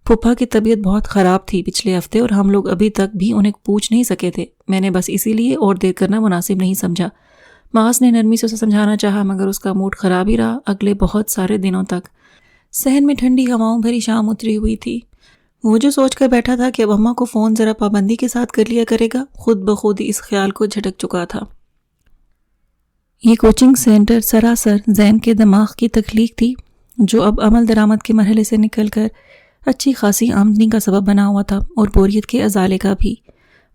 پھوپھا کی طبیعت بہت خراب تھی پچھلے ہفتے، اور ہم لوگ ابھی تک بھی انہیں پوچھ نہیں سکے تھے۔ میں نے بس اسی لیے اور دیر کرنا مناسب نہیں سمجھا۔ معاذ نے نرمی سے اسے سمجھانا چاہا، مگر اس کا موڈ خراب ہی رہا اگلے بہت سارے دنوں تک۔ صحن میں ٹھنڈی ہواؤں بھری شام اتری ہوئی تھی۔ وہ جو سوچ کر بیٹھا تھا کہ اب اماں کو فون ذرا پابندی کے ساتھ کر لیا کرے گا، خود بخود اس خیال کو جھٹک چکا تھا۔ یہ کوچنگ سینٹر سراسر ذہن کے دماغ کی تخلیق تھی جو اب عمل درآمد کے مرحلے سے نکل کر اچھی خاصی آمدنی کا سبب بنا ہوا تھا، اور بوریت کے ازالے کا بھی۔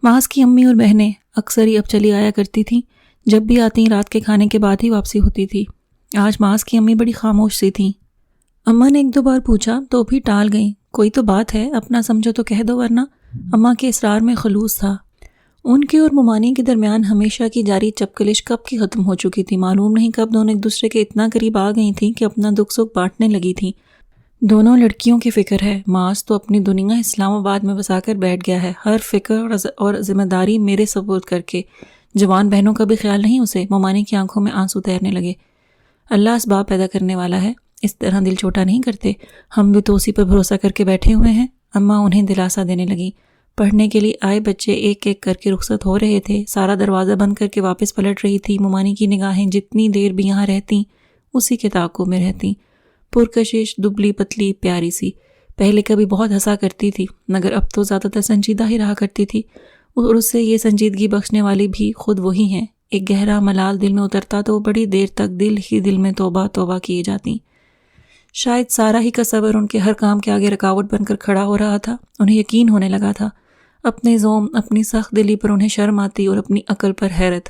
معاذ کی امی اور بہنیں اکثر ہی اب چلی آیا کرتی تھیں، جب بھی آتی رات کے کھانے کے بعد ہی واپسی ہوتی تھی۔ آج معاذ کی امی بڑی خاموش سی تھیں۔ اماں نے 1-2 بار پوچھا تو بھی ٹال گئیں، کوئی تو بات ہے اپنا سمجھو تو کہہ دو، ورنہ۔ اماں کے اصرار میں خلوص تھا۔ ان کے اور ممانی کے درمیان ہمیشہ کی جاری چپکلش کب کی ختم ہو چکی تھی، معلوم نہیں کب دونوں ایک دوسرے کے اتنا قریب آ گئی تھیں کہ اپنا دکھ سکھ بانٹنے لگی تھیں۔ دونوں لڑکیوں کی فکر ہے۔ معاذ تو اپنی دنیا اسلام آباد میں بسا کر بیٹھ گیا ہے، ہر فکر اور ذمہ داری میرے سپرد کر کے۔ جوان بہنوں کا بھی خیال نہیں اسے۔ ممانی کی آنکھوں میں آنسو تیرنے لگے۔ اللہ اسباب پیدا کرنے والا ہے، اس طرح دل چھوٹا نہیں کرتے، ہم بھی تو اسی پر بھروسہ کر کے بیٹھے ہوئے ہیں۔ اماں انہیں دلاسا دینے لگی۔ پڑھنے کے لیے آئے بچے ایک ایک کر کے رخصت ہو رہے تھے۔ سارا دروازہ بند کر کے واپس پلٹ رہی تھی۔ ممانی کی نگاہیں جتنی دیر بھی یہاں رہتی اسی کے تعاقب میں رہتی، پرکشش، دبلی پتلی، پیاری سی۔ پہلے کبھی بہت ہنسا کرتی تھی، مگر اب تو زیادہ تر سنجیدہ ہی رہا کرتی تھی، اور اس سے یہ سنجیدگی بخشنے والی بھی خود وہی ہیں۔ ایک گہرا ملال دل میں اترتا تو وہ بڑی دیر تک دل ہی دل میں توبہ توبہ کیے جاتی۔ شاید سارا ہی کا صبر ان کے ہر کام کے آگے رکاوٹ بن کر کھڑا ہو رہا تھا۔ انہیں یقین ہونے لگا تھا، اپنے زوم، اپنی سخت دلی پر انہیں شرم آتی اور اپنی عقل پر حیرت۔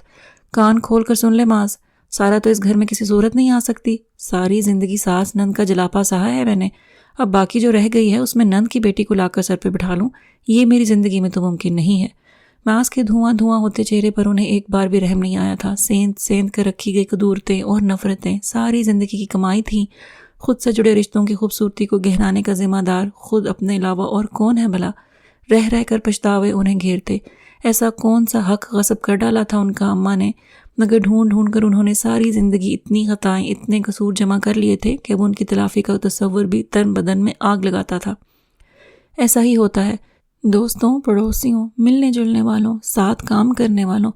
کان کھول کر سن لے معاذ، سارا تو اس گھر میں کسی صورت نہیں آ سکتی۔ ساری زندگی ساس نند کا جلاپا سہا ہے میں نے، اب باقی جو رہ گئی ہے اس میں نند کی بیٹی کو لا کر سر پہ بٹھا لوں، یہ میری زندگی میں تو ممکن نہیں ہے۔ معاذ کے دھواں دھواں ہوتے چہرے پر انہیں ایک بار بھی رحم نہیں آیا تھا۔ سیند سیند کر رکھی گئی قدورتیں اور نفرتیں ساری زندگی کی کمائی تھیں۔ خود سے جڑے رشتوں کی خوبصورتی کو گہرانے کا ذمہ دار خود اپنے علاوہ اور کون ہے بھلا؟ رہ رہ کر پچھتاوے انہیں گھیرتے۔ ایسا کون سا حق غصب کر ڈالا تھا ان کا اماں نے، مگر ڈھونڈ ڈھونڈ کر انہوں نے ساری زندگی اتنی خطائیں، اتنے قصور جمع کر لیے تھے کہ اب ان کی تلافی کا تصور بھی تن بدن میں آگ لگاتا تھا۔ ایسا ہی ہوتا ہے، دوستوں، پڑوسیوں، ملنے جلنے والوں، ساتھ کام کرنے والوں،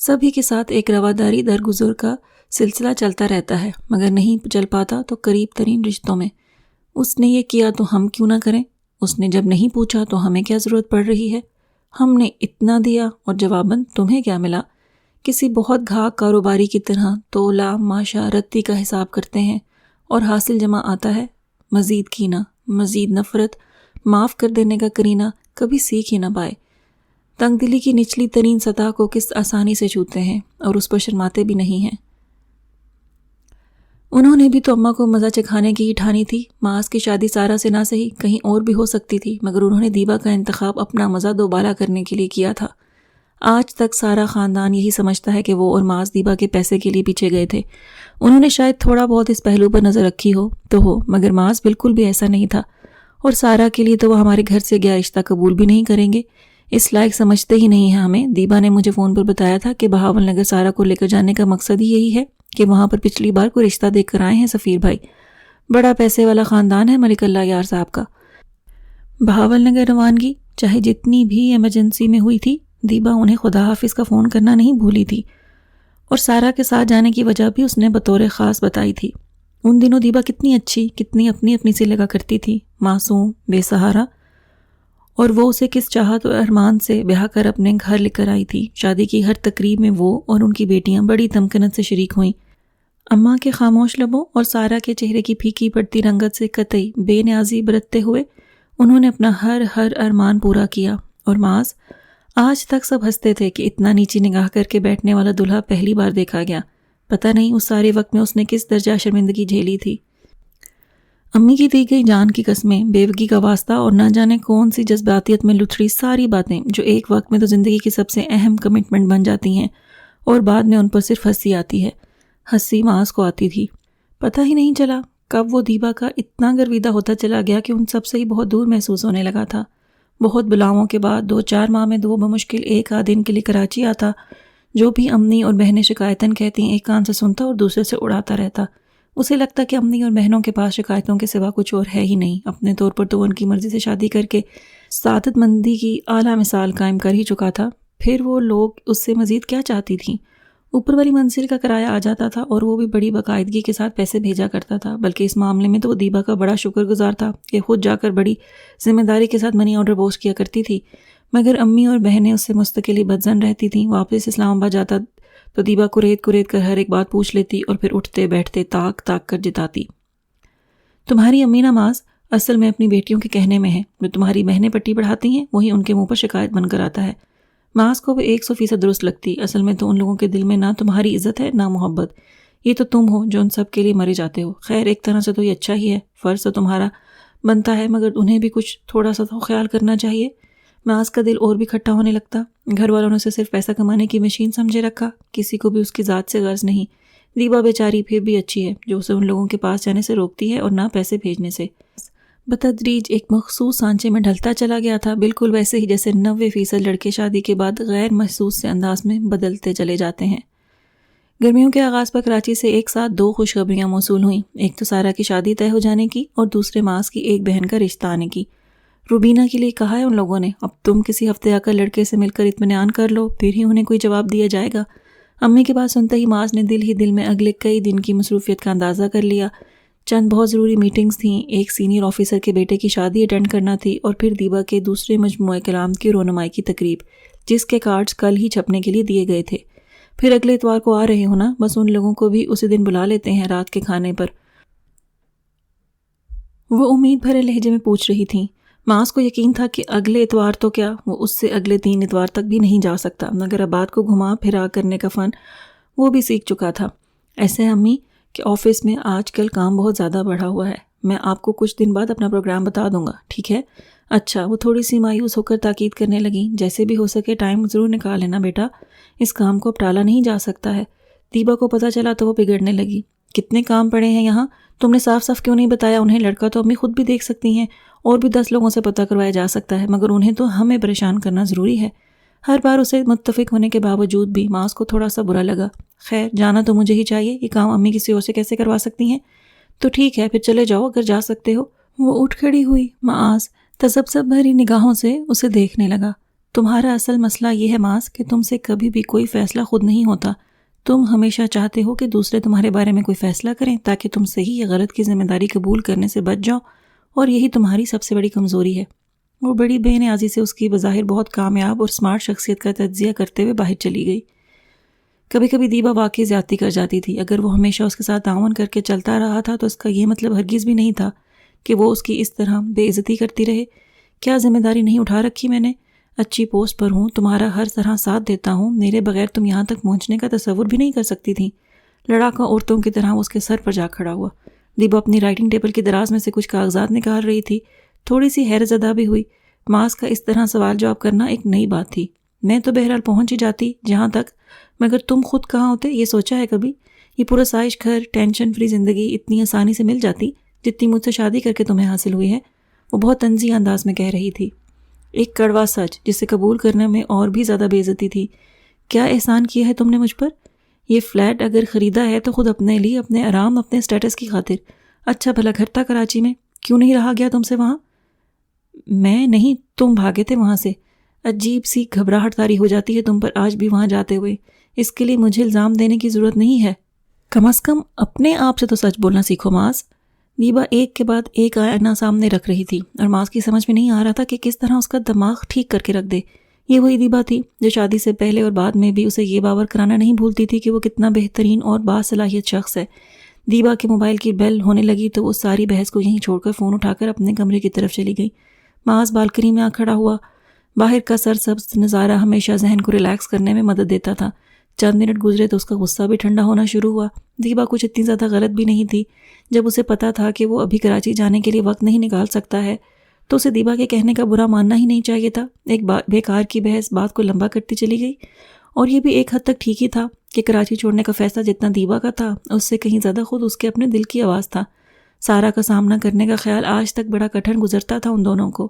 سبھی کے ساتھ ایک رواداری درگزر کا سلسلہ چلتا رہتا ہے، مگر نہیں چل پاتا تو قریب ترین رشتوں میں۔ اس نے یہ کیا تو ہم کیوں نہ کریں؟ اس نے جب نہیں پوچھا تو ہمیں کیا ضرورت پڑ رہی ہے؟ ہم نے اتنا دیا اور جواباً تمہیں کیا ملا؟ کسی بہت گھاک کاروباری کی طرح تولا ماشا رتی کا حساب کرتے ہیں اور حاصل جمع آتا ہے مزید کینہ، مزید نفرت، معاف کر دینے کا کرینہ کبھی سیکھ ہی نہ پائے۔ تنگ دلی کی نچلی ترین سطح کو کس آسانی سے چھوتے ہیں اور اس پر شرماتے بھی نہیں ہیں۔ انہوں نے بھی تو اماں کو مزہ چکھانے کی ہی ٹھانی تھی۔ معاذ کی شادی سارا سے نہ صحیح کہیں اور بھی ہو سکتی تھی، مگر انہوں نے دیبا کا انتخاب اپنا مزہ دوبالا کرنے کے لیے کیا تھا۔ آج تک سارا خاندان یہی سمجھتا ہے کہ وہ اور معاذ دیبا کے پیسے کے لیے پیچھے گئے تھے۔ انہوں نے شاید تھوڑا بہت اس پہلو پر نظر رکھی ہو تو ہو، مگر معاذ بالکل بھی ایسا نہیں تھا، اور سارا کے لیے تو وہ ہمارے گھر سے گیا رشتہ قبول بھی نہیں کریں گے، اس لائق سمجھتے ہی نہیں ہیں ہمیں۔ دیبا نے مجھے فون پر بتایا تھا کہ بہاول نگر سارا کو لے کر جانے کا مقصد ہی یہی ہے کہ وہاں پر پچھلی بار کوئی رشتہ دیکھ کر آئے ہیں سفیر بھائی۔ بڑا پیسے والا خاندان ہے ملک اللہ یار صاحب کا۔ بہاول نگر روانگی چاہے جتنی بھی ایمرجنسی میں ہوئی تھی، دیبا انہیں خدا حافظ کا فون کرنا نہیں بھولی تھی، اور سارا کے ساتھ جانے کی وجہ بھی اس نے بطور خاص بتائی تھی۔ ان دنوں دیبا کتنی اچھی، کتنی اپنی سی لگا کرتی تھی، معصوم، بے سہارا، اور وہ اسے کس چاہت و ارمان سے بیاہ کر اپنے گھر لے کر آئی تھی۔ شادی کی ہر تقریب میں وہ اور ان کی بیٹیاں بڑی تمکنت سے شریک ہوئیں۔ اماں کے خاموش لبوں اور سارا کے چہرے کی پھیکی پڑتی رنگت سے قطعی بے نیازی برتتے ہوئے انہوں نے اپنا ہر ارمان پورا کیا، اور معاذ آج تک سب ہنستے تھے کہ اتنا نیچی نگاہ کر کے بیٹھنے والا دلہا پہلی بار دیکھا گیا۔ پتہ نہیں اس سارے وقت میں اس نے کس درجہ شرمندگی جھیلی تھی۔ امی کی دی گئی جان کی قسمیں، بیوگی کا واسطہ، اور نہ جانے کون سی جذباتیت میں لتھڑی ساری باتیں جو ایک وقت میں تو زندگی کی سب سے اہم کمٹمنٹ بن جاتی ہیں، اور بعد میں ان پر صرف ہنسی آتی ہے۔ ہنسی معاذ کو آتی تھی، پتہ ہی نہیں چلا کب وہ دیبا کا اتنا گرویدہ ہوتا چلا گیا کہ ان سب سے ہی بہت دور محسوس ہونے لگا تھا۔ بہت بلاؤں کے بعد 2-4 ماہ میں 2 بمشکل 1 دن کے لیے کراچی آتا، جو بھی امی اور بہنیں شکایتاً کہتی ایک کان سے سنتا اور دوسرے سے اڑاتا رہتا۔ اسے لگتا کہ امی اور بہنوں کے پاس شکایتوں کے سوا کچھ اور ہے ہی نہیں۔ اپنے طور پر تو ان کی مرضی سے شادی کر کے سعادت مندی کی اعلیٰ مثال قائم کر ہی چکا تھا، پھر وہ لوگ اس سے مزید کیا چاہتی تھیں؟ اوپر والی منزل کا کرایہ آ جاتا تھا، اور وہ بھی بڑی باقاعدگی کے ساتھ پیسے بھیجا کرتا تھا، بلکہ اس معاملے میں تو وہ دیبا کا بڑا شکر گزار تھا کہ خود جا کر بڑی ذمہ داری کے ساتھ منی آرڈر پوسٹ کیا کرتی تھی۔ مگر امی اور بہنیں اس سے مستقلی بدظن رہتی تھیں۔ واپس اسلام آباد جاتا تو دیبا کریت کر ہر ایک بات پوچھ لیتی، اور پھر اٹھتے بیٹھتے تاک کر جتاتی۔ تمہاری امی نماز اصل میں اپنی بیٹیوں کے کہنے میں ہے، جو تمہاری بہنیں پٹی پڑھاتی ہیں وہی ان کے منہ پر شکایت بن کر آتا ہے۔ معاذ کو وہ 100% درست لگتی۔ اصل میں تو ان لوگوں کے دل میں نہ تمہاری عزت ہے نہ محبت، یہ تو تم ہو جو ان سب کے لیے مرے جاتے ہو۔ خیر ایک طرح سے تو یہ اچھا ہی ہے، فرض تو تمہارا بنتا ہے، مگر انہیں بھی کچھ تھوڑا سا تو خیال کرنا چاہیے۔ معاذ کا دل اور بھی کھٹا ہونے لگتا۔ گھر والوں نے اسے صرف پیسہ کمانے کی مشین سمجھے رکھا، کسی کو بھی اس کی ذات سے غرض نہیں۔ دیبا بیچاری پھر بھی اچھی ہے، جو اسے ان لوگوں کے پاس جانے سے روکتی ہے اور نہ پیسے بھیجنے سے۔ بتدریج ایک مخصوص سانچے میں ڈھلتا چلا گیا تھا، بالکل ویسے ہی جیسے 90% لڑکے شادی کے بعد غیر محسوس سے انداز میں بدلتے چلے جاتے ہیں۔ گرمیوں کے آغاز پر کراچی سے ایک ساتھ 2 خوشخبریاں موصول ہوئیں، ایک تو سارا کی شادی طے ہو جانے کی، اور دوسرے معاذ کی ایک بہن کا رشتہ آنے کی۔ روبینہ کے لیے کہا ہے ان لوگوں نے، اب تم کسی ہفتے آ کر لڑکے سے مل کر اطمینان کر لو، پھر ہی انہیں کوئی جواب دیا جائے گا۔ امی کی بات سنتے ہی معاذ نے دل ہی دل میں اگلے کئی دن کی مصروفیت کا اندازہ کر لیا۔ چند بہت ضروری میٹنگز تھیں، ایک سینئر آفیسر کے بیٹے کی شادی اٹینڈ کرنا تھی، اور پھر دیبا کے دوسرے مجموعہ کلام کی رونمائی کی تقریب، جس کے کارڈز کل ہی چھپنے کے لیے دیے گئے تھے۔ پھر اگلے اتوار کو آ رہے ہونا، بس ان لوگوں کو بھی اسی دن بلا لیتے ہیں رات کے کھانے پر۔ وہ امید بھرے لہجے میں پوچھ رہی تھیں۔ معاذ کو یقین تھا کہ اگلے اتوار تو کیا، وہ اس سے اگلے 3 اتوار تک بھی نہیں جا سکتا، مگر اب بات کو گھما پھرا کرنے کا فن وہ بھی سیکھ چکا تھا۔ ایسے امی کہ آفس میں آج کل کام بہت زیادہ بڑھا ہوا ہے، میں آپ کو کچھ دن بعد اپنا پروگرام بتا دوں گا، ٹھیک ہے؟ اچھا، وہ تھوڑی سی مایوس ہو کر تاکید کرنے لگیں، جیسے بھی ہو سکے ٹائم ضرور نکال لینا بیٹا، اس کام کو اب ٹالا نہیں جا سکتا ہے۔ دیبا کو پتہ چلا تو وہ بگڑنے لگی، کتنے کام پڑے ہیں یہاں، تم نے صاف کیوں نہیں بتایا انہیں؟ لڑکا تو امی خود بھی دیکھ سکتی ہیں، اور بھی 10 لوگوں سے پتہ کروایا جا سکتا ہے، مگر انہیں تو ہمیں پریشان کرنا ضروری ہے۔ ہر بار اسے متفق ہونے کے باوجود بھی معاذ کو تھوڑا سا برا لگا۔ خیر جانا تو مجھے ہی چاہیے، یہ کام امی کسی اور سے کیسے کروا سکتی ہیں؟ تو ٹھیک ہے پھر چلے جاؤ اگر جا سکتے ہو۔ وہ اٹھ کھڑی ہوئی۔ معاذ تذبذب بھری نگاہوں سے اسے دیکھنے لگا۔ تمہارا اصل مسئلہ یہ ہے معاذ کہ تم سے کبھی بھی کوئی فیصلہ خود نہیں ہوتا، تم ہمیشہ چاہتے ہو کہ دوسرے تمہارے بارے میں کوئی فیصلہ کریں تاکہ تم صحیح یا غلط کی ذمہ داری قبول کرنے سے بچ جاؤ، اور یہی تمہاری سب سے بڑی کمزوری ہے۔ وہ بڑی بے نیازی سے اس کی بظاہر بہت کامیاب اور سمارٹ شخصیت کا تجزیہ کرتے ہوئے باہر چلی گئی۔ کبھی کبھی دیبا واقعی زیادتی کر جاتی تھی، اگر وہ ہمیشہ اس کے ساتھ تعاون کر کے چلتا رہا تھا تو اس کا یہ مطلب ہرگز بھی نہیں تھا کہ وہ اس کی اس طرح بے عزتی کرتی رہے۔ کیا ذمہ داری نہیں اٹھا رکھی میں نے؟ اچھی پوسٹ پر ہوں، تمہارا ہر طرح ساتھ دیتا ہوں، میرے بغیر تم یہاں تک پہنچنے کا تصور بھی نہیں کر سکتی تھی۔ لڑاکا عورتوں کی طرح اس کے سر پر جا کھڑا ہوا۔ دیبا اپنی رائٹنگ ٹیبل کی دراز میں سے کچھ کاغذات نکال رہی تھی، تھوڑی سی حیرت زدہ بھی ہوئی۔ ماس کا اس طرح سوال جواب کرنا ایک نئی بات تھی۔ میں تو بہرحال پہنچ ہی جاتی جہاں تک، مگر تم خود کہاں ہوتے؟ یہ سوچا ہے کبھی؟ یہ پراسائش گھر، ٹینشن فری زندگی اتنی آسانی سے مل جاتی جتنی مجھ سے شادی کر کے تمہیں حاصل ہوئی ہے؟ وہ بہت طنزی انداز میں کہہ رہی تھی، ایک کڑوا سچ جسے قبول کرنے میں اور بھی زیادہ بے عزتی تھی۔ کیا احسان کیا ہے تم نے مجھ پر؟ یہ فلیٹ اگر خریدا ہے تو خود اپنے لیے، اپنے آرام، اپنے اسٹیٹس کی خاطر۔ اچھا بھلا گھر تھا کراچی میں، کیوں نہیں رہا گیا تم سے وہاں؟ میں نہیں، تم بھاگے تھے وہاں سے۔ عجیب سی گھبراہٹ طاری ہو جاتی ہے تم پر آج بھی وہاں جاتے ہوئے۔ اس کے لیے مجھے الزام دینے کی ضرورت نہیں ہے، کم از کم اپنے آپ سے تو سچ بولنا سیکھو ماس۔ دیبا ایک کے بعد ایک آئینہ سامنے رکھ رہی تھی اور ماس کی سمجھ میں نہیں آ رہا تھا کہ کس طرح اس کا دماغ ٹھیک کر کے رکھ دے۔ یہ وہی دیبا تھی جو شادی سے پہلے اور بعد میں بھی اسے یہ باور کرانا نہیں بھولتی تھی کہ وہ کتنا بہترین اور باصلاحیت شخص ہے۔ دیبا کے موبائل کی بیل ہونے لگی تو وہ ساری بحث کو یہیں چھوڑ کر فون اٹھا کر اپنے کمرے کی طرف چلی گئی۔ ماس بالکنی میں آ کھڑا ہوا۔ باہر کا سرسبز نظارہ ہمیشہ ذہن کو ریلیکس کرنے میں مدد دیتا تھا۔ چند منٹ گزرے تو اس کا غصہ بھی ٹھنڈا ہونا شروع ہوا۔ دیبا کچھ اتنی زیادہ غلط بھی نہیں تھی۔ جب اسے پتا تھا کہ وہ ابھی کراچی جانے کے لیے وقت نہیں نکال سکتا ہے تو اسے دیبا کے کہنے کا برا ماننا ہی نہیں چاہیے تھا۔ ایک بیکار کی بحث بات کو لمبا کرتی چلی گئی، اور یہ بھی ایک حد تک ٹھیک ہی تھا کہ کراچی چھوڑنے کا فیصلہ جتنا دیبا کا تھا اس سے کہیں زیادہ خود اس کے اپنے دل کی آواز تھا۔ سارا کا سامنا کرنے کا خیال آج تک بڑا کٹھن گزرتا تھا ان دونوں کو۔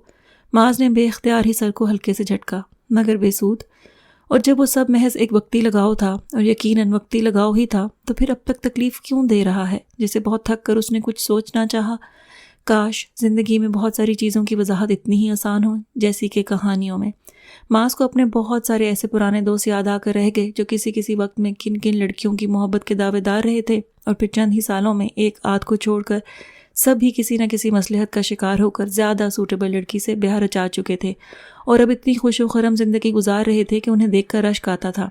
ماز نے بے اختیار ہی سر کو ہلکے سے جھٹکا، مگر بے سود۔ اور جب وہ سب محض ایک وقتی لگاؤ تھا، اور یقیناً وقتی لگاؤ ہی تھا، تو پھر اب تک تکلیف کیوں دے رہا ہے؟ جسے بہت تھک کر اس نے کچھ سوچنا چاہا، کاش زندگی میں بہت ساری چیزوں کی وضاحت اتنی ہی آسان ہو جیسی کہ کہانیوں میں۔ ماس کو اپنے بہت سارے ایسے پرانے دوست یاد آ کر رہ گئے جو کسی وقت میں کن کن لڑکیوں کی محبت کے دعوے دار رہے تھے، اور پھر چند ہی سالوں میں ایک آدھ کو چھوڑ کر سب ہی کسی نہ کسی مصلحت کا شکار ہو کر زیادہ سوٹیبل لڑکی سے بیاہ رچا چکے تھے، اور اب اتنی خوش و خرم زندگی گزار رہے تھے کہ انہیں دیکھ کر رشک آتا تھا۔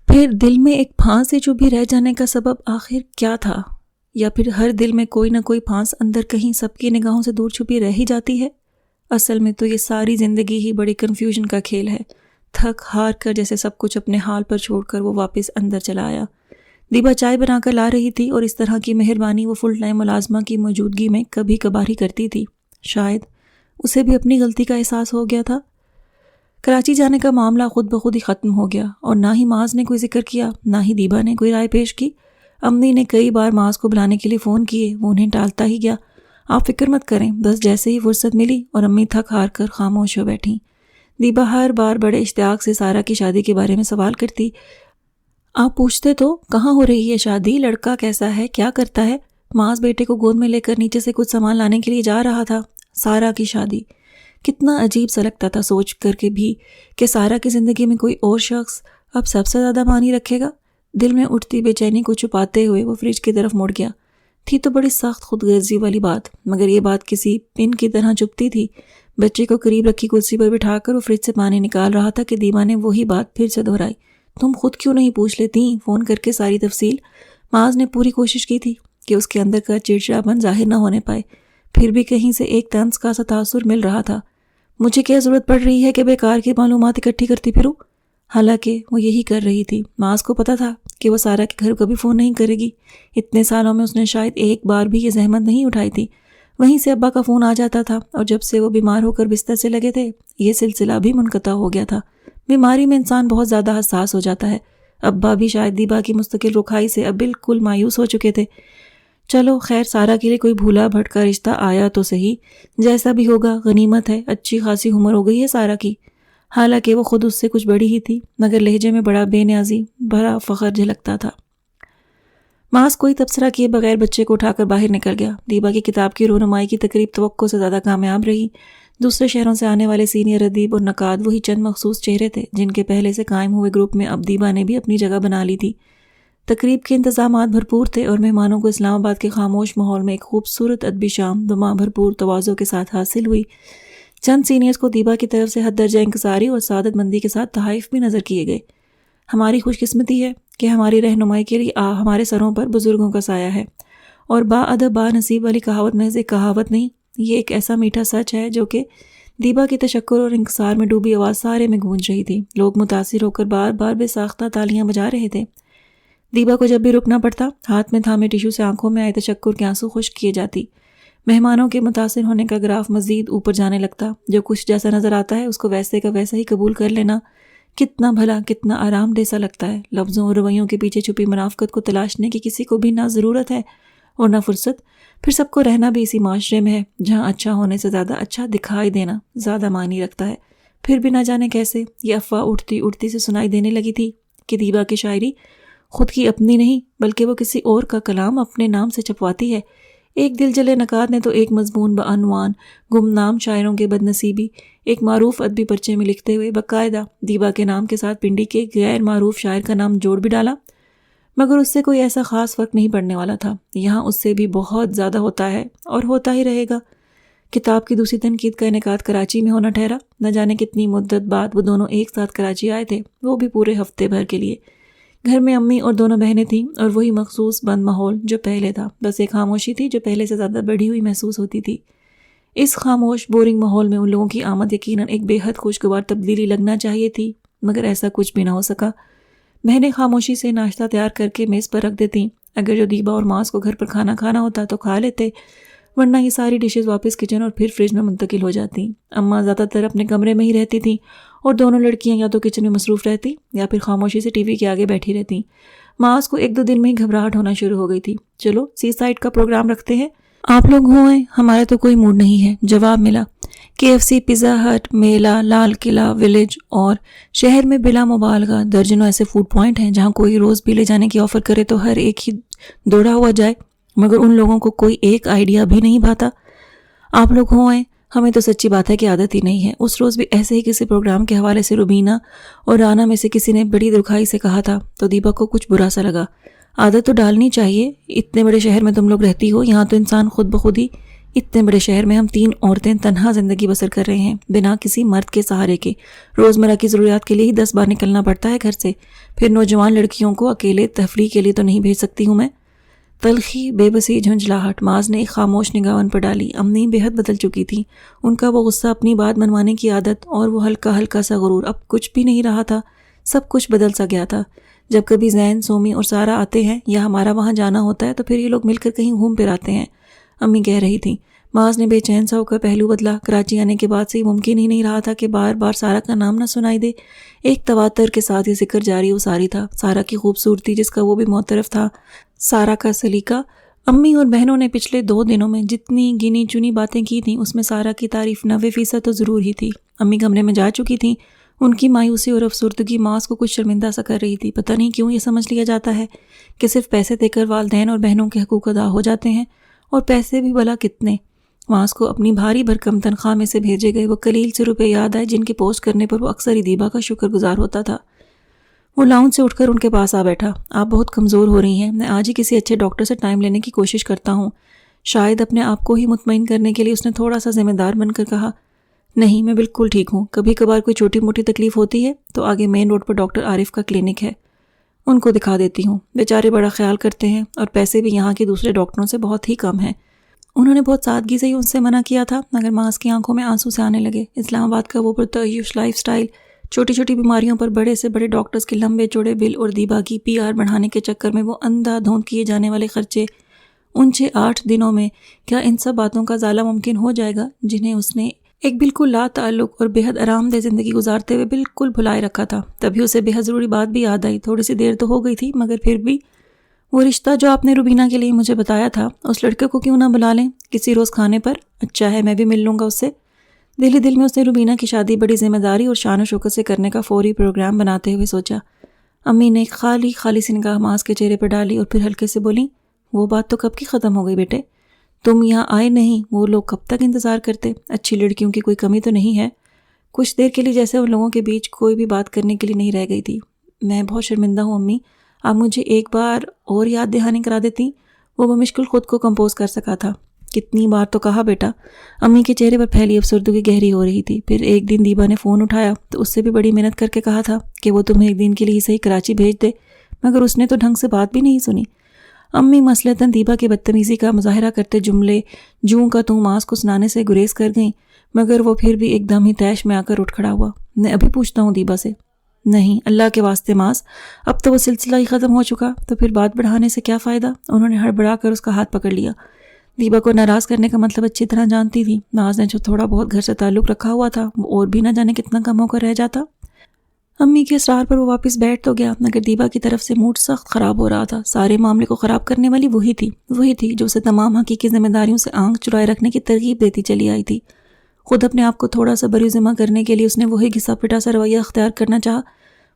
پھر دل میں ایک پھانس سے چبھی رہ جانے کا سبب آخر کیا تھا؟ یا پھر ہر دل میں کوئی نہ کوئی پھانس اندر کہیں سب کی نگاہوں سے دور چھپی رہ ہی جاتی ہے؟ اصل میں تو یہ ساری زندگی ہی بڑی کنفیوژن کا کھیل ہے۔ تھک ہار کر جیسے سب کچھ اپنے حال پر چھوڑ کر وہ واپس اندر چلا آیا۔ دیبا چائے بنا کر لا رہی تھی، اور اس طرح کی مہربانی وہ فل ٹائم ملازمہ کی موجودگی میں کبھی کبھار ہی کرتی تھی۔ شاید اسے بھی اپنی غلطی کا احساس ہو گیا تھا۔ کراچی جانے کا معاملہ خود بخود ہی ختم ہو گیا، اور نہ ہی ماس نے کوئی ذکر کیا، نہ ہی دیبا نے کوئی رائے پیش کی۔ امی نے کئی بار ماس کو بلانے کے لیے فون کیے، وہ انہیں ٹالتا ہی گیا۔ آپ فکر مت کریں، بس جیسے ہی فرصت ملی اور امی تھک ہار کر خاموش ہو بیٹھیں۔ دیبا ہر بار بڑے اشتیاق سے سارا کی شادی کے بارے میں سوال کرتی۔ آپ پوچھتے تو کہاں ہو رہی ہے شادی، لڑکا کیسا ہے، کیا کرتا ہے؟ ماس بیٹے کو گود میں لے کر نیچے سے کچھ سامان لانے کے لیے جا رہا تھا۔ سارا کی شادی، کتنا عجیب سا لگتا تھا سوچ کر کے بھی کہ سارا کی زندگی میں کوئی اور شخص اب سب سے زیادہ معنی رکھے گا۔ دل میں اٹھتی بے چینی کو چھپاتے ہوئے وہ فریج کی طرف مڑ گیا۔ تھی تو بڑی سخت خود غرضی والی بات، مگر یہ بات کسی پن کی طرح چپتی تھی۔ بچے کو قریب رکھی کرسی پر بٹھا کر وہ فریج سے پانی نکال رہا تھا کہ دیبا نے وہی بات پھر سے دہرائی۔ تم خود کیوں نہیں پوچھ لیتی فون کر کے ساری تفصیل؟ ماز نے پوری کوشش کی تھی کہ اس کے اندر کا چڑچڑاپن ظاہر نہ ہونے پائے، پھر بھی کہیں سے ایک طنز کا سا تاثر مل رہا تھا۔ مجھے کیا ضرورت پڑ رہی ہے کہ بیکار کی معلومات اکٹھی کرتی پھروں؟ حالانکہ وہ یہی کر رہی تھی۔ ماس کو پتا تھا کہ وہ سارا کے گھر کبھی فون نہیں کرے گی۔ اتنے سالوں میں اس نے شاید ایک بار بھی یہ زحمت نہیں اٹھائی تھی۔ وہیں سے ابا کا فون آ جاتا تھا، اور جب سے وہ بیمار ہو کر بستر سے لگے تھے یہ سلسلہ بھی منقطع ہو گیا تھا۔ بیماری میں انسان بہت زیادہ حساس ہو جاتا ہے۔ ابا بھی شاید دیبا کی مستقل رکھائی سے اب بالکل مایوس ہو چکے تھے۔ چلو خیر، سارا کے لیے کوئی بھولا بھٹکا رشتہ آیا تو صحیح، جیسا بھی ہوگا غنیمت ہے۔ اچھی خاصی عمر ہو گئی ہے سارا کی، حالانکہ وہ خود اس سے کچھ بڑی ہی تھی، مگر لہجے میں بڑا بے نیازی بھرا فخر جھلکتا تھا۔ ماس کوئی تبصرہ کیے بغیر بچے کو اٹھا کر باہر نکل گیا۔ دیبا کی کتاب کی رونمائی کی تقریب توقع سے زیادہ کامیاب رہی۔ دوسرے شہروں سے آنے والے سینئر ادیب اور نقاد وہی چند مخصوص چہرے تھے جن کے پہلے سے قائم ہوئے گروپ میں اب دیبا نے بھی اپنی جگہ بنا لی تھی۔ تقریب کے انتظامات بھرپور تھے، اور مہمانوں کو اسلام آباد کے خاموش ماحول میں ایک خوبصورت ادبی شام دماء بھرپور تواضع کے ساتھ حاصل ہوئی۔ چند سینئرز کو دیبا کی طرف سے حد درجہ انکساری اور سعادت مندی کے ساتھ تحائف بھی نظر کیے گئے۔ ہماری خوش قسمتی ہے کہ ہماری رہنمائی کے لیے ہمارے سروں پر بزرگوں کا سایہ ہے، اور با ادب با نصیب والی کہاوت محض ایک کہاوت نہیں، یہ ایک ایسا میٹھا سچ ہے جو کہ دیبا کی تشکر اور انکسار میں ڈوبی آواز سارے میں گونج رہی تھی۔ لوگ متاثر ہو کر بار بار بے ساختہ تالیاں بجا رہے تھے۔ دیبا کو جب بھی رکنا پڑتا ہاتھ میں تھامے ٹیشو سے آنکھوں میں آئے تشکر کے آنسو خشک کیے جاتی۔ مہمانوں کے متاثر ہونے کا گراف مزید اوپر جانے لگتا۔ جو کچھ جیسا نظر آتا ہے اس کو ویسے کا ویسا ہی قبول کر لینا کتنا بھلا، کتنا آرام دہ سا لگتا ہے۔ لفظوں اور رویوں کے پیچھے چھپی منافقت کو تلاشنے کی کسی کو بھی نہ ضرورت ہے اور نہ فرصت۔ پھر سب کو رہنا بھی اسی معاشرے میں ہے جہاں اچھا ہونے سے زیادہ اچھا دکھائی دینا زیادہ معنی رکھتا ہے۔ پھر بھی نہ جانے کیسے یہ افواہ اٹھتی اٹھتی سے سنائی دینے لگی تھی کہ دیبا کی شاعری خود کی اپنی نہیں بلکہ وہ کسی اور کا کلام اپنے نام سے چھپواتی ہے۔ ایک دل جلے نقاد نے تو ایک مضمون بعنوان گمنام شاعروں کے بدنصیبی ایک معروف ادبی پرچے میں لکھتے ہوئے باقاعدہ دیبا کے نام کے ساتھ پنڈی کے غیر معروف شاعر کا نام جوڑ بھی ڈالا، مگر اس سے کوئی ایسا خاص فرق نہیں پڑنے والا تھا۔ یہاں اس سے بھی بہت زیادہ ہوتا ہے اور ہوتا ہی رہے گا۔ کتاب کی دوسری تنقید کا انعقاد کراچی میں ہونا ٹھہرا۔ نہ جانے کتنی مدت بعد وہ دونوں ایک ساتھ کراچی آئے تھے، وہ بھی پورے ہفتے بھر کے لیے۔ گھر میں امی اور دونوں بہنیں تھیں اور وہی مخصوص بند ماحول جو پہلے تھا، بس ایک خاموشی تھی جو پہلے سے زیادہ بڑھی ہوئی محسوس ہوتی تھی۔ اس خاموش بورنگ ماحول میں ان لوگوں کی آمد یقیناً ایک بے حد خوشگوار تبدیلی لگنا چاہیے تھی، مگر ایسا کچھ بھی نہ ہو سکا۔ بہنیں خاموشی سے ناشتہ تیار کر کے میز پر رکھ دیتیں۔ اگر جو دیبا اور ماس کو گھر پر کھانا کھانا ہوتا تو کھا لیتے، ورنہ یہ ساری ڈشز واپس کچن اور پھر فریج میں منتقل ہو جاتیں۔ اماں زیادہ تر اپنے کمرے میں ہی رہتی تھیں اور دونوں لڑکیاں یا تو کچن میں مصروف رہتی یا پھر خاموشی سے ٹی وی کے آگے بیٹھی رہتیں۔ ماس کو ایک دو دن میں ہی گھبراہٹ ہونا شروع ہو گئی تھی۔ چلو سی سائڈ کا پروگرام رکھتے ہیں، آپ لوگ ہوئے، ہمارا تو کوئی موڈ نہیں ہے۔ جواب ملا۔ KFC، پیزا ہٹ، میلہ، لال قلعہ، ولیج اور شہر میں بلا مبالغہ درجنوں ایسے فوڈ پوائنٹ ہیں جہاں کوئی روز بھی لے جانے کی آفر کرے تو ہر ایک ہی دوڑا ہوا جائے، مگر ان لوگوں کو کوئی ایک آئیڈیا بھی نہیں بھاتا۔ آپ لوگ ہوئے، ہمیں تو سچی بات ہے کہ عادت ہی نہیں ہے۔ اس روز بھی ایسے ہی کسی پروگرام کے حوالے سے روبینہ اور رانا میں سے کسی نے بڑی دکھائی سے کہا تھا تو دیبا کو کچھ برا سا لگا۔ عادت تو ڈالنی چاہیے، اتنے بڑے شہر میں تم لوگ رہتی ہو، یہاں تو انسان خود بخود ہی، اتنے بڑے شہر میں ہم 3 عورتیں تنہا زندگی بسر کر رہے ہیں بنا کسی مرد کے سہارے کے۔ روزمرہ کی ضروریات کے لیے ہی 10 بار نکلنا پڑتا ہے گھر سے، پھر نوجوان لڑکیوں کو اکیلے تفریح کے لیے تو نہیں بھیج سکتی ہوں میں۔ تلخی، بے بسی، جھنجھلاہٹ ماز نے ایک خاموش نگاہ ان پر ڈالی۔ امی بے حد بدل چکی تھیں، ان کا وہ غصہ، اپنی بات منوانے کی عادت اور وہ ہلکا ہلکا سا غرور اب کچھ بھی نہیں رہا تھا، سب کچھ بدل سا گیا تھا۔ جب کبھی زین، سومی اور سارا آتے ہیں یا ہمارا وہاں جانا ہوتا ہے تو پھر یہ لوگ مل کر کہیں گھوم پھر آتے ہیں، امی کہہ رہی تھیں۔ ماز نے بے چین سا ہو کر پہلو بدلا۔ کراچی آنے کے بعد سے یہ ممکن ہی نہیں رہا تھا کہ بار بار سارا کا نام نہ سنائی دے۔ ایک تواتر کے ساتھ یہ ذکر جاری و ساری تھا، سارا کی خوبصورتی جس کا وہ بھی معترف تھا، سارا کا سلیقہ۔ امی اور بہنوں نے پچھلے 2 دنوں میں جتنی گنی چنی باتیں کی تھیں اس میں سارا کی تعریف 90% تو ضرور ہی تھی۔ امی کمرے میں جا چکی تھیں، ان کی مایوسی اور افسردگی ماس کو کچھ شرمندہ سا کر رہی تھی۔ پتہ نہیں کیوں یہ سمجھ لیا جاتا ہے کہ صرف پیسے دے کر والدین اور بہنوں کے حقوق ادا ہو جاتے ہیں، اور پیسے بھی بھلا کتنے۔ ماس کو اپنی بھاری بھرکم تنخواہ میں سے بھیجے گئے وہ قلیل سے روپے یاد آئے جن کے پوسٹ کرنے پر وہ اکثر ہی دیبا کا شکر گزار ہوتا تھا۔ وہ لاؤنج سے اٹھ کر ان کے پاس آ بیٹھا۔ آپ بہت کمزور ہو رہی ہیں، میں آج ہی کسی اچھے ڈاکٹر سے ٹائم لینے کی کوشش کرتا ہوں۔ شاید اپنے آپ کو ہی مطمئن کرنے کے لیے اس نے تھوڑا سا ذمہ دار بن کر کہا، نہیں میں بالکل ٹھیک ہوں، کبھی کبھار کوئی چھوٹی موٹی تکلیف ہوتی ہے تو آگے مین روڈ پر ڈاکٹر عارف کا کلینک ہے، ان کو دکھا دیتی ہوں، بیچارے بڑا خیال کرتے ہیں اور پیسے بھی یہاں کے دوسرے ڈاکٹروں سے بہت ہی کم ہیں۔ انہوں نے بہت سادگی سے ہی ان سے منع کیا تھا، مگر ماس کی آنکھوں میں آنسو سے آنے لگے۔ اسلام آباد کا وہ پرتعیش لائف سٹائل، چھوٹی چھوٹی بیماریوں پر بڑے سے بڑے ڈاکٹرز کے لمبے چوڑے بل اور دیبا کی PR بڑھانے کے چکر میں وہ اندھا دھوند کیے جانے والے خرچے، ان 6-8 دنوں میں کیا ان سب باتوں کا ازالہ ممکن ہو جائے گا جنہیں اس نے ایک بالکل لا تعلق اور بے حد آرام دہ زندگی گزارتے ہوئے بالکل بھلائے رکھا تھا۔ تبھی اسے بے حد ضروری بات بھی یاد آئی، تھوڑی سی دیر تو ہو گئی تھی مگر پھر بھی، وہ رشتہ جو آپ نے روبینہ کے لیے مجھے بتایا تھا، اس لڑکے کو کیوں نہ بلا لیں کسی روز کھانے پر؟ اچھا ہے، میں بھی مل لوں گا اس سے۔ دل ہی دل میں اس نے روبینہ کی شادی بڑی ذمہ داری اور شان و شوکت سے کرنے کا فوری پروگرام بناتے ہوئے سوچا۔ امی نے ایک خالی خالی سی نگاہ ماس کے چہرے پر ڈالی اور پھر ہلکے سے بولی، وہ بات تو کب کی ختم ہو گئی بیٹے، تم یہاں آئے نہیں، وہ لوگ کب تک انتظار کرتے؟ اچھی لڑکیوں کی کوئی کمی تو نہیں ہے؟ کچھ دیر کے لیے جیسے ان لوگوں کے بیچ کوئی بھی بات کرنے کے لیے نہیں رہ گئی تھی۔ میں بہت شرمندہ ہوں امی، آپ مجھے ایک بار اور یاد دہانی کرا دیتی؟ وہ بمشکل خود کو کمپوز کر سکا تھا۔ کتنی بار تو کہا بیٹا۔ امی کے چہرے پر پھیلی افسردگی گہری ہو رہی تھی۔ پھر ایک دن دیبا نے فون اٹھایا تو اس سے بھی بڑی محنت کر کے کہا تھا کہ وہ تمہیں ایک دن کے لیے صحیح کراچی بھیج دے، مگر اس نے تو ڈھنگ سے بات بھی نہیں سنی۔ امی مثلاً دیبا کی بدتمیزی کا مظاہرہ کرتے جملے جوں کا توں ماس کو سنانے سے گریز کر گئیں، مگر وہ پھر بھی ایک دم ہی طیش میں آ کر اٹھ کھڑا ہوا۔ میں ابھی پوچھتا ہوں دیبا سے۔ نہیں اللہ کے واسطے معاذ، اب تو وہ سلسلہ ہی ختم ہو چکا، تو پھر بات بڑھانے سے کیا فائدہ؟ انہوں نے ہڑبڑا کر اس کا ہاتھ پکڑ لیا۔ دیبا کو ناراض کرنے کا مطلب اچھی طرح جانتی تھی۔ معاذ نے جو تھوڑا بہت گھر سے تعلق رکھا ہوا تھا وہ اور بھی نہ جانے کتنا کم ہو کر رہ جاتا۔ امی کے اصرار پر وہ واپس بیٹھ تو گیا، مگر دیبا کی طرف سے موڈ سخت خراب ہو رہا تھا۔ سارے معاملے کو خراب کرنے والی وہی تھی جو اسے تمام حقیقی ذمہ داریوں سے آنکھ چرائے رکھنے کی ترغیب دیتی چلی آئی تھی۔ خود اپنے آپ کو تھوڑا سا بری ذمہ کرنے کے لیے اس نے وہی گھسا پٹا سا رویہ اختیار کرنا چاہا،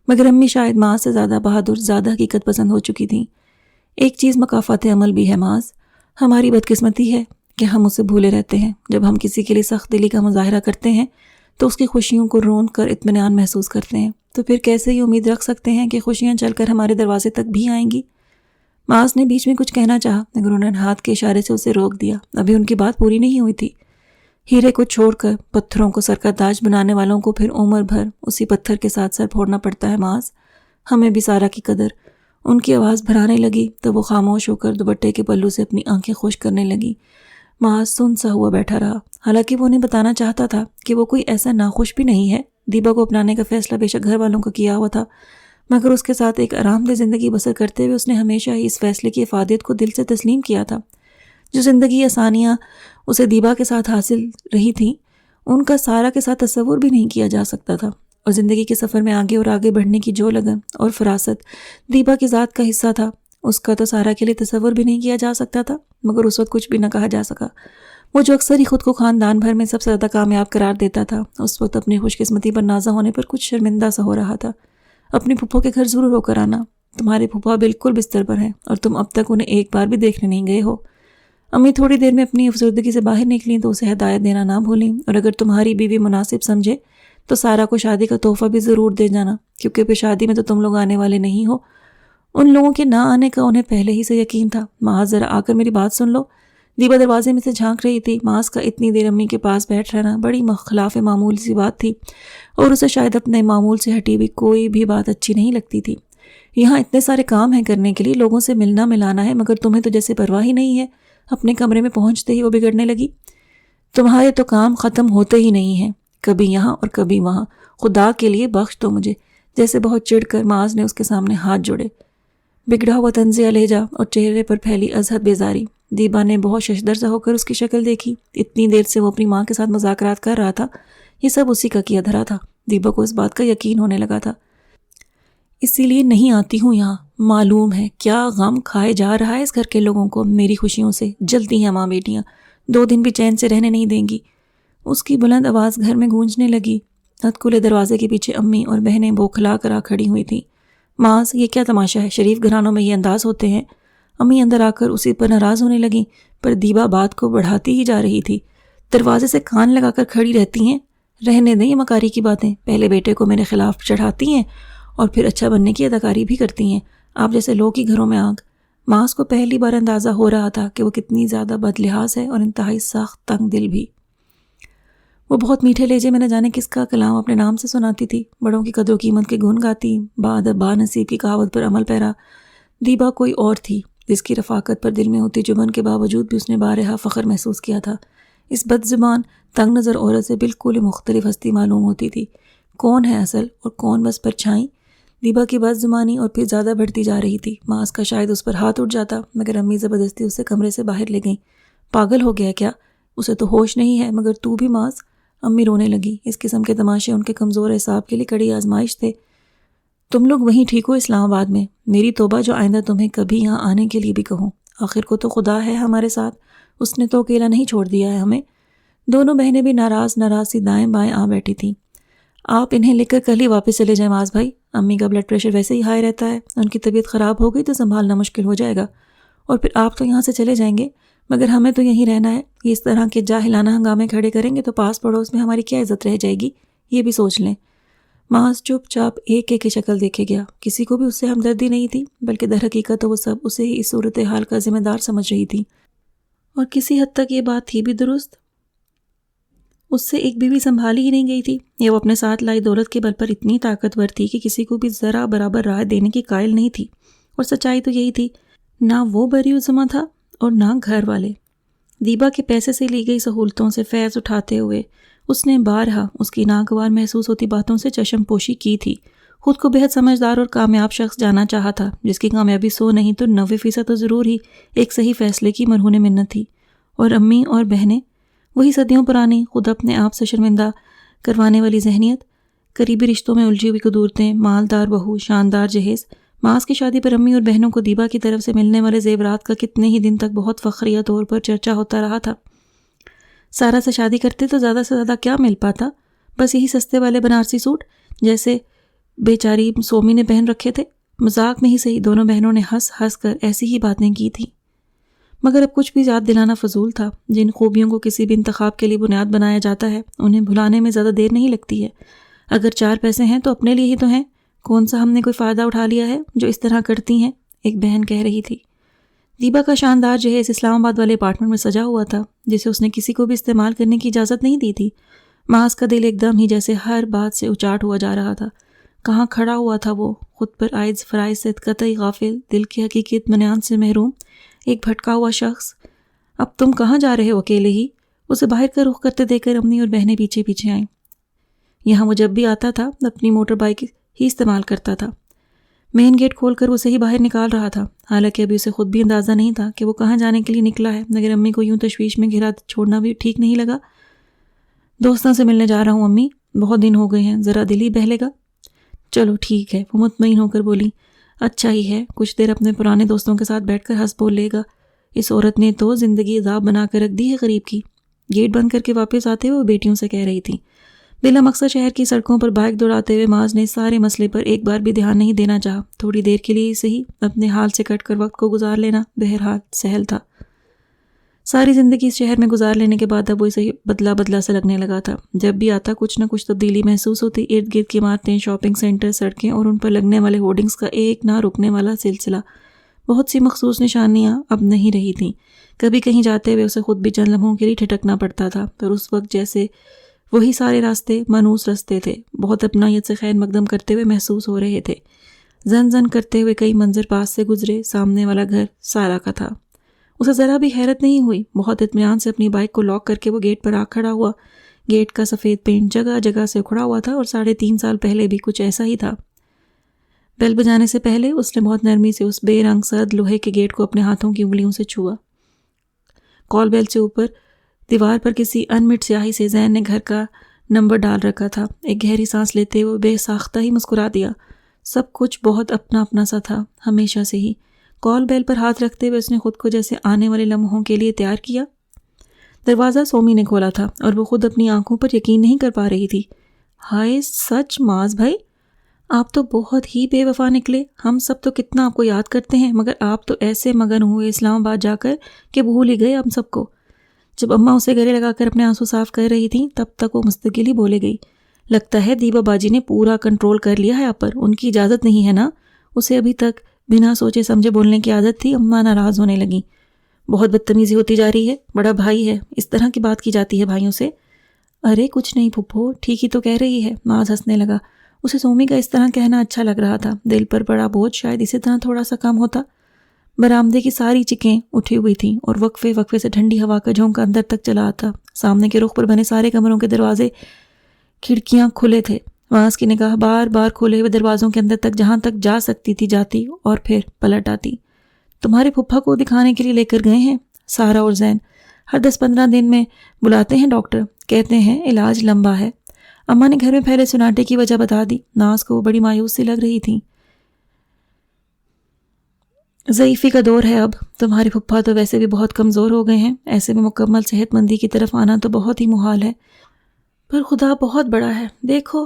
مگر امی شاید معاذ سے زیادہ بہادر، زیادہ حقیقت پسند ہو چکی تھیں۔ ایک چیز مکافات عمل بھی ہے معاذ، ہماری بدقسمتی ہے کہ ہم اسے بھولے رہتے ہیں۔ جب ہم کسی کے لیے سخت دلی کا مظاہرہ کرتے ہیں تو اس کی خوشیوں کو رون کر اطمینان محسوس کرتے ہیں، تو پھر کیسے یہ امید رکھ سکتے ہیں کہ خوشیاں چل کر ہمارے دروازے تک بھی آئیں گی؟ معاذ نے بیچ میں کچھ کہنا چاہا، مگر انہوں نے ہاتھ کے اشارے سے اسے روک دیا۔ ابھی ان کی بات پوری نہیں ہوئی تھی۔ ہیرے کو چھوڑ کر پتھروں کو سر کا تاج بنانے والوں کو پھر عمر بھر اسی پتھر کے ساتھ سر پھوڑنا پڑتا ہے معاذ۔ ہمیں بھی سارا کی قدر۔ ان کی آواز بھرانے لگی تو وہ خاموش ہو کر دوپٹے کے پلو سے اپنی آنکھیں خشک کرنے لگی۔ معاذ سن سا ہوا بیٹھا رہا، حالانکہ وہ انہیں بتانا چاہتا تھا کہ وہ کوئی ایسا ناخوش بھی نہیں ہے۔ دیبا کو اپنانے کا فیصلہ بے شک گھر والوں کا کیا ہوا تھا، مگر اس کے ساتھ ایک آرام دہ زندگی بسر کرتے ہوئے اس نے ہمیشہ ہی اس فیصلے کی افادیت کو دل سے تسلیم کیا تھا۔ جو زندگی آسانیاں اسے دیبا کے ساتھ حاصل رہی تھیں، ان کا سارا کے ساتھ تصور بھی نہیں کیا جا سکتا تھا، اور زندگی کے سفر میں آگے اور آگے بڑھنے کی جو لگن اور فراست دیبا کی ذات کا حصہ تھا، اس کا تو سارا کے لیے تصور بھی نہیں کیا جا سکتا تھا، مگر اس وقت کچھ بھی نہ کہا جا سکا۔ وہ جو اکثر ہی خود کو خاندان بھر میں سب سے زیادہ کامیاب قرار دیتا تھا، اس وقت اپنی خوش قسمتی پر نازا ہونے پر کچھ شرمندہ سا ہو رہا تھا۔ اپنے پھپھو کے گھر ضرور ہو کر آنا، تمہارے پھپھا بالکل بستر پر ہیں اور تم اب تک انہیں ایک بار بھی دیکھنے نہیں گئے ہو۔ امی تھوڑی دیر میں اپنی افسردگی سے باہر نکلیں تو اسے ہدایت دینا نہ بھولیں، اور اگر تمہاری بیوی مناسب سمجھے تو سارا کو شادی کا تحفہ بھی ضرور دے جانا، کیونکہ پھر شادی میں تو تم لوگ آنے والے نہیں ہو۔ ان لوگوں کے نہ آنے کا انہیں پہلے ہی سے یقین تھا۔ معاذ ذرا آ کر میری بات سن لو۔ دیبا دروازے میں سے جھانک رہی تھی۔ معاذ کا اتنی دیر امی کے پاس بیٹھ رہنا بڑی خلاف معمول سی بات تھی، اور اسے شاید اپنے معمول سے ہٹی ہوئی کوئی بھی بات اچھی نہیں لگتی تھی۔ یہاں اتنے سارے کام ہیں کرنے کے لیے، لوگوں سے ملنا ملانا ہے، مگر تمہیں تو جیسے پرواہ ہی نہیں ہے۔ اپنے کمرے میں پہنچتے ہی وہ بگڑنے لگی۔ تمہارے تو کام ختم ہوتے ہی نہیں ہیں، کبھی یہاں اور کبھی وہاں، خدا کے لیے بخش دو مجھے۔ جیسے بہت چڑھ کر معاذ نے اس کے سامنے ہاتھ جوڑے، بگڑا ہوا طنز لہجہ اور چہرے پر پھیلی ازحد بیزاری۔ دیبا نے بہت ششدر سا ہو کر اس کی شکل دیکھی۔ اتنی دیر سے وہ اپنی ماں کے ساتھ مذاکرات کر رہا تھا، یہ سب اسی کا کیا دھرا تھا۔ دیبا کو اس بات کا یقین ہونے لگا تھا۔ اسی لیے نہیں آتی ہوں یہاں، معلوم ہے کیا غم کھائے جا رہا ہے اس گھر کے لوگوں کو میری خوشیوں سے۔ جلتی ہیں ماں بیٹیاں، 2 دن بھی چین سے رہنے نہیں دیں گی۔ اس کی بلند آواز گھر میں گونجنے لگی۔ کھلے دروازے کے پیچھے امی اور بہنیں بوکھلا کر آ کھڑی ہوئی تھیں۔ معاذ، یہ کیا تماشا ہے؟ شریف گھرانوں میں یہ انداز ہوتے ہیں؟ امی اندر آ کر اسی پر ناراض ہونے لگیں، پر دیبا بات کو بڑھاتی ہی جا رہی تھی۔ دروازے سے کان لگا کر کھڑی رہتی ہیں، رہنے دیں یہ مکاری کی باتیں۔ پہلے بیٹے کو میرے خلاف چڑھاتی ہیں اور پھر اچھا بننے کی اداکاری بھی کرتی ہیں۔ آپ جیسے لوگ کی گھروں میں آگ۔ معاذ کو پہلی بار اندازہ ہو رہا تھا کہ وہ کتنی زیادہ بد لحاظ ہے اور انتہائی سخت تنگ دل بھی۔ وہ بہت میٹھے لہجے میں نہ جانے کس کا کلام اپنے نام سے سناتی تھی، بڑوں کی قدر و قیمت کے گن گاتی، بادب با نصیب کی کہاوت پر عمل پیرا۔ دیبا کوئی اور تھی، جس کی رفاقت پر دل میں ہوتی جبن کے باوجود بھی اس نے بارہا فخر محسوس کیا تھا۔ اس بد زبان تنگ نظر عورت سے بالکل مختلف ہستی معلوم ہوتی تھی۔ کون ہے اصل اور کون بس پرچھائی؟ دیبا کی بد زبانی اور پھر زیادہ بڑھتی جا رہی تھی۔ معاذ کا شاید اس پر ہاتھ اٹھ جاتا، مگر امی زبردستی اسے کمرے سے باہر لے گئیں۔ پاگل ہو گیا کیا؟ اسے تو ہوش نہیں ہے، مگر تو بھی معاذ؟ امی رونے لگی۔ اس قسم کے تماشے ان کے کمزور اعصاب کے لیے کڑی آزمائش تھے۔ تم لوگ وہیں ٹھیک ہو اسلام آباد میں؟ میری توبہ جو آئندہ تمہیں کبھی یہاں آنے کے لیے بھی کہوں۔ آخر کو تو خدا ہے ہمارے ساتھ، اس نے تو اکیلا نہیں چھوڑ دیا ہے ہمیں۔ دونوں بہنیں بھی ناراض سی دائیں بائیں آ بیٹھی تھیں۔ آپ انہیں لے کر کل ہی واپس چلے جائیں معاذ بھائی، امی کا بلڈ پریشر ویسے ہی ہائی رہتا ہے، ان کی طبیعت خراب ہو گئی تو سنبھالنا مشکل ہو جائے گا، اور پھر آپ تو یہاں سے چلے جائیں گے، مگر ہمیں تو یہیں رہنا ہے۔ یہ اس طرح کے جاہلانہ ہنگامے کھڑے کریں گے تو پاس پڑوس میں ہماری کیا عزت رہ جائے گی، یہ بھی سوچ لیں۔ معاذ چپ چاپ ایک ایک کی شکل دیکھے گیا۔ کسی کو بھی اس سے ہمدردی نہیں تھی، بلکہ در حقیقت وہ سب اسے ہی اس صورتحال کا ذمہ دار سمجھ رہی تھی، اور کسی حد تک یہ بات تھی بھی درست۔ اس سے ایک بیوی سنبھالی ہی نہیں گئی تھی، یا وہ اپنے ساتھ لائی دولت کے بل پر اتنی طاقتور تھی کہ کسی کو بھی ذرا برابر رائے دینے کی قائل نہیں تھی۔ اور سچائی تو یہی تھی، نہ وہ بری الزمہ تھا اور نہ گھر والے۔ دیبا کے پیسے سے لی گئی سہولتوں سے فیض اٹھاتے ہوئے اس نے بارہا اس کی ناگوار محسوس ہوتی باتوں سے چشم پوشی کی تھی۔ خود کو بہت سمجھدار اور کامیاب شخص جانا چاہا تھا، جس کی کامیابی 100 نہیں تو 90% تو ضرور ہی ایک صحیح فیصلے کی مرہون منت تھی۔ اور امی اور بہنیں، وہی صدیوں پرانی خود اپنے آپ سے شرمندہ کروانے والی ذہنیت، قریبی رشتوں میں الجھی ہوئی قدورتیں، مالدار بہو، شاندار جہیز۔ معاذ کی شادی پر امی اور بہنوں کو دیبا کی طرف سے ملنے والے زیورات کا کتنے ہی دن تک بہت فخریہ طور پر چرچا ہوتا رہا تھا۔ سارا سے شادی کرتے تو زیادہ سے زیادہ کیا مل پاتا؟ بس یہی سستے والے بنارسی سوٹ جیسے بیچاری سومی نے پہن رکھے تھے۔ مذاق میں ہی صحیح دونوں بہنوں نے ہنس ہنس کر ایسی ہی باتیں کی تھیں، مگر اب کچھ بھی یاد دلانا فضول تھا۔ جن خوبیوں کو کسی بھی انتخاب کے لیے بنیاد بنایا جاتا ہے انہیں بھلانے میں زیادہ دیر نہیں لگتی ہے۔ اگر 4 پیسے ہیں تو اپنے لیے ہی تو ہیں، کون سا ہم نے کوئی فائدہ اٹھا لیا ہے جو اس طرح کرتی ہیں؟ ایک بہن کہہ رہی تھی۔ دیبا کا شاندار جہیز اسلام آباد والے اپارٹمنٹ میں سجا ہوا تھا، جسے اس نے کسی کو بھی استعمال کرنے کی اجازت نہیں دی تھی۔ معاذ کا دل ایک دم ہی جیسے ہر بات سے اچاٹ ہوا جا رہا تھا۔ کہاں کھڑا ہوا تھا وہ، خود پر عائد فرائض سے قطعی غافل، دل کی حقیقی اطمینان سے محروم، ایک بھٹکا ہوا شخص۔ اب تم کہاں جا رہے ہو اکیلے ہی؟ اسے باہر کا رخ کرتے دیکھ کر امی اور بہنیں پیچھے پیچھے آئیں۔ یہاں وہ جب بھی آتا تھا اپنی موٹر بائک ہی استعمال کرتا تھا۔ مین گیٹ کھول کر اسے ہی باہر نکال رہا تھا، حالانکہ ابھی اسے خود بھی اندازہ نہیں تھا کہ وہ کہاں جانے کے لیے نکلا ہے، مگر امی کو یوں تشویش میں گھرا چھوڑنا بھی ٹھیک نہیں لگا۔ دوستوں سے ملنے جا رہا ہوں امی، بہت دن ہو گئے ہیں، ذرا دل ہی بہلے گا۔ چلو ٹھیک ہے، وہ مطمئن ہو کر بولی۔ اچھا ہی ہے، کچھ دیر اپنے پرانے دوستوں کے ساتھ بیٹھ کر ہنس بول لے گا۔ اس عورت نے تو زندگی عذاب بنا کر رکھ دی ہے غریب کی۔ گیٹ بند کر کے واپس آتے ہوئے بیٹیوں سے کہہ رہی تھی۔ بلا مقصد شہر کی سڑکوں پر بائک دوڑاتے ہوئے معاذ نے سارے مسئلے پر ایک بار بھی دھیان نہیں دینا چاہا۔ تھوڑی دیر کے لیے صحیح اپنے حال سے کٹ کر وقت کو گزار لینا بہرحال سہل تھا۔ ساری زندگی اس شہر میں گزار لینے کے بعد اب وہ اسے بدلا بدلا سا لگنے لگا تھا۔ جب بھی آتا کچھ نہ کچھ تبدیلی محسوس ہوتی۔ ارد گرد کی عمارتیں، شاپنگ سینٹر، سڑکیں اور ان پر لگنے والے ہورڈنگز کا ایک نہ رکنے والا سلسلہ۔ بہت سی مخصوص نشانیاں اب نہیں رہی تھیں۔ کبھی کہیں جاتے ہوئے اسے خود بھی چند لمحوں کے لیے ٹھٹکنا پڑتا تھا، پر اس وقت جیسے وہی سارے راستے مانوس راستے تھے، بہت اپنائیت سے خیر مقدم کرتے ہوئے محسوس ہو رہے تھے۔ زن زن کرتے ہوئے کئی منظر پاس سے گزرے۔ سامنے والا گھر سارا کا تھا۔ اسے ذرا بھی حیرت نہیں ہوئی۔ بہت اطمینان سے اپنی بائک کو لاک کر کے وہ گیٹ پر آ کھڑا ہوا۔ گیٹ کا سفید پینٹ جگہ جگہ سے اکھڑا ہوا تھا اور 3.5 سال پہلے بھی کچھ ایسا ہی تھا۔ بیل بجانے سے پہلے اس نے بہت نرمی سے اس بے رنگ سرد لوہے کے گیٹ کو اپنے ہاتھوں کی انگلیوں سے چھوا۔ کال بیل سے اوپر دیوار پر کسی انمٹ سیاہی سے زین نے گھر کا نمبر ڈال رکھا تھا۔ ایک گہری سانس لیتے ہوئے بے ساختہ ہی مسکرا دیا۔ سب کچھ بہت اپنا اپنا سا تھا، ہمیشہ سے ہی۔ کال بیل پر ہاتھ رکھتے ہوئے اس نے خود کو جیسے آنے والے لمحوں کے لیے تیار کیا۔ دروازہ سومی نے کھولا تھا اور وہ خود اپنی آنکھوں پر یقین نہیں کر پا رہی تھی۔ ہائے سچ معاذ بھائی، آپ تو بہت ہی بے وفا نکلے۔ ہم سب تو کتنا آپ کو یاد کرتے ہیں، مگر آپ تو ایسے مگن ہوئے اسلام آباد جا کر کہ بھول ہی گئے ہم سب کو۔ جب اماں اسے گلے لگا کر اپنے آنسو صاف کر رہی تھیں تب تک وہ مستقل ہی بولے گئی۔ لگتا ہے دیبا باجی نے پورا کنٹرول کر لیا ہے آپ پر، ان کی اجازت نہیں ہے نا؟ اسے ابھی تک بنا سوچے سمجھے بولنے کی عادت تھی۔ اماں ناراض ہونے لگیں۔ بہت بدتمیزی ہوتی جا رہی ہے، بڑا بھائی ہے، اس طرح کی بات کی جاتی ہے بھائیوں سے؟ ارے کچھ نہیں پھپھو، ٹھیک ہی تو کہہ رہی ہے۔ معاذ ہنسنے لگا۔ اسے سومی کا اس طرح کہنا اچھا لگ رہا تھا۔ دل پر بڑا بوجھ شاید اسی طرح تھوڑا سا کم ہوتا۔ برآمدے کی ساری چکیں اٹھی ہوئی تھیں اور وقفے وقفے سے ٹھنڈی ہوا کا جھونکا اندر تک چلا آتا۔ سامنے کے رخ پر بنے سارے کمروں کے دروازے کھڑکیاں کھلے تھے۔ معاذ کی نگاہ بار بار کھولے ہوئے دروازوں کے اندر تک جہاں تک جا سکتی تھی جاتی اور پھر پلٹ آتی۔ تمہارے پھپھا کو دکھانے کے لیے لے کر گئے ہیں؟ سارا اور زین ہر 10-15 دن میں بلاتے ہیں ڈاکٹر، کہتے ہیں علاج لمبا ہے۔ اماں نے گھر میں پھیلے سناٹے کی وجہ بتا دی۔ ناز کو وہ بڑی مایوس سی لگ رہی تھیں۔ ضعیفی کا دور ہے اب، تمہارے پھپھا تو ویسے بھی بہت کمزور ہو گئے ہیں، ایسے میں مکمل صحت مندی کی طرف آنا تو بہت ہی محال ہے، پر خدا بہت بڑا ہے۔ دیکھو،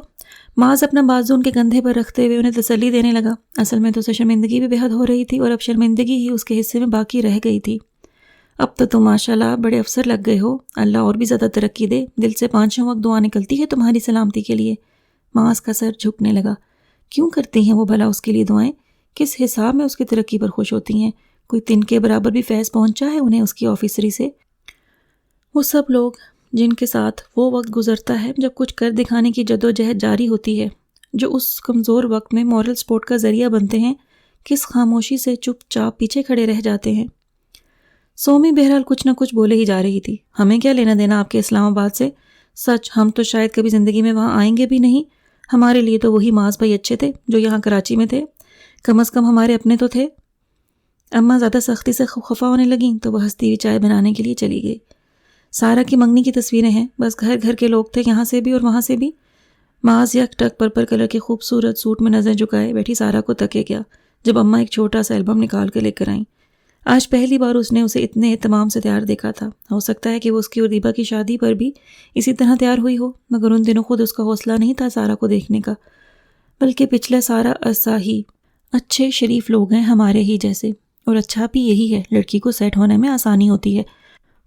معاذ اپنا بازو ان کے کندھے پر رکھتے ہوئے انہیں تسلی دینے لگا۔ اصل میں تو اسے شرمندگی بھی بے حد ہو رہی تھی اور اب شرمندگی ہی اس کے حصے میں باقی رہ گئی تھی۔ اب تو تم ماشاءاللہ بڑے افسر لگ گئے ہو، اللہ اور بھی زیادہ ترقی دے، دل سے 5 وقت دعا نکلتی ہے تمہاری سلامتی کے لیے۔ معاذ کا سر جھکنے لگا۔ کیوں کرتی ہیں وہ بھلا اس کے لیے دعائیں؟ کس حساب میں اس کی ترقی پر خوش ہوتی ہیں؟ کوئی تن کے برابر بھی فیض پہنچا ہے انہیں اس کی آفیسری سے؟ وہ سب لوگ جن کے ساتھ وہ وقت گزرتا ہے جب کچھ کر دکھانے کی جدوجہد جاری ہوتی ہے، جو اس کمزور وقت میں مورل سپورٹ کا ذریعہ بنتے ہیں، کس خاموشی سے چپ چاپ پیچھے کھڑے رہ جاتے ہیں۔ سومی بہرحال کچھ نہ کچھ بولے ہی جا رہی تھی۔ ہمیں کیا لینا دینا آپ کے اسلام آباد سے؟ سچ، ہم تو شاید کبھی زندگی میں وہاں آئیں گے بھی نہیں۔ ہمارے لیے تو وہی معاذ بھائی اچھے تھے جو یہاں کراچی میں تھے، کم از کم ہمارے اپنے تو تھے۔ اماں زیادہ سختی سے خفا ہونے لگیں تو وہ ہنستی ہوئی چائے بنانے کے لیے چلی گئی۔ سارا کی منگنی کی تصویریں ہیں، بس گھر گھر کے لوگ تھے، یہاں سے بھی اور وہاں سے بھی۔ معاذ یک ٹک پرپل کلر کے خوبصورت سوٹ میں نظر جھکائے بیٹھی سارا کو تکے گیا جب اماں ایک چھوٹا سا البم نکال کے لے کر آئیں۔ آج پہلی بار اس نے اسے اتنے اہتمام سے تیار دیکھا تھا۔ ہو سکتا ہے کہ وہ اس کی اور دیبا کی شادی پر بھی اسی طرح تیار ہوئی ہو، مگر ان دنوں خود اس کا حوصلہ نہیں تھا سارا کو دیکھنے کا، بلکہ پچھلا سارا عرصہ ہی اچھے شریف لوگ ہیں ہمارے ہی جیسے، اور اچھا بھی یہی ہے، لڑکی کو سیٹ ہونے میں آسانی ہوتی ہے،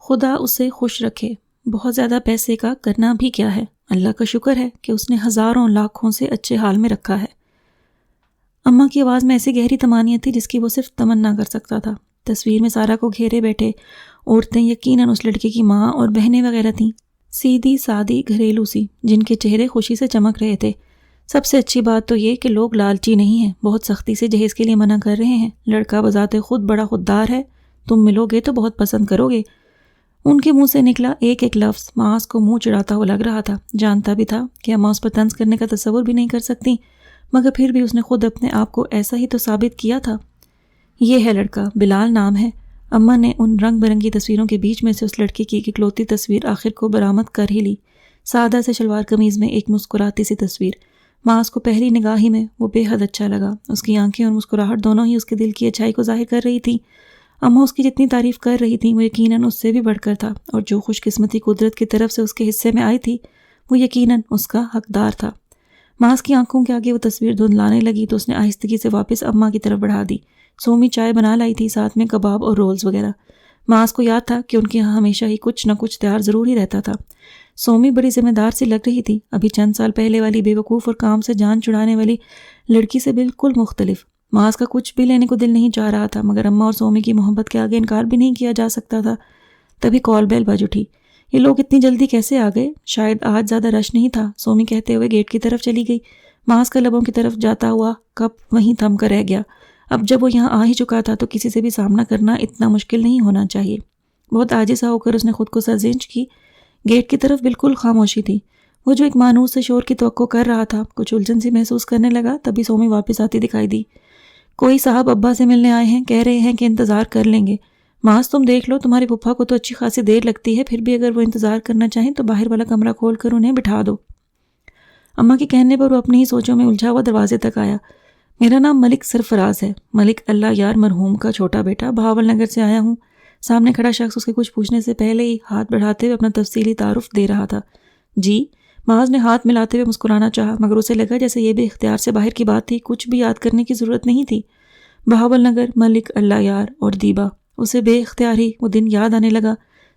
خدا اسے خوش رکھے۔ بہت زیادہ پیسے کا کرنا بھی کیا ہے، اللہ کا شکر ہے کہ اس نے ہزاروں لاکھوں سے اچھے حال میں رکھا ہے۔ اماں کی آواز میں ایسی گہری طمانینت تھی جس کی وہ صرف تمنا کر سکتا تھا۔ تصویر میں سارا کو گھیرے بیٹھے عورتیں یقیناً اس لڑکی کی ماں اور بہنیں وغیرہ تھیں، سیدھی سادی گھریلو سی، جن کے چہرے خوشی سے چمک رہے تھے۔ سب سے اچھی بات تو یہ کہ لوگ لالچی نہیں ہیں، بہت سختی سے جہیز کے لیے منع کر رہے ہیں۔ لڑکا بذات خود بڑا خوددار ہے، تم ملو گے تو بہت پسند کرو گے۔ ان کے منہ سے نکلا ایک ایک لفظ معاذ کو منہ چڑھاتا ہوا لگ رہا تھا، جانتا بھی تھا کہ اماں اس پر طنز کرنے کا تصور بھی نہیں کر سکتی، مگر پھر بھی اس نے خود اپنے آپ کو ایسا ہی تو ثابت کیا تھا۔ یہ ہے لڑکا، بلال نام ہے۔ اماں نے ان رنگ برنگی تصویروں کے بیچ میں سے اس لڑکے کی ایک اکلوتی تصویر آخر کو برآمد کر ہی لی، سادہ سے شلوار قمیض میں ایک مسکراتی سی تصویر۔ معاذ کو پہلی نگاہ ہی میں وہ بے حد اچھا لگا، اس کی آنکھیں اور مسکراہٹ دونوں ہی اس کے دل کی اچھائی کو ظاہر کر رہی تھیں۔ اماں اس کی جتنی تعریف کر رہی تھیں وہ یقیناً اس سے بھی بڑھ کر تھا، اور جو خوش قسمتی قدرت کی طرف سے اس کے حصے میں آئی تھی وہ یقیناً اس کا حقدار تھا۔ معاذ کی آنکھوں کے آگے وہ تصویر دھندلانے لگی تو اس نے آہستگی سے واپس اماں کی طرف بڑھا دی۔ سومی چائے بنا لائی تھی، ساتھ میں کباب اور رولز وغیرہ۔ معاذ کو یاد تھا کہ ان کے یہاں ہمیشہ ہی کچھ نہ کچھ تیار ضرور ہی رہتا تھا۔ سومی بڑی ذمہ دار سی لگ رہی تھی، ابھی چند سال پہلے والی بے وقوف اور کام سے جان چھڑانے والی لڑکی سے بالکل مختلف۔ معاذ کا کچھ بھی لینے کو دل نہیں چاہ رہا تھا، مگر اماں اور سومی کی محبت کے آگے انکار بھی نہیں کیا جا سکتا تھا۔ تبھی کال بیل بج اٹھی۔ یہ لوگ اتنی جلدی کیسے آ گئے؟ شاید آج زیادہ رش نہیں تھا، سومی کہتے ہوئے گیٹ کی طرف چلی گئی۔ معاذ کا لبوں کی طرف جاتا ہوا کپ وہیں تھم کر رہ گیا۔ اب جب وہ یہاں آ ہی چکا تھا تو کسی سے بھی سامنا کرنا اتنا مشکل نہیں ہونا چاہیے۔ بہت عاجزہ ہو کر اس نے خود کو سرزنش کی۔ گیٹ کی طرف بالکل خاموشی تھی۔ وہ جو ایک مانوس سے شور کی توقع کر رہا تھا کچھ الجھن سی محسوس کرنے لگا، تبھی سومی واپس آتی دکھائی دی۔ کوئی صاحب ابا سے ملنے آئے ہیں، کہہ رہے ہیں کہ انتظار کر لیں گے۔ معاذ تم دیکھ لو، تمہاری پھپھا کو تو اچھی خاصی دیر لگتی ہے، پھر بھی اگر وہ انتظار کرنا چاہیں تو باہر والا کمرہ کھول کر انہیں بٹھا دو۔ اماں کے کہنے پر وہ اپنی ہی سوچوں میں الجھا ہوا دروازے تک آیا۔ میرا نام ملک سرفراز ہے، ملک اللہ یار مرحوم کا چھوٹا بیٹا، بہاول نگر سے آیا ہوں۔ سامنے کھڑا شخص اس کے کچھ پوچھنے سے پہلے ہی ہاتھ بڑھاتے ہوئے اپنا تفصیلی تعارف دے رہا تھا۔ جی، معاذ نے ہاتھ ملاتے ہوئے مسکرانا چاہا، مگر اسے لگا جیسے یہ بھی اختیار سے باہر کی بات تھی، کچھ بھی یاد کرنے کی ضرورت نہیں تھی۔ بہاول نگر، ملک اللہ یار اور دیبا، اسے بے اختیار ہی وہ دن یاد آنے لگا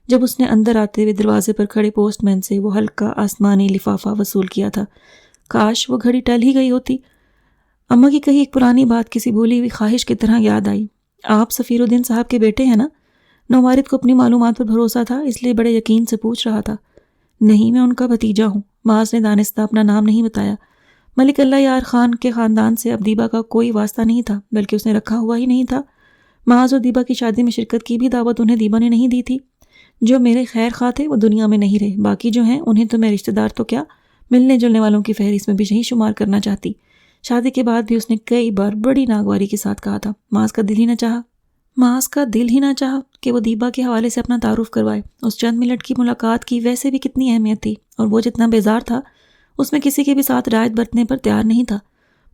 جب اس نے اندر آتے ہوئے دروازے پر کھڑے پوسٹ مین سے وہ ہلکا آسمانی لفافہ وصول کیا تھا۔ کاش وہ گھڑی ٹل ہی گئی ہوتی۔ اماں کی کہی ایک پرانی بات کسی بھولی ہوئی خواہش کی طرح یاد آئی۔ آپ سفیر الدین صاحب کے بیٹے ہیں نا؟ نومارد کو اپنی معلومات پر بھروسہ تھا، اس لیے بڑے یقین سے پوچھ رہا تھا۔ نہیں، میں ان کا بھتیجا ہوں۔ معاذ نے دانستہ اپنا نام نہیں بتایا۔ ملک اللہ یار خان کے خاندان سے اب دیبا کا کوئی واسطہ نہیں تھا، بلکہ اس نے رکھا ہوا ہی نہیں تھا۔ معاذ اور دیبا کی شادی میں شرکت کی بھی دعوت انہیں دیبا نے نہیں دی تھی۔ جو میرے خیر خواہ تھے وہ دنیا میں نہیں رہے، باقی جو ہیں انہیں تو میں رشتہ دار تو کیا، ملنے جلنے والوں کی فہرست میں بھی نہیں شمار کرنا چاہتی۔ شادی کے بعد بھی اس نے کئی بار بڑی ناگواری کے ساتھ کہا تھا، معاذ کا دل ہی نہ چاہا کہ وہ دیبا کے حوالے سے اپنا تعارف کروائے۔ اس چند منٹ کی ملاقات کی ویسے بھی کتنی اہمیت تھی، اور وہ جتنا بیزار تھا اس میں کسی کے بھی ساتھ رعایت برتنے پر تیار نہیں تھا۔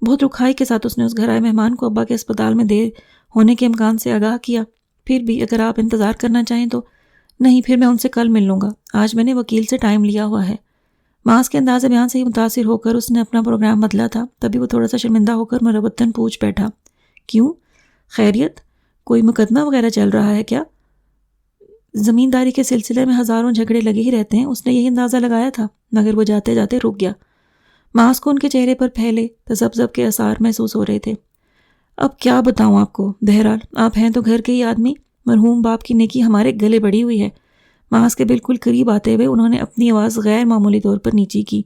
بہت رکھائی کے ساتھ اس نے اس گھر آئے مہمان کو ابا کے اسپتال میں دیر ہونے کے امکان سے آگاہ کیا۔ پھر بھی اگر آپ انتظار کرنا چاہیں تو۔ نہیں، پھر میں ان سے کل مل لوں گا، آج میں نے وکیل سے ٹائم لیا ہوا ہے۔ معاذ کے انداز بیان سے ہی متاثر ہو کر اس نے اپنا پروگرام بدلا تھا، تبھی وہ تھوڑا سا شرمندہ ہو کر مربتاً پوچھ بیٹھا، کیوں؟ خیریت؟ کوئی مقدمہ وغیرہ چل رہا ہے کیا؟ زمینداری کے سلسلے میں ہزاروں جھگڑے لگے ہی رہتے ہیں، اس نے یہی اندازہ لگایا تھا، مگر وہ جاتے جاتے رک گیا۔ معاذ کو ان کے چہرے پر پھیلے تذبذب کے آثار محسوس ہو رہے تھے۔ اب کیا بتاؤں آپ کو، بہرحال آپ ہیں تو گھر کے ہی آدمی، مرحوم باپ کی نیکی ہمارے گلے بڑی ہوئی ہے۔ معاذ کے بالکل قریب آتے ہوئے انہوں نے اپنی آواز غیر معمولی طور پر نیچی کی۔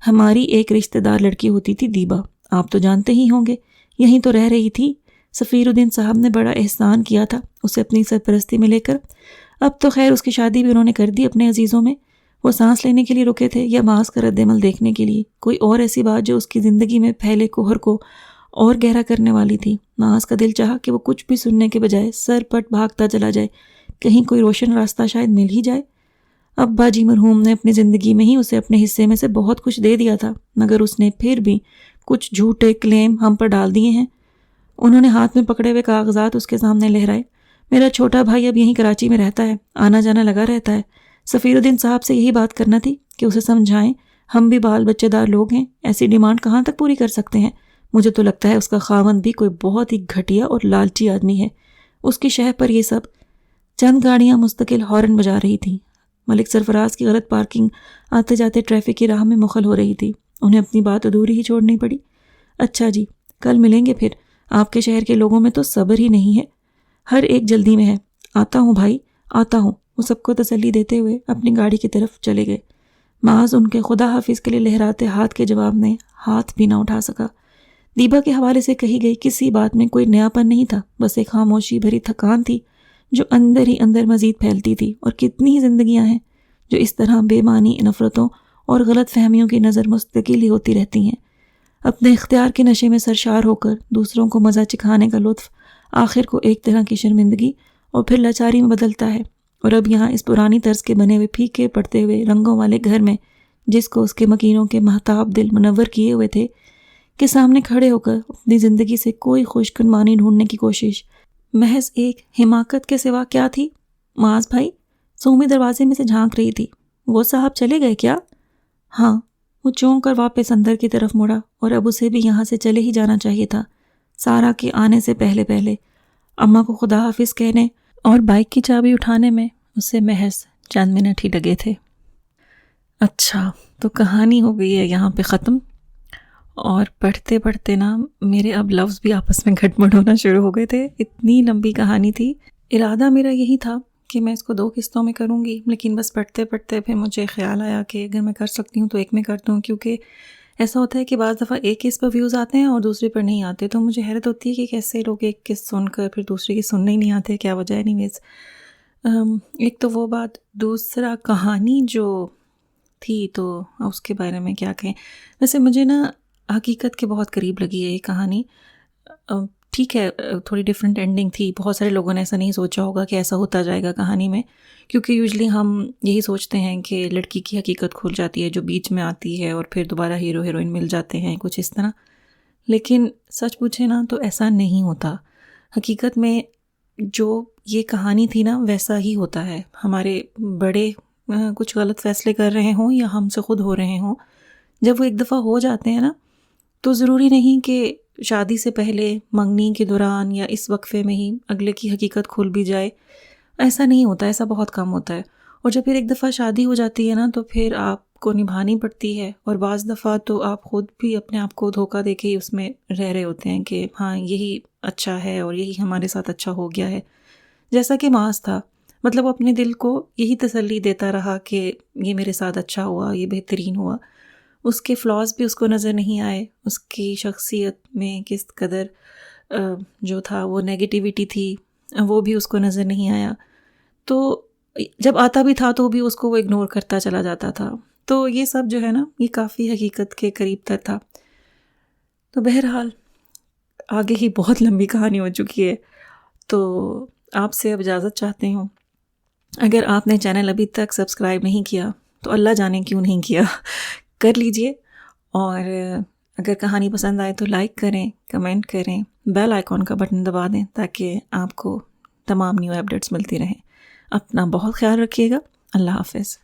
ہماری ایک رشتہ دار لڑکی ہوتی تھی دیبا، آپ تو جانتے ہی ہوں گے، یہیں تو رہ رہی تھی۔ سفیر الدین صاحب نے بڑا احسان کیا تھا اسے اپنی سرپرستی میں لے کر۔ اب تو خیر اس کی شادی بھی انہوں نے کر دی اپنے عزیزوں میں۔ وہ سانس لینے کے لیے رکے تھے یا محض کا رد عمل دیکھنے کے لیے؟ کوئی اور ایسی بات جو اس کی زندگی میں پھیلے کوہر کو اور گہرا کرنے والی تھی؟ محض کا دل چاہا کہ وہ کچھ بھی سننے کے بجائے سر پٹ بھاگتا چلا جائے، کہیں کوئی روشن راستہ شاید مل ہی جائے۔ ابا جی مرحوم نے اپنی زندگی میں ہی اسے اپنے حصے میں سے بہت کچھ دے دیا تھا، مگر اس نے پھر بھی کچھ جھوٹے کلیم ہم پر ڈال دیے ہیں۔ انہوں نے ہاتھ میں پکڑے ہوئے کاغذات اس کے سامنے لہرائے۔ میرا چھوٹا بھائی اب یہیں کراچی میں رہتا ہے، آنا جانا لگا رہتا ہے۔ سفیر الدین صاحب سے یہی بات کرنا تھی کہ اسے سمجھائیں ہم بھی بال بچے دار لوگ ہیں، ایسی ڈیمانڈ کہاں تک پوری کر سکتے ہیں؟ مجھے تو لگتا ہے اس کا خاوند بھی کوئی بہت ہی گھٹیا اور لالچی آدمی ہے۔ اس کی شہ پر یہ سب۔ چند گاڑیاں مستقل ہارن بجا رہی تھیں۔ ملک سرفراز کی غلط پارکنگ آتے جاتے ٹریفک کی راہ میں مخل ہو رہی تھی۔ انہیں اپنی بات ادھوری ہی چھوڑنی پڑی۔ اچھا جی، کل ملیں گے پھر۔ آپ کے شہر کے لوگوں میں تو صبر ہی نہیں ہے، ہر ایک جلدی میں ہے۔ آتا ہوں بھائی، آتا ہوں۔ وہ سب کو تسلی دیتے ہوئے اپنی گاڑی کی طرف چلے گئے۔ محض ان کے خدا حافظ کے لیے لہراتے ہاتھ کے جواب میں ہاتھ بھی نہ اٹھا سکا۔ دیبا کے حوالے سے کہی گئی کسی بات میں کوئی نیاپن نہیں تھا، بس ایک خاموشی بھری تھکان تھی جو اندر ہی اندر مزید پھیلتی تھی۔ اور کتنی ہی زندگیاں ہیں جو اس طرح بے معنی نفرتوں اور غلط فہمیوں کی نظر مستقل ہی ہوتی رہتی ہیں۔ اپنے اختیار کے نشے میں سرشار ہو کر دوسروں کو مزہ چکھانے کا لطف آخر کو ایک طرح کی شرمندگی اور پھر لاچاری میں بدلتا ہے۔ اور اب یہاں اس پرانی طرز کے بنے ہوئے پھیکے پڑتے ہوئے رنگوں والے گھر میں، جس کو اس کے مکینوں کے مہتاب دل منور کیے ہوئے تھے، کے سامنے کھڑے ہو کر اپنی زندگی سے کوئی خوشگوار معنی ڈھونڈنے کی کوشش محض ایک حماقت کے سوا کیا تھی؟ معاذ بھائی، سومی دروازے میں سے جھانک رہی تھی۔ وہ صاحب چلے گئے کیا؟ ہاں۔ وہ چونک کر واپس اندر کی طرف مڑا، اور اب اسے بھی یہاں سے چلے ہی جانا چاہیے تھا، سارا کے آنے سے پہلے پہلے۔ اماں کو خدا حافظ کہنے اور بائک کی چابی اٹھانے میں اسے محض چند منٹ ہی لگے تھے۔ اچھا، تو کہانی ہو گئی ہے یہاں پہ ختم، اور پڑھتے پڑھتے نا میرے اب لفظ بھی آپس میں گھٹ مٹ ہونا شروع ہو گئے تھے، اتنی لمبی کہانی تھی۔ ارادہ میرا یہی تھا کہ میں اس کو 2 قسطوں میں کروں گی، لیکن بس پڑھتے پڑھتے پھر مجھے خیال آیا کہ اگر میں کر سکتی ہوں تو ایک میں کر دوں، کیونکہ ایسا ہوتا ہے کہ بعض دفعہ ایک قسط پر ویوز آتے ہیں اور دوسرے پر نہیں آتے، تو مجھے حیرت ہوتی ہے کہ کیسے لوگ ایک قسط سن کر پھر دوسرے کی سننے ہی نہیں آتے، کیا وجہ ہے؟ نہیں ویز ایک تو وہ بات، دوسرا کہانی جو تھی تو اس کے بارے میں کیا کہیں۔ ویسے مجھے نا حقیقت کے بہت قریب لگی ہے یہ کہانی۔ ٹھیک ہے، تھوڑی ڈیفرنٹ اینڈنگ تھی، بہت سارے لوگوں نے ایسا نہیں سوچا ہوگا کہ ایسا ہوتا جائے گا کہانی میں، کیونکہ یوزلی ہم یہی سوچتے ہیں کہ لڑکی کی حقیقت کھل جاتی ہے جو بیچ میں آتی ہے، اور پھر دوبارہ ہیرو ہیروئن مل جاتے ہیں، کچھ اس طرح۔ لیکن سچ پوچھے نا تو ایسا نہیں ہوتا۔ حقیقت میں جو یہ کہانی تھی نا ویسا ہی ہوتا ہے۔ ہمارے بڑے کچھ غلط فیصلے کر رہے ہوں یا ہم سے خود ہو رہے ہوں، جب وہ ایک دفعہ ہو جاتے ہیں نا تو ضروری نہیں کہ شادی سے پہلے، منگنی کے دوران یا اس وقفے میں ہی اگلے کی حقیقت کھل بھی جائے۔ ایسا نہیں ہوتا، ایسا بہت کم ہوتا ہے۔ اور جب پھر ایک دفعہ شادی ہو جاتی ہے نا تو پھر آپ کو نبھانی پڑتی ہے، اور بعض دفعہ تو آپ خود بھی اپنے آپ کو دھوکہ دے کے اس میں رہ رہے ہوتے ہیں کہ ہاں یہی اچھا ہے اور یہی ہمارے ساتھ اچھا ہو گیا ہے، جیسا کہ معاذ تھا۔ مطلب اپنے دل کو یہی تسلی دیتا رہا کہ یہ میرے ساتھ اچھا ہوا، یہ بہترین ہوا۔ اس کے فلاز بھی اس کو نظر نہیں آئے، اس کی شخصیت میں کس قدر جو تھا وہ نیگیٹیوٹی تھی وہ بھی اس کو نظر نہیں آیا، تو جب آتا بھی تھا تو بھی اس کو وہ اگنور کرتا چلا جاتا تھا۔ تو یہ سب جو ہے نا یہ کافی حقیقت کے قریب تر تھا۔ تو بہرحال آگے ہی بہت لمبی کہانی ہو چکی ہے، تو آپ سے اب اجازت چاہتے ہوں۔ اگر آپ نے چینل ابھی تک سبسکرائب نہیں کیا تو اللہ جانے کیوں نہیں کیا، کر لیجئے، اور اگر کہانی پسند آئے تو لائک کریں، کمنٹ کریں، بیل آئیکن کا بٹن دبا دیں تاکہ آپ کو تمام نیو اپڈیٹس ملتی رہیں۔ اپنا بہت خیال رکھیے گا۔ اللہ حافظ۔